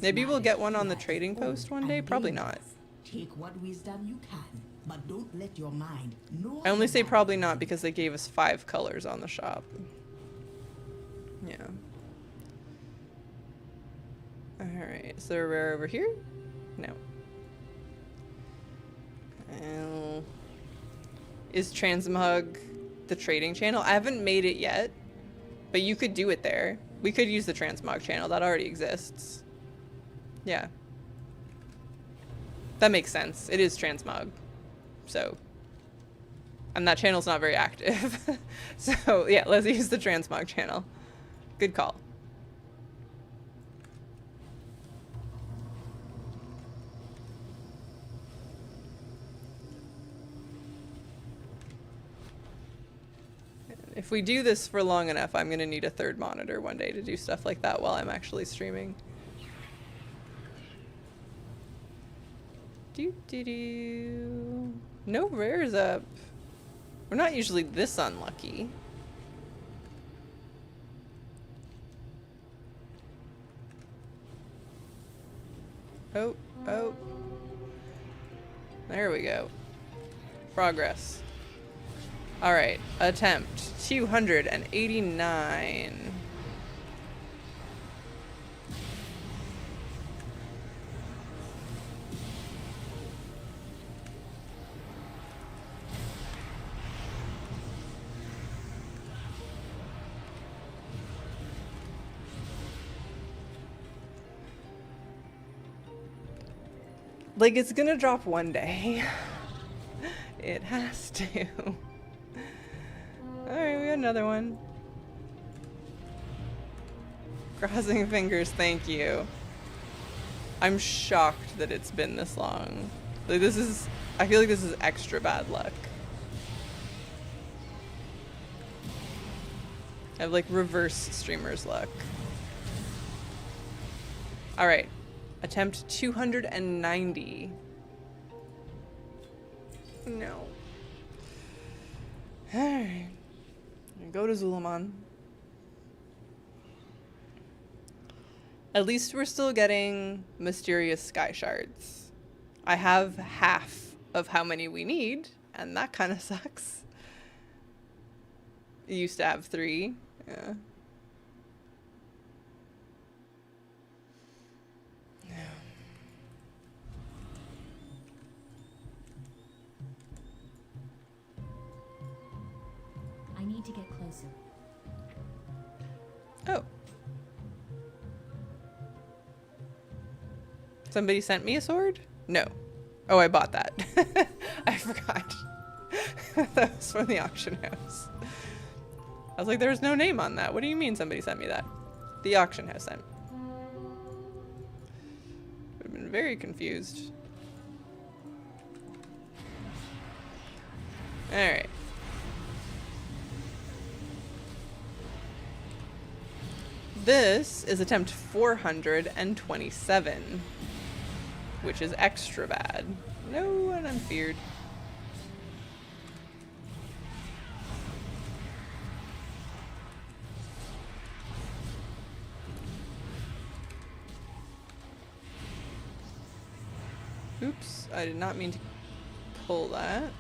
Maybe we'll get one on the trading post one day. Probably not. Take what wisdom you can, but don't let your mind know. I only say probably not because they gave us 5 colors on the shop. Yeah. Alright, is there a rare over here? No. Is Transmog the trading channel? I haven't made it yet, but you could do it there. We could use the Transmog channel. That already exists. Yeah. That makes sense. It is Transmog. So. And that channel's not very active. So, yeah, let's use the Transmog channel. Good call. If we do this for long enough, I'm gonna need a 3rd monitor one day to do stuff like that while I'm actually streaming. Do. No rares up. We're not usually this unlucky. Oh. There we go. Progress. Alright, attempt 289. Like, it's gonna drop one day. It has to. Alright, we got another one. Crossing fingers, thank you. I'm shocked that it's been this long. Like, this is... I feel like this is extra bad luck. I have, like, reverse streamer's luck. Alright. Attempt 290. No. Alright. Go to Zulaman. At least we're still getting mysterious sky shards. I have half of how many we need, and that kind of sucks. I used to have 3. Yeah. I need to get closer. Oh. Somebody sent me a sword? No. Oh, I bought that. I forgot. That was from the auction house. I was like, there's no name on that. What do you mean somebody sent me that? The auction house sent. I've been very confused. Alright. This is attempt 427, which is extra bad. No, and I'm feared. Oops, I did not mean to pull that.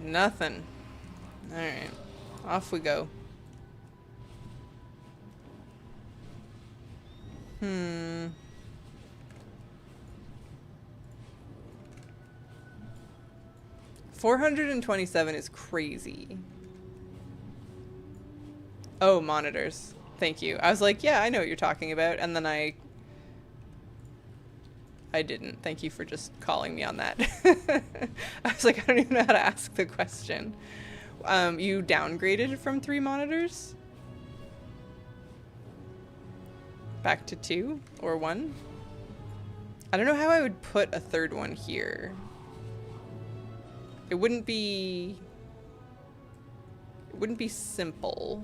Nothing. Alright. Off we go. 427 is crazy. Oh, monitors. Thank you. I was like, yeah, I know what you're talking about. And then I didn't. Thank you for just calling me on that. I was like, I don't even know how to ask the question. You downgraded from 3 monitors? Back to 2 or 1? I don't know how I would put a 3rd one here. It wouldn't be simple.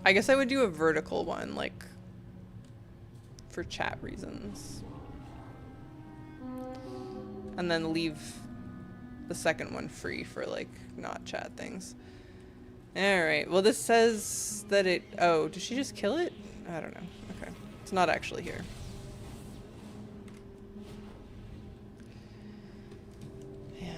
I guess I would do a vertical one, like, for chat reasons. And then leave the second one free for, like, not chat things. Alright, well this says that it... Oh, did she just kill it? I don't know. Okay. It's not actually here. Yeah.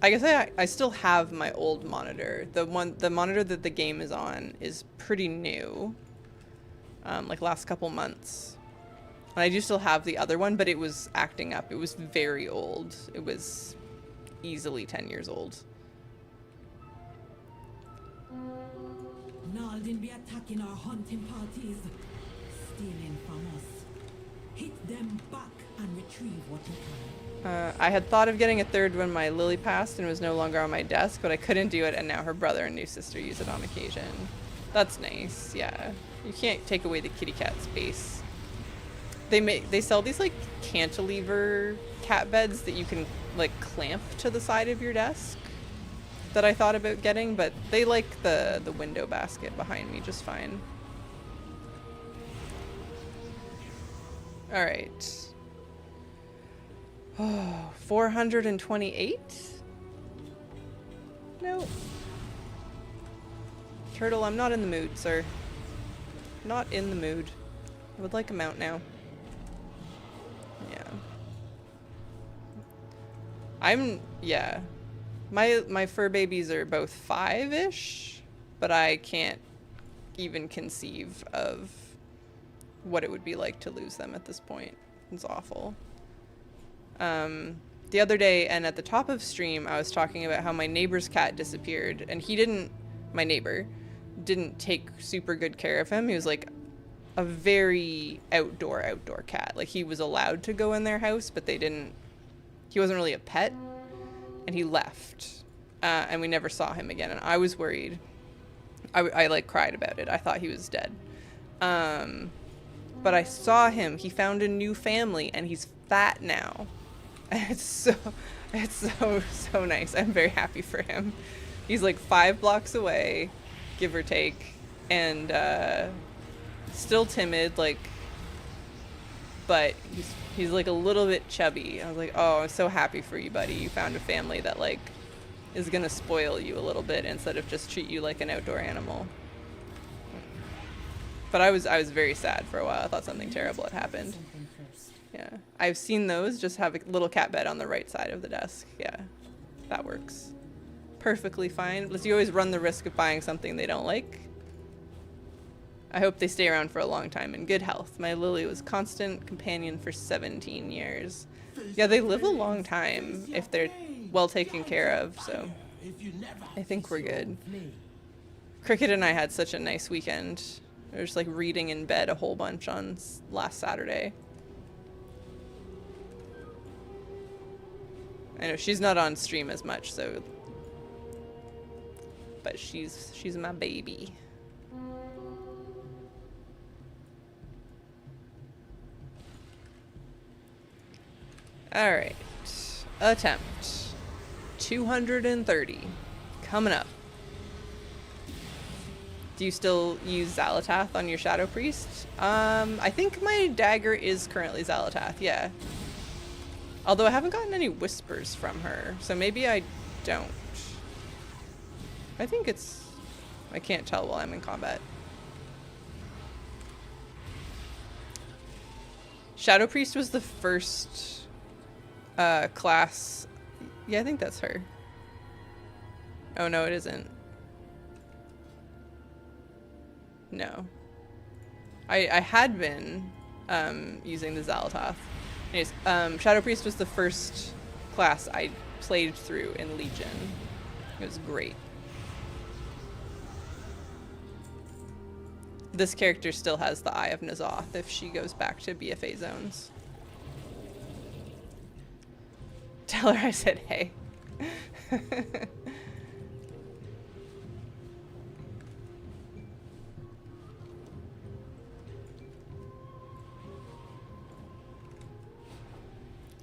I guess I still have my old monitor. The monitor that the game is on is pretty new. Like last couple months. And I do still have the other one, but it was acting up. It was very old. It was easily 10 years old. Naldin be attacking our hunting parties, stealing from us. Hit them back and retrieve what you can. I had thought of getting a 3rd when my Lily passed and was no longer on my desk, but I couldn't do it, and now her brother and new sister use it on occasion. That's nice, yeah. You can't take away the kitty cat space. They sell these like cantilever cat beds that you can like clamp to the side of your desk that I thought about getting, but they like the window basket behind me just fine. All right. Oh, 428? No. Turtle, I'm not in the mood, sir. Not in the mood. I would like a mount now. Yeah. My fur babies are both 5-ish, but I can't even conceive of what it would be like to lose them at this point. It's awful. The other day, and at the top of stream, I was talking about how my neighbor's cat disappeared, and my neighbor, didn't take super good care of him. He was like a very outdoor cat. Like, he was allowed to go in their house, but he wasn't really a pet, and he left. And we never saw him again, and I was worried. I like cried about it. I thought he was dead. But I saw him. He found a new family, and he's fat now. It's so nice. I'm very happy for him. He's like 5 blocks away, give or take, and still timid, like, but he's like a little bit chubby. I was like, oh, I'm so happy for you, buddy. You found a family that like is gonna spoil you a little bit instead of just treat you like an outdoor animal. But I was very sad for a while. I thought something terrible had happened. Something first. Yeah, I've seen those. Just have a little cat bed on the right side of the desk. Yeah, that works perfectly fine. But you always run the risk of buying something they don't like. I hope they stay around for a long time in good health. My Lily was constant companion for 17 years. Yeah, they live a long time if they're well taken care of, so I think we're good. Cricket and I had such a nice weekend. We were just like reading in bed a whole bunch on last Saturday. I know she's not on stream as much, so, but she's my baby. All right, attempt 230 coming up. Do you still use Xalatath on your Shadow Priest? I think my dagger is currently Xalatath, yeah. Although I haven't gotten any whispers from her, so maybe I don't. I think it's... I can't tell while I'm in combat. Shadow Priest was the first class... Yeah, I think that's her. Oh, no, it isn't. No. I had been using the Xalatath. Anyways, Shadow Priest was the first class I played through in Legion. It was great. This character still has the Eye of N'Zoth if she goes back to BFA zones. Tell her I said hey.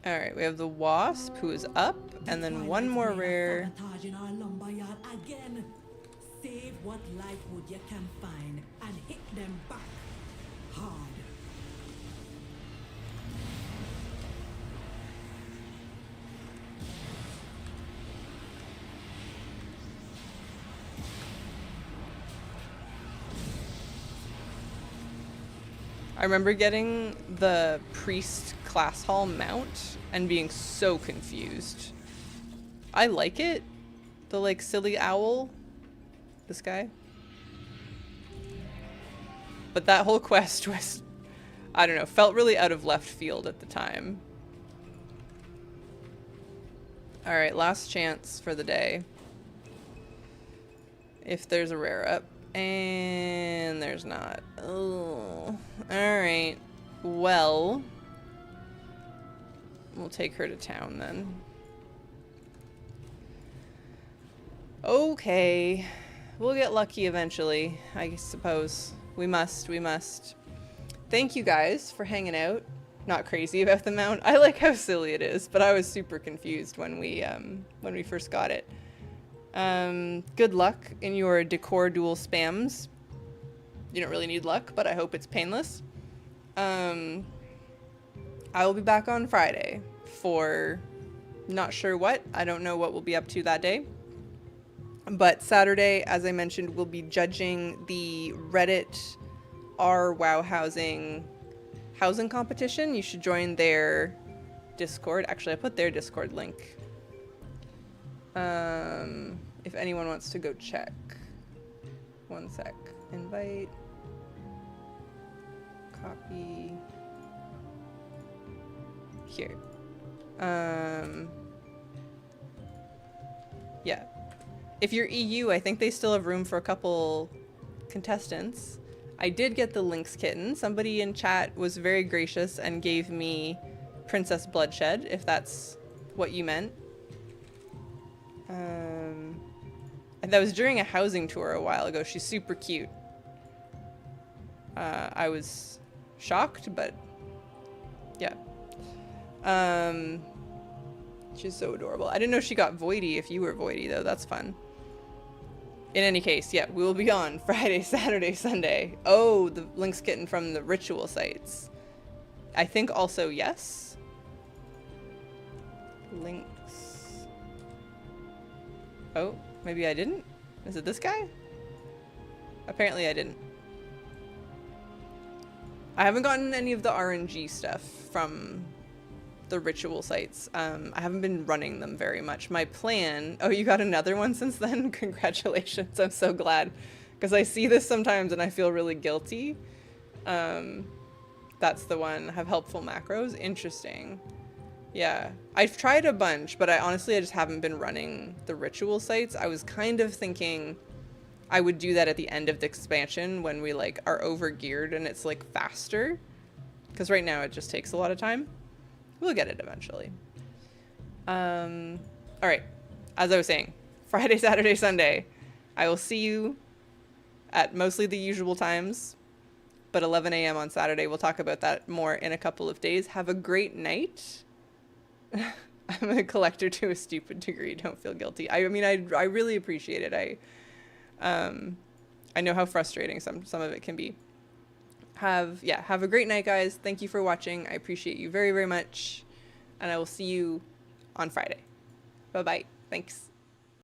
Alright, we have the Wasp, who is up, and then one more rare. Save what life would you can find and hit them back hard. I remember getting the Priest Class Hall mount and being so confused. I like it. The like silly owl. This guy. But that whole quest was, I don't know, felt really out of left field at the time. Alright, last chance for the day. If there's a rare up. And there's not. Oh. Alright. Well. We'll take her to town then. Okay. We'll get lucky eventually, I suppose. We must. Thank you guys for hanging out. Not crazy about the mount. I like how silly it is, but I was super confused when we first got it. Good luck in your Decor duel spams. You don't really need luck, but I hope it's painless. I will be back on Friday for not sure what. I don't know what we'll be up to that day. But Saturday, as I mentioned, we'll be judging the Reddit WoW housing competition. You should join their Discord. Actually, I put their Discord link. If anyone wants to go check. One sec. Invite. copy here. Yeah. If you're EU, I think they still have room for a couple contestants. I did get the Lynx kitten. Somebody in chat was very gracious and gave me Princess Bloodshed, if that's what you meant. And that was during a housing tour a while ago. She's super cute. I was shocked, but yeah. She's so adorable. I didn't know she got Voidy if you were Voidy, though. That's fun. In any case, yeah, we will be on Friday, Saturday, Sunday. Oh, the Lynx kitten from the ritual sites. I think also yes. Lynx. Oh, maybe I didn't? Is it this guy? Apparently I didn't. I haven't gotten any of the RNG stuff from the ritual sites. I haven't been running them very much. My plan... Oh, you got another one since then? Congratulations. I'm so glad. Because I see this sometimes and I feel really guilty. That's the one. Have helpful macros. Interesting. Yeah. I've tried a bunch, but I just haven't been running the ritual sites. I was kind of thinking I would do that at the end of the expansion when we like are over geared and it's like faster. Because right now it just takes a lot of time. We'll get it eventually. All right. As I was saying, Friday, Saturday, Sunday. I will see you at mostly the usual times, but 11 a.m. on Saturday. We'll talk about that more in a couple of days. Have a great night. I'm a collector to a stupid degree. Don't feel guilty. I mean, I really appreciate it. I know how frustrating some of it can be. Have a great night, guys. Thank you for watching. I appreciate you very, very much. And I will see you on Friday. Bye-bye. Thanks.